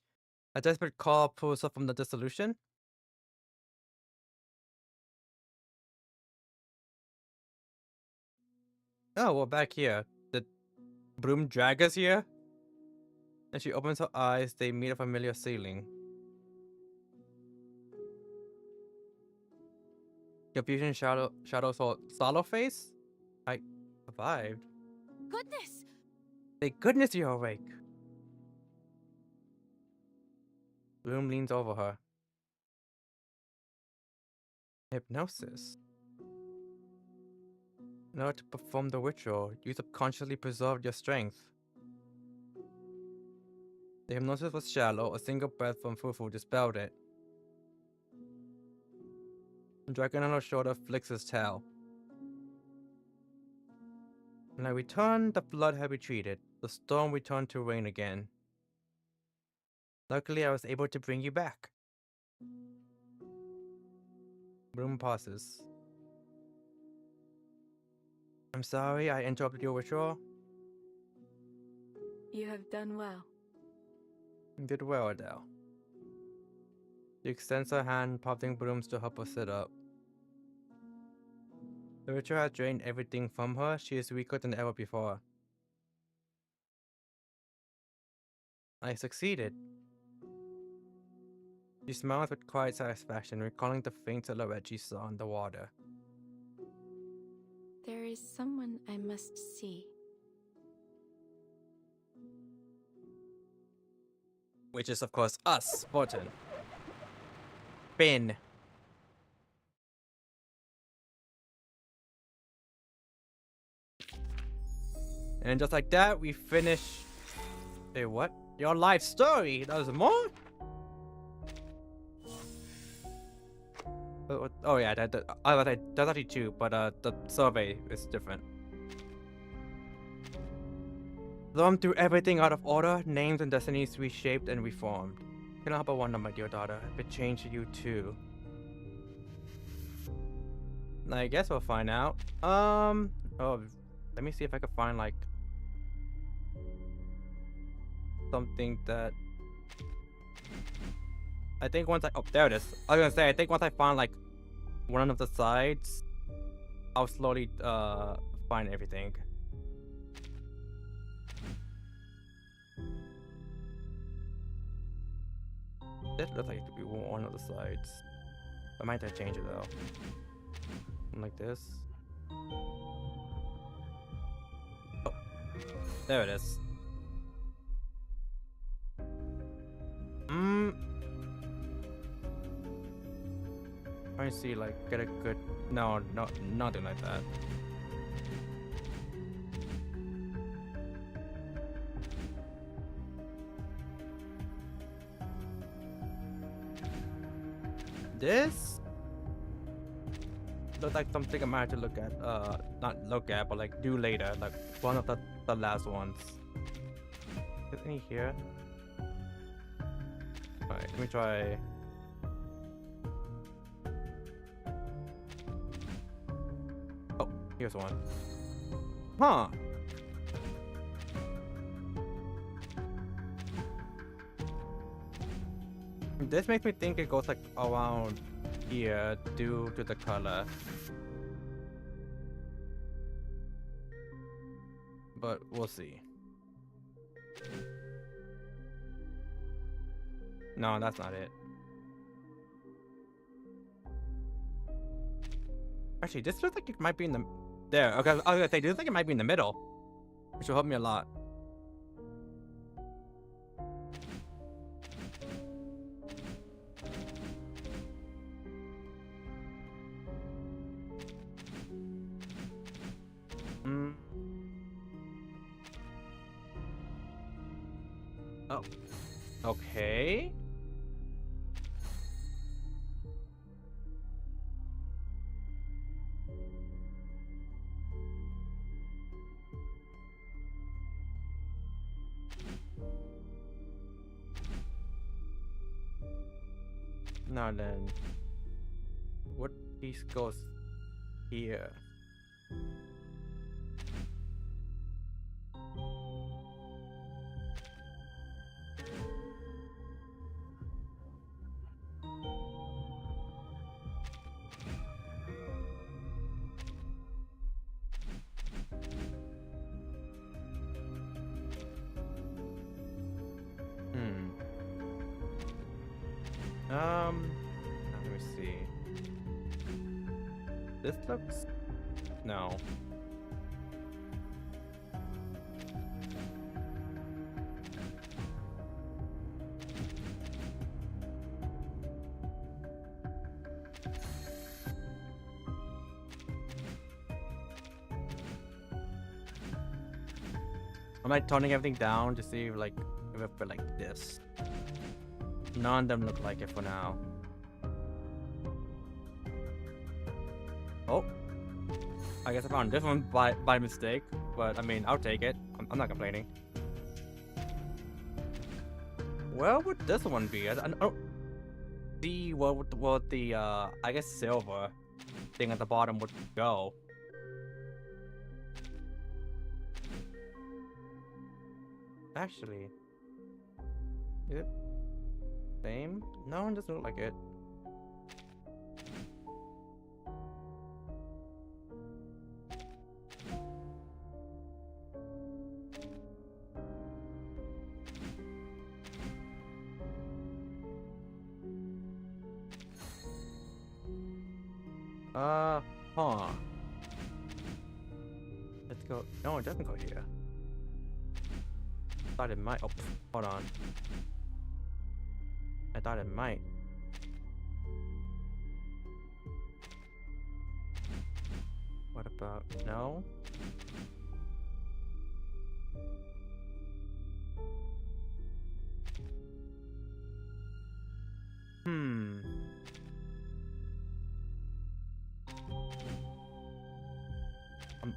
A desperate call pulls her from the dissolution. Oh, we're back here. The broom drag us here? And she opens her eyes, they meet a familiar ceiling. Confusion shadows her sallow face? I survived. Goodness! Thank goodness you're awake. Bloom leans over her. Hypnosis. In order to perform the ritual, you subconsciously preserved your strength. The hypnosis was shallow, a single breath from Fufu dispelled it. The dragon on her shoulder flicks his tail. When I returned, the flood had retreated. The storm returned to rain again. Luckily, I was able to bring you back. Bloom pauses. I'm sorry I interrupted your ritual. You have done well. You did well, Adele. She extends her hand, prompting Blooms to help her sit up. The ritual has drained everything from her. She is weaker than ever before. I succeeded. She smiles with quiet satisfaction, recalling the faint silhouette she saw in the water. There is someone I must see. Which is, of course, us, Spartan. Finn. And just like that, we finish. Hey, what? Your life story? There's more? Oh yeah, that's actually two, but the survey is different. Thumb through everything out of order, names and destinies reshaped and reformed. Can I help but wonder, my dear daughter, if it changed you too? I guess we'll find out. Oh, let me see if I can find like something that I think once oh, there it is. I was gonna say, I think once I find like one of the sides, I'll slowly find everything. This looks like it could be one of the sides. I might have to change it though. Like this. Oh, there it is. I see, like, get a good. No, nothing like that. This looks like something I might have to look at. Not look at, but like do later. Like one of the last ones. Is any here? Alright, let me try. Oh, here's one. Huh. This makes me think it goes like around here due to the color. But we'll see. No, that's not it. Actually, this looks like it might be in the... There, okay, I was gonna say, this looks like it might be in the middle. Which will help me a lot. Oh. Okay. Now then, what piece goes here? Let me see. This looks... No. I'm like toning everything down to see if like if it fit like this. None of them look like it for now. Oh, I guess I found this one by mistake, but I mean I'll take it. I'm not complaining. Where would this one be? I don't see what the I guess silver thing at the bottom would go. Actually, is it same? No, it doesn't look like it. Huh. Let's go. No, it doesn't go here. Thought it might. Oh, hold on. I thought it might. What about no?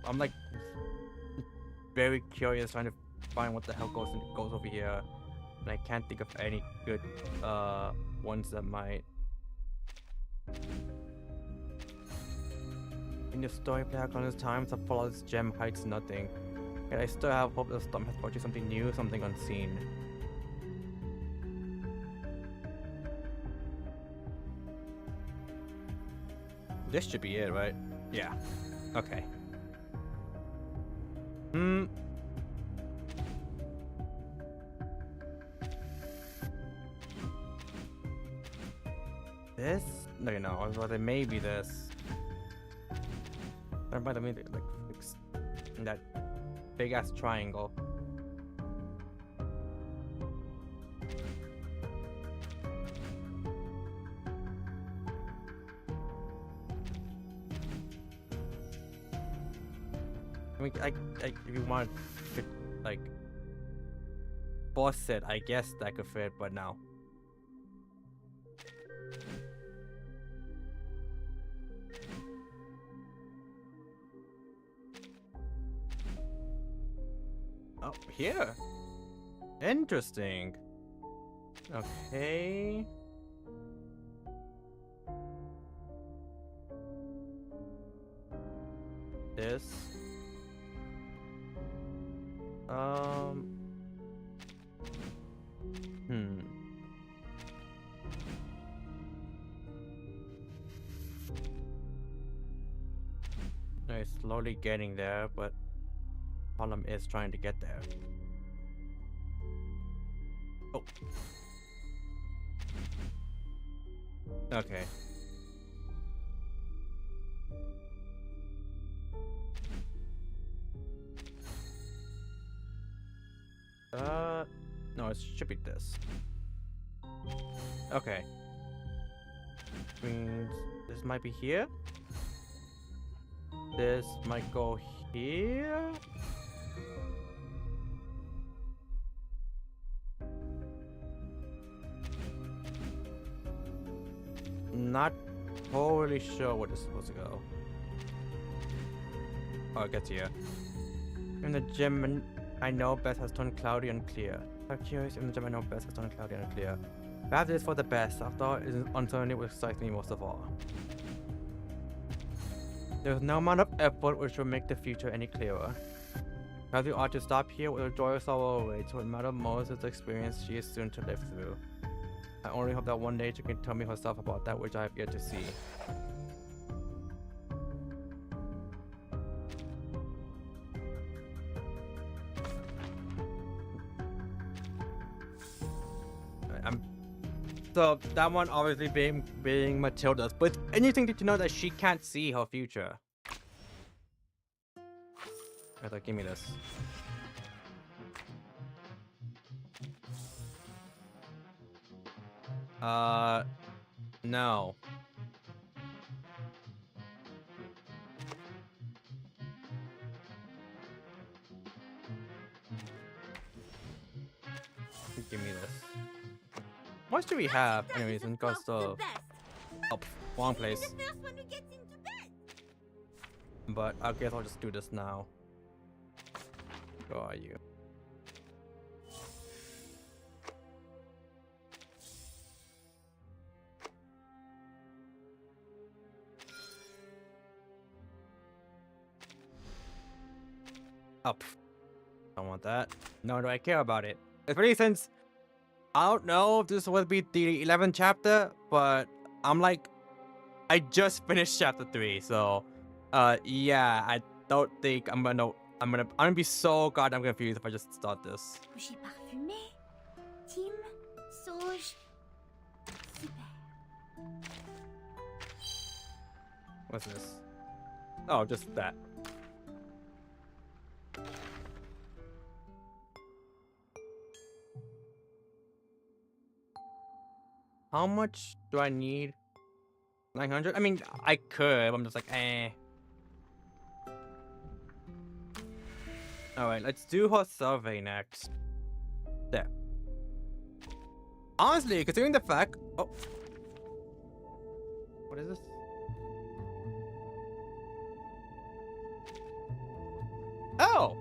I'm like very curious trying to find what the hell goes over here, and I can't think of any good ones that might. In the story back on his time, to follow this gem hikes nothing. Yet I still have hope the storm has brought you something new, something unseen. This should be it, right? Yeah. Okay. This? No, no. I was about to say maybe this. Or by the way, like fix that big ass triangle. I mean, if you want to fit, like, boss it, I guess that could fit, but no. Oh, here. Interesting. Okay. This. No, it's slowly getting there, but problem is trying to get there. Oh. Okay. No, it should be this. Okay. Means this might be here. This might go here. Not totally sure what it's supposed to go. Oh, it gets here. In the gym, I know best has turned cloudy and clear. I'm curious in the gym I know best has turned cloudy and clear. Perhaps it is for the best. After all, uncertainty will excite me most of all. There is no amount of effort which will make the future any clearer. Perhaps you ought to stop here with a joyous sorrow awaits. What matters most is the experience she is soon to live through. I only hope that one day she can tell me herself about that which I have yet to see. So that one obviously being Matilda'S, but it's interesting to know that she can't see her future. I thought, give me this. No. Give me this. What do we have? Anyways, in regards to... Oh, wrong place. But I guess I'll just do this now. Where are you? Up. Don't want that. Nor do I care about it. Especially since I don't know if this would be the 11th chapter, but I'm like, I just finished chapter 3, so yeah, I don't think I'm gonna be so goddamn confused if I just start this. Bougie parfumé, Tim, sauge, super. What's this? Oh, just that. How much do I need? 900? I mean, I could. I'm just like, eh. Alright, let's do her survey next. There. Honestly, considering the fact... Oh. What is this? Oh!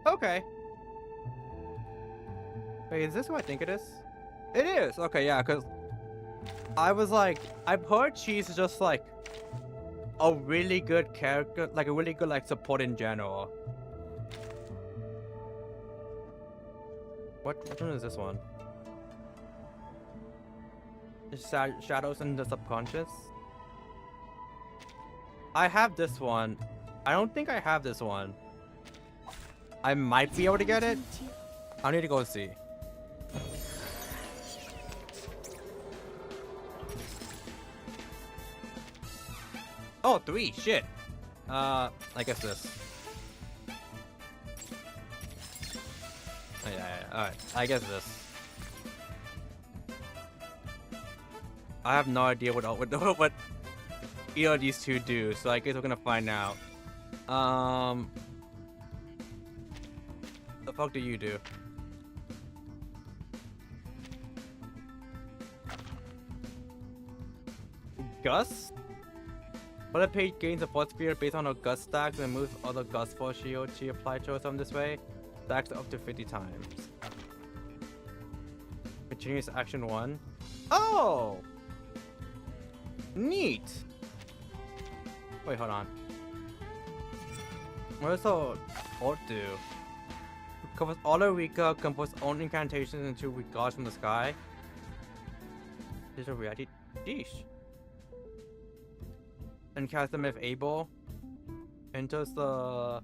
Okay. Wait, is this who I think it is? It is! Okay, yeah, because... I was like... I've heard she's just like... a really good character, like a really good like support in general. Which one is this one? Shadows in the subconscious? I have this one. I don't think I have this one. I might be able to get it. I need to go see. Oh, 3. Shit. I guess this. Oh, yeah. Alright. I guess this. I have no idea what either of these two do, so I guess we're gonna find out. The fuck do you do? Gust? When a page gains a force sphere based on her gust stacks and moves other gust force shield she applied to herself this way, stacks up to 50 times. Continuous action 1. Oh! Neat! Wait, hold on. What does the ult do? Covers all Eureka, composes own incantations into regards from the sky. Digital reality. Sheesh. And cast them if able. Enters a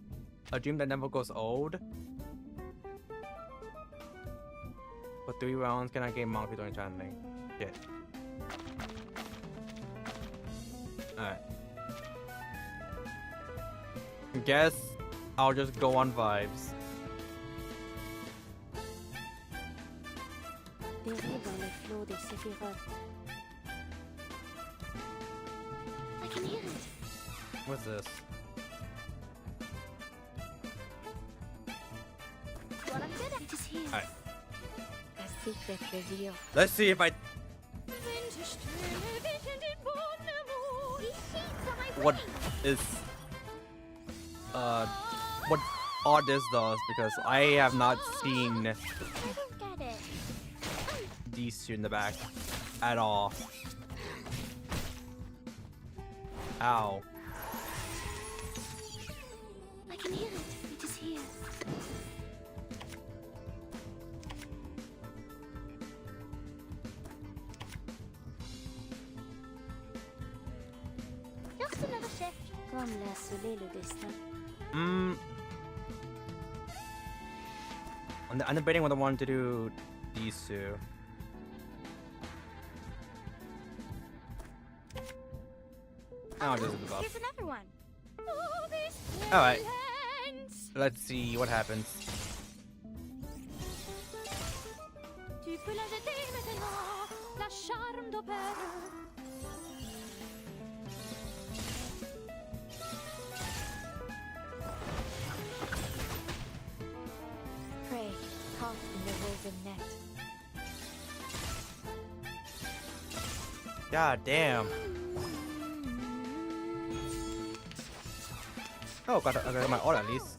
dream that never goes old. For 3 rounds, can I gain monk without enchanting? Shit. Alright. Guess I'll just go on vibes. I can hear it. What's this? What I'm good at. It is here. Alright. A secret reveal. Let's see if I... What is... what all this does, because I have not seen I don't get it. these two in the back at all. Ow. I can hear it. It is here. Just another shift. Comme l'a scellé le destin. I'm debating whether I want to do these two. I'll just do the buff. Here's another one. Alright. Let's see what happens. Tu peux la jeter maintenant, la charme d'opère. Prey, caught in the woven net. God damn. Oh, I got my ult at least.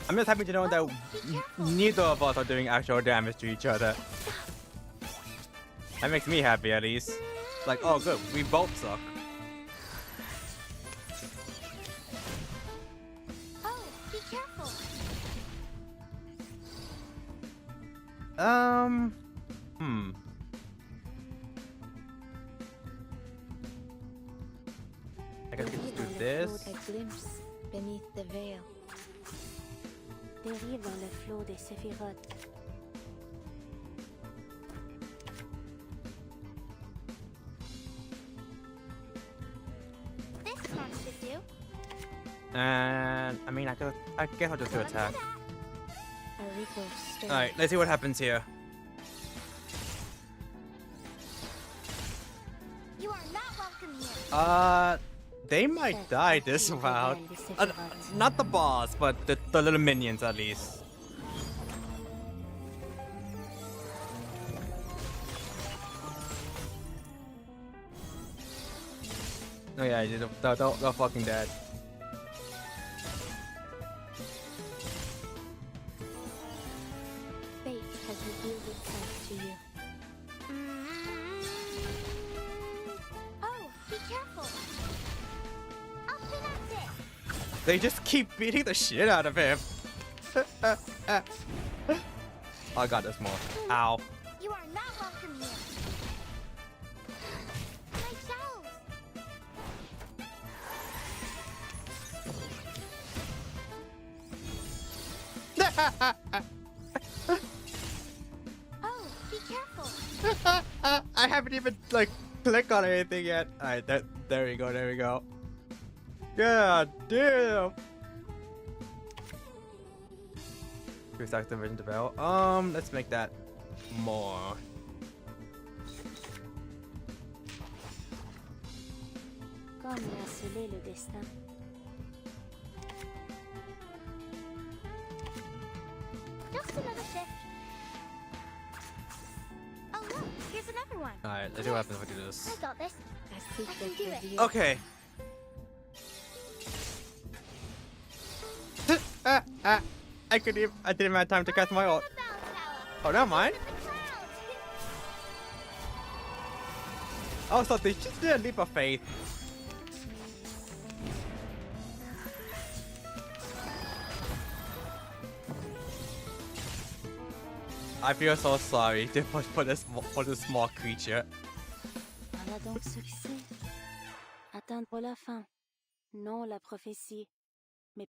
I'm just happy to know that neither of us are doing actual damage to each other. That makes me happy at least. Like, oh good, we both suck. Oh, be careful. I guess we Dérive just do dans le this. flot a glimpse beneath the veil. Dérive dans le flot des séphirotes. And I mean, I guess I'll just do attack. Arigo stirred. All right, let's see what happens here. You are not welcome here. They might die this round. Not the boss, but the little minions at least. Oh yeah, they're fucking dead. Fate has revealed itself to you. Oh, be careful. Up and at it. They just keep beating the shit out of him. I got this more. Ow. You are not welcome here. My shells. Oh, be careful. I haven't even like clicked on anything yet. Alright, there we go, there we go. God damn. Who's activating the bell? Let's make that more. Comme l'a scellé le destin. Just another shift. Oh look, here's another one. Alright, let's see what happens if I do this. I got this. A secret do it. revealed. Okay. I didn't have time to cast my ult. Oh, never mind. Oh, so they just did a leap of faith. I feel so sorry for this small creature. Voilà donc succès. Atteindre la fin. Non la prophétie. Mais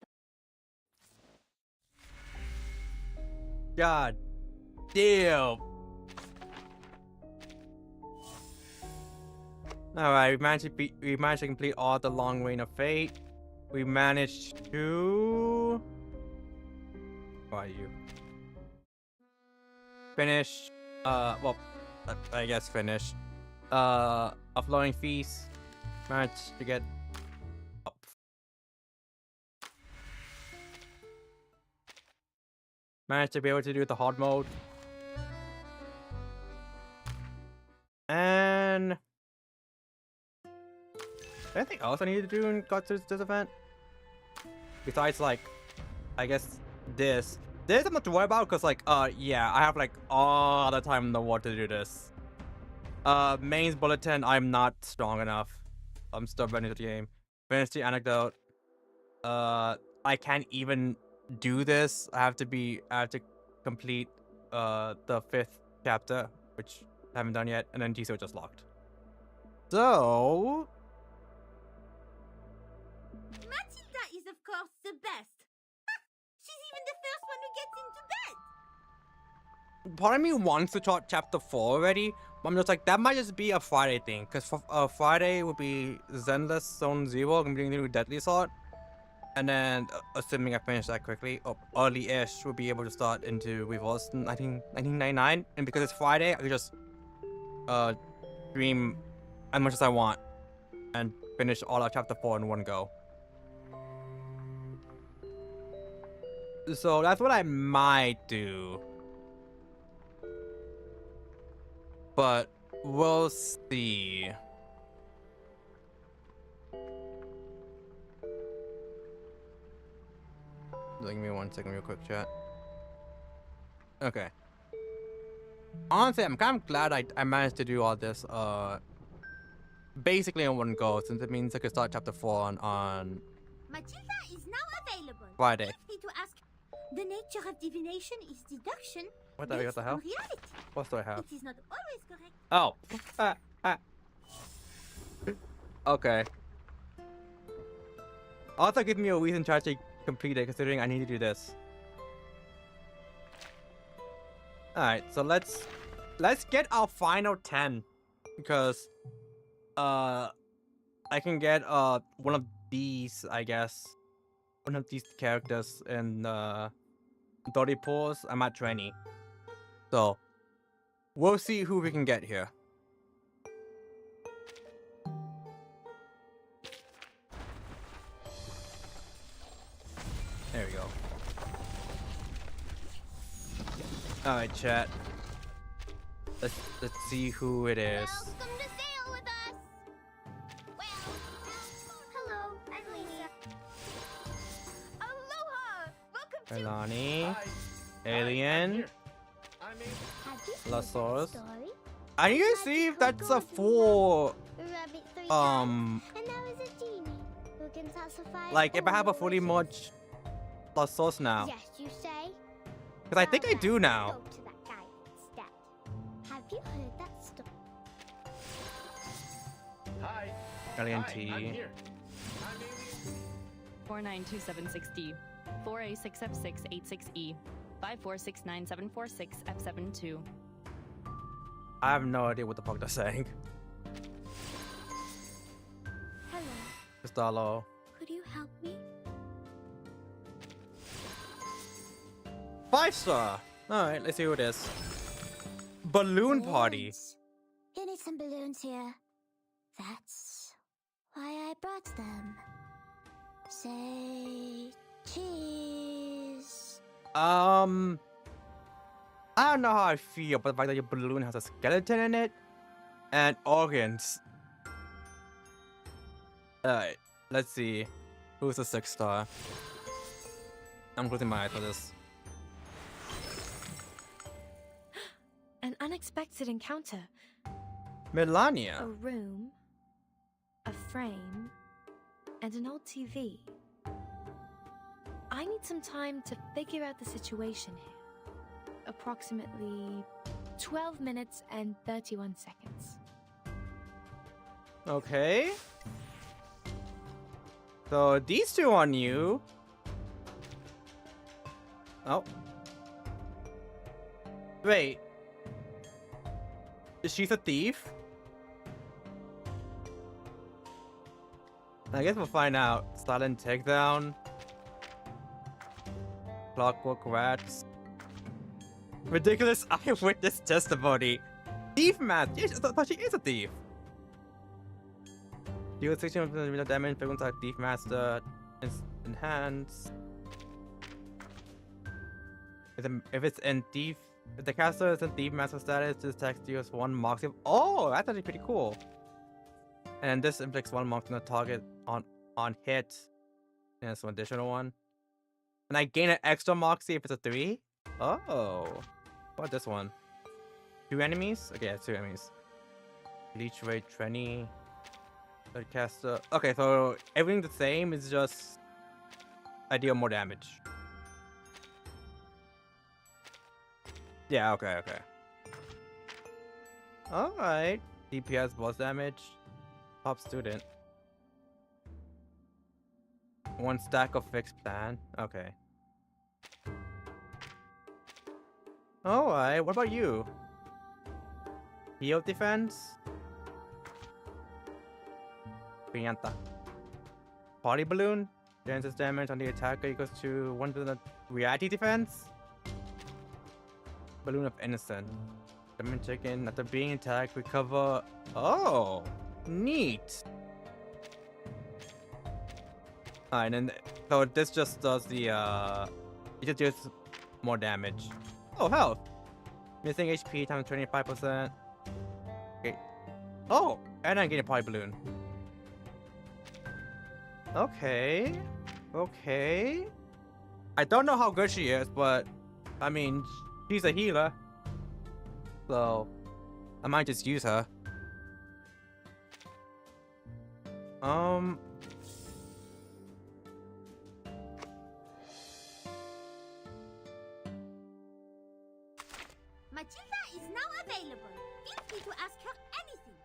God damn. Alright, we managed to complete all the long reign of fate. We managed to who are you? Finish well I guess finish. A flowing feast. Managed to get up. Managed to be able to do the hard mode. And anything else I need to do in regards to this event? Besides, like, I guess this. This I'm not to worry about because, like, yeah, I have, like, all the time in the world to do this. Main's bulletin, I'm not strong enough. I'm still running the game. Finish the anecdote. I can't even do this. I have to complete the 5th chapter, which I haven't done yet, and then GCO just locked. So Matilda is of course the best. She's even the first one who gets into bed. part of me wants to talk chapter 4 already, but I'm just like, that might just be a Friday thing, because Friday would be Zenless Zone 0, completing with Deadly Assault. And then, assuming I finish that quickly, early-ish, we'll be able to start into Reverse 1999. And because it's Friday, I can just stream as much as I want and finish all of chapter 4 in one go. So that's what I might do. But we'll see. Give me 1 second real quick, chat. Okay. Honestly, I'm kind of glad I managed to do all this basically in one go, since it means I could start chapter 4 on Matilda is now available. Friday. Feel free to ask. The nature of divination is deduction. What the based hell? on reality. What do I have? It is not always correct. Oh. Okay. Also give me a reason to actually complete it, considering I need to do this. Alright, so let's get our final 10. Because I can get one of these, I guess. one of these characters in Dirty Pools, I'm at 20. So we'll see who we can get here. There we go. Alright, chat. Let's see who it is. Welcome to sail with us. Well, hello, I'm Lisa. Aloha. Welcome to. Elani, Alien, Have you seen Lasos. that story? I need to see if that's a full The rabbit three times, and now is a genie who can satisfy like if I have a all fully wishes. merged Lasos now. Yes, you say. Because I think I do now. Go to that guy instead. Have you heard that story? Hi. Alien Hi, T. I'm here. I'm Alien. 492760, 4A6F686E, 5469746F72. I have no idea what the fuck they're saying. Hello. Crystallo. Could you help me? 5-star. Alright, let's see who it is. Balloon Party. Balloons. You need some balloons here. That's why I brought them. Say cheese. I don't know how I feel about the fact that your balloon has a skeleton in it and organs. Alright, let's see. Who's the 6-star? I'm closing my eyes for this. An unexpected encounter. Melania. A room, a frame, and an old TV. I need some time to figure out the situation here. Approximately 12 minutes and 31 seconds. Okay. So these two on you. Oh. Wait. She's a thief? I guess we'll find out. Silent takedown. Clockwork rats. Ridiculous eyewitness testimony. Thief mask. Yes, I thought she is a thief. Deal 16% damage. Frequency like thief master. Enhance. If it's in thief. If the caster is in thief master status, this attack deals 1 moxie. Oh, that's actually pretty cool. And this inflicts 1 moxie on the target on hit. And it's an additional one. And I gain an extra moxie if it's a 3. Oh. What about this one? 2 enemies? Okay, yeah, 2 enemies. Leech rate 20. Third caster. Okay, so everything the same is just I deal more damage. Yeah, okay. Alright. DPS boss damage. Top student. 1 stack of fixed plan. Okay. Alright, what about you? Heal defense? Piñata. Party balloon? Chances damage on the attacker equals to 1 to the reality defense? Balloon of Innocent. Lemon chicken. After being attacked, recover. Oh, neat. Alright, and then so this just does the it just deals more damage. Oh, health. Missing HP times 25%. Okay. Oh, and I'm getting a party balloon. Okay. I don't know how good she is, but I mean, she's a healer, so I might just use her. Matilda is now available. Feel free to ask her anything.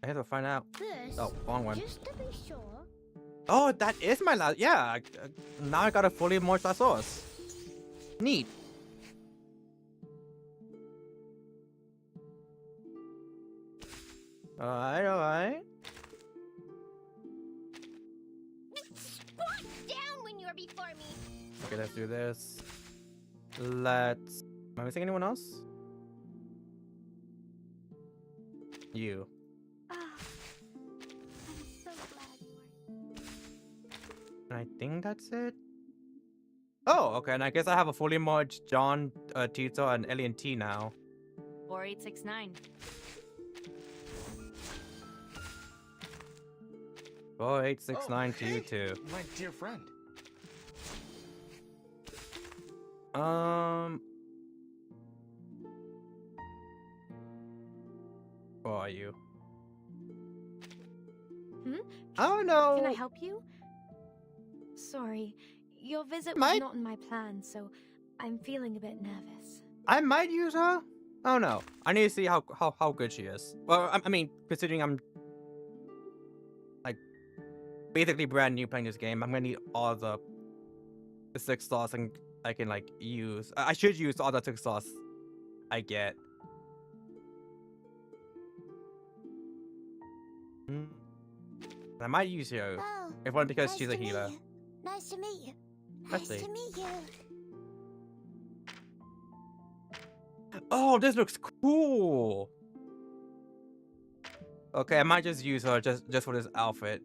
I have to find out. First, Oh, wrong one. just to be sure. Oh, that is my last. Yeah, now I got a fully merged source. Neat. Alright. Squat down were before me. Okay, let's do this. Let's... Am I missing anyone else? You. Ah, I'm so glad you are. And I think that's it. Oh, okay. And I guess I have a fully merged John, Tito, and Ellie and T now. 4869. 4869 to you hey, too. my dear friend. Who are you? Hmm? Oh no. Can I help you? Sorry, your visit was Might- not in my plan, so I'm feeling a bit nervous. I might use her. Oh no. I need to see how good she is. Well, I mean, considering I'm like basically brand new playing this game, I'm gonna need all the 6 stars and I can like use. I should use all the 6 stars I get. I might use her. Oh, If only because nice she's a to meet healer. you. Nice to meet you. Let's Nice see. to meet you. Oh, this looks cool. Okay, I might just use her just for this outfit.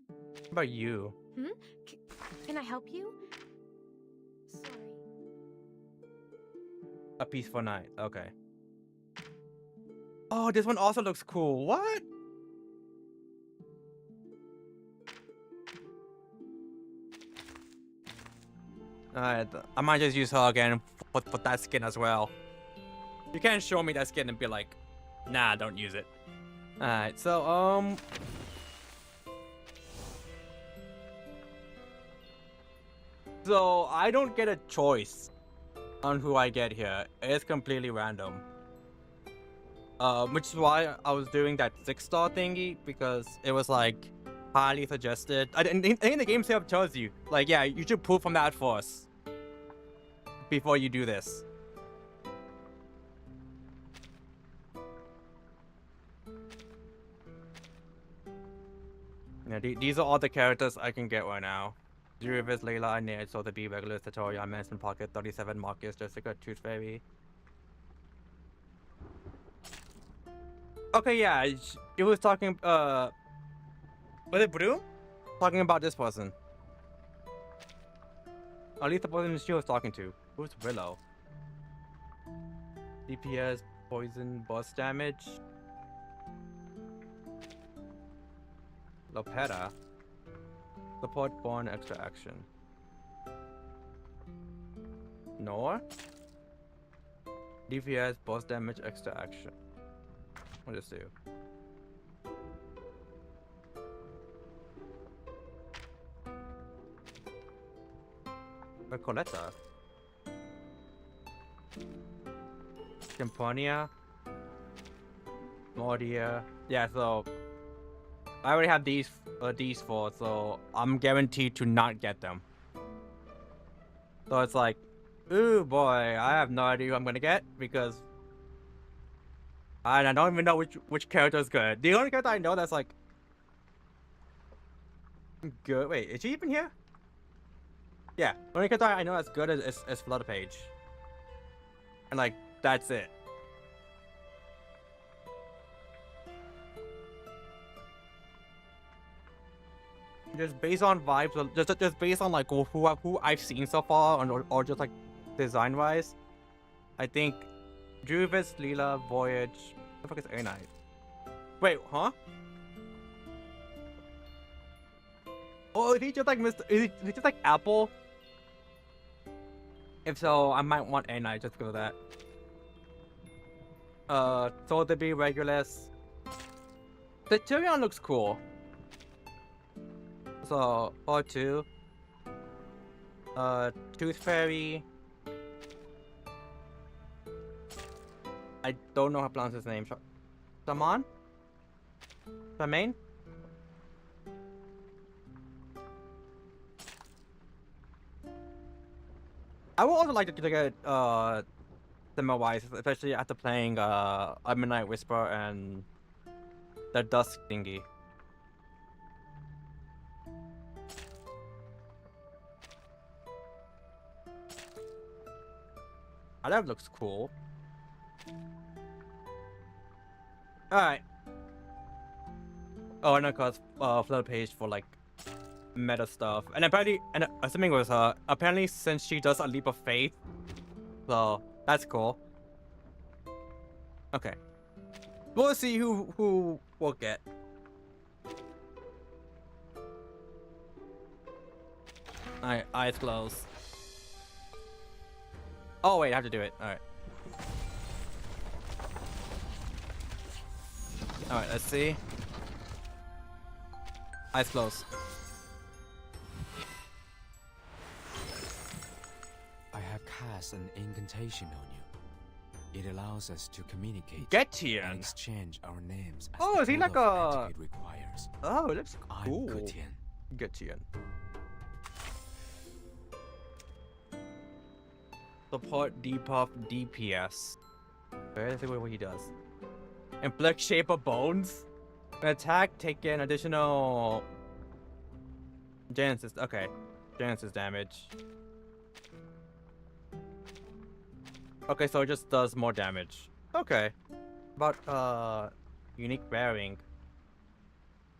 What about you? Hmm? Can I help you? Sorry. A peaceful night. Okay. Oh, this one also looks cool. What? Alright, I might just use her again for that skin as well. You can't show me that skin and be like, nah, don't use it. Alright, so, So, I don't get a choice on who I get here. It's completely random. Which is why I was doing that 6-star thingy, because it was like highly suggested. I think the game itself tells you, like, yeah, you should pull from that first before you do this. Yeah, these are all the characters I can get right now. Zurivis, Layla, Ned, so the B regular, Satoria, Manson Pocket, 37, Marcus, Jessica, Tooth Fairy. Okay, yeah, it was talking, was it Brew? Talking about this person. At least the person she was talking to. Who's Willow? DPS, poison, boss damage. Lopeta. Support born extra action. Nor. DPS, boss damage, extra action. What does this do? Recoleta. Campania. Mordia. Yeah, so I already have these 4, so I'm guaranteed to not get them. So it's like, ooh boy, I have no idea who I'm gonna get because I don't even know which character is good. The only character I know that's like good. Wait, is she even here? Yeah, the only character I know that's good is Flutterpage. And like, that's it. Just based on vibes, or just based on like who I've seen so far, or just like design wise, I think Druvis, Leela, Voyage. What the fuck is A Night? Wait, huh? Oh, is he just like Mr. Is he just like Apple? If so, I might want A Night just because of that. Soul to be Regulus. The Tyrion looks cool. So, R2. Tooth Fairy. I don't know how to pronounce his name. Shaman? Shamaine? I would also like to get Simmer-wise, especially after playing a Midnight Whisper and the Dusk thingy. That looks cool. Alright. Oh, and of course, flood page for like meta stuff. And apparently, and assuming it was her, apparently since she does a leap of faith, so that's cool. Okay. We'll see who we'll get. Alright, eyes closed. Oh wait, I have to do it. Alright. Alright, let's see. Eyes closed. I have cast an incantation on you. It allows us to communicate Getian. and exchange our names as Oh, the is he code like of a- etiquette requires. Oh, it looks I'm cool. Gutian. Getian. Support debuff DPS. Okay, let's see what he does. Inflict shape of bones. An attack taken additional Genesis. Okay. Genesis damage. Okay, so it just does more damage. Okay. About unique bearing.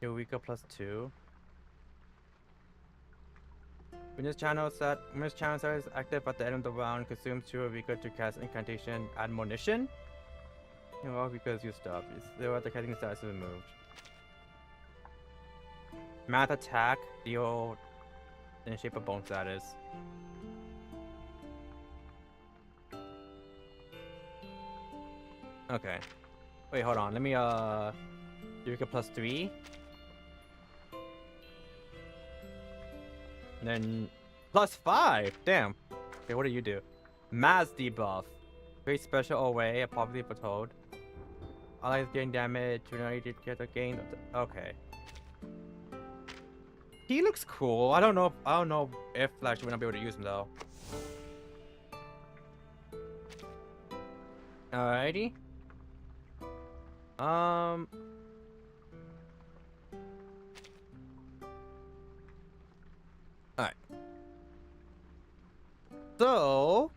Eureka +2. When this channel set is active at the end of the round, consumes 2 Eureka to cast incantation admonition. Well, because you stop. Zero at the casting status is removed. Math attack, deal in shape of bone status. Okay. Wait, hold on. Let me Eureka +3. And then +5. Damn. Okay, what do you do? Mass debuff. Very special away, a poverty foretold. Allies gain damage, generated get a gain. Okay. He looks cool. I don't know if Flash will not be able to use him though. Alrighty. Alright. So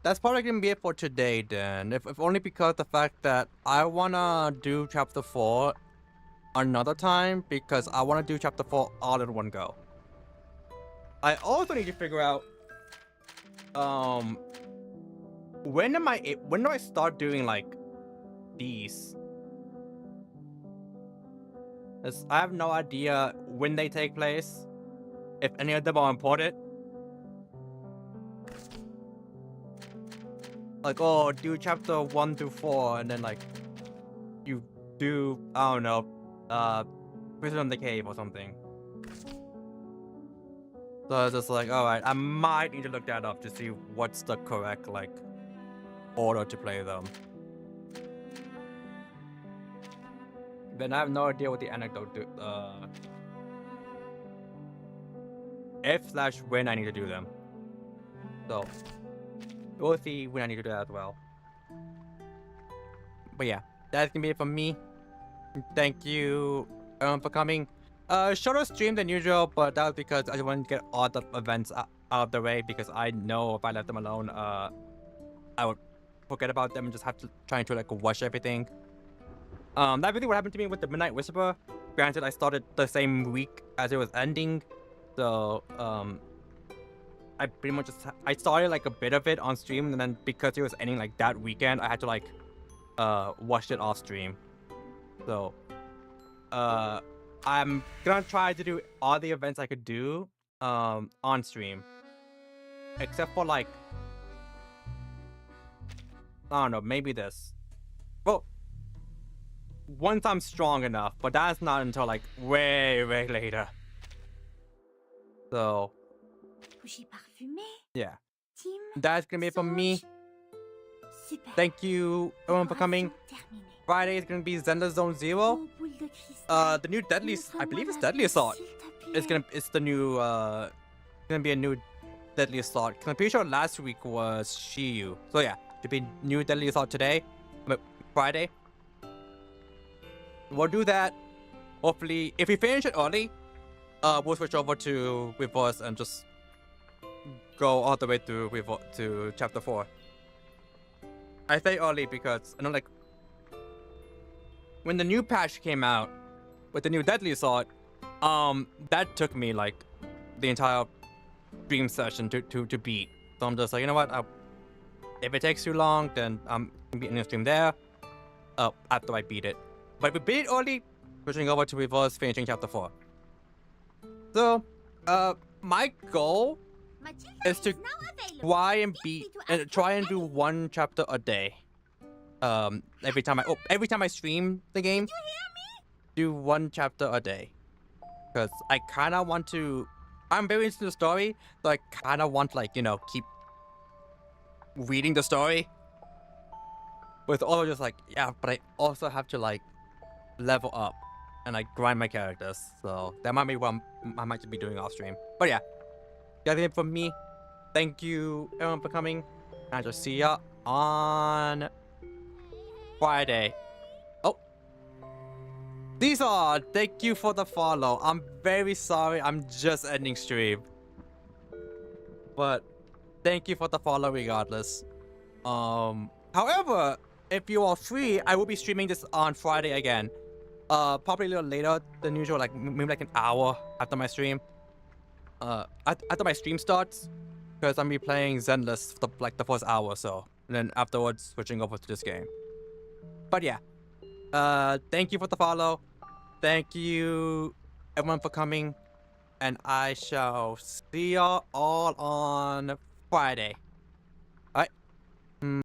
that's probably gonna be it for today then. If only because the fact that I wanna do chapter 4 another time because I wanna do chapter 4 all in one go. I also need to figure out when do I start doing like these? 'Cause I have no idea when they take place, if any of them are important. Like, oh, do chapter 1 through 4, and then like you do, I don't know, Prison of the Cave or something. So I was just like, alright, I might need to look that up to see what's the correct like order to play them. Then I have no idea what the anecdote do, if/when I need to do them. So we'll see when I need to do that as well. But yeah, that's gonna be it from me. Thank you for coming. Shorter stream than usual, but that was because I just wanted to get all the events out of the way because I know if I left them alone, I would forget about them and just have to try to like rush everything. That's really what happened to me with the Midnight Whisperer. Granted, I started the same week as it was ending, so I pretty much just I started like a bit of it on stream, and then because it was ending like that weekend, I had to like watch it off stream. So I'm gonna try to do all the events I could do on stream, except for like I don't know, maybe this. Well, once I'm strong enough, but that's not until like way later. So Bougie parfumée. yeah, Team. that's gonna be it from me. Super. Thank you everyone for coming. Terminé. Friday is gonna be Zelda Zone Zero. Oh, boule de cristal. The new Deadly, I believe it's Montre-moi Deadly la Assault. s'il te plaît. It's the new gonna be a new Deadly Assault. 'Cause I'm pretty sure last week was Shiyu. So yeah, to be new Deadly Assault today, Friday. We'll do that. Hopefully, if we finish it early, we'll switch over to Reverse and just go all the way through to chapter 4. I say early because I know, like, when the new patch came out with the new Deadly Sword, that took me like the entire stream session to beat. So I'm just like, you know what? If it takes too long, then I'm beating the stream there. After I beat it. But if we beat it early, switching over to reverse, finishing chapter 4. So, my goal Matilda is to now available. try and Feel beat free to and ask try her and do anything. one chapter a day. Every time I stream the game, do one chapter a day. Because I kind of want to. I'm very into the story, so I kind of want, like, you know, keep reading the story. With all just like, yeah, but I also have to, like, level up and, like, grind my characters. So that might be what I might be doing off stream. But yeah, that's it from me. Thank you everyone for coming. And I'll just see ya on Friday. Oh, these are. Thank you for the follow. I'm very sorry. I'm just ending stream. But thank you for the follow regardless. However, if you are free, I will be streaming this on Friday again. Probably a little later than usual, like maybe like an hour after my stream. After my stream starts, because I'm be playing Zenless for like the first hour or so, and then afterwards switching over to this game. But yeah, thank you for the follow. Thank you everyone for coming, and I shall see y'all all on Friday.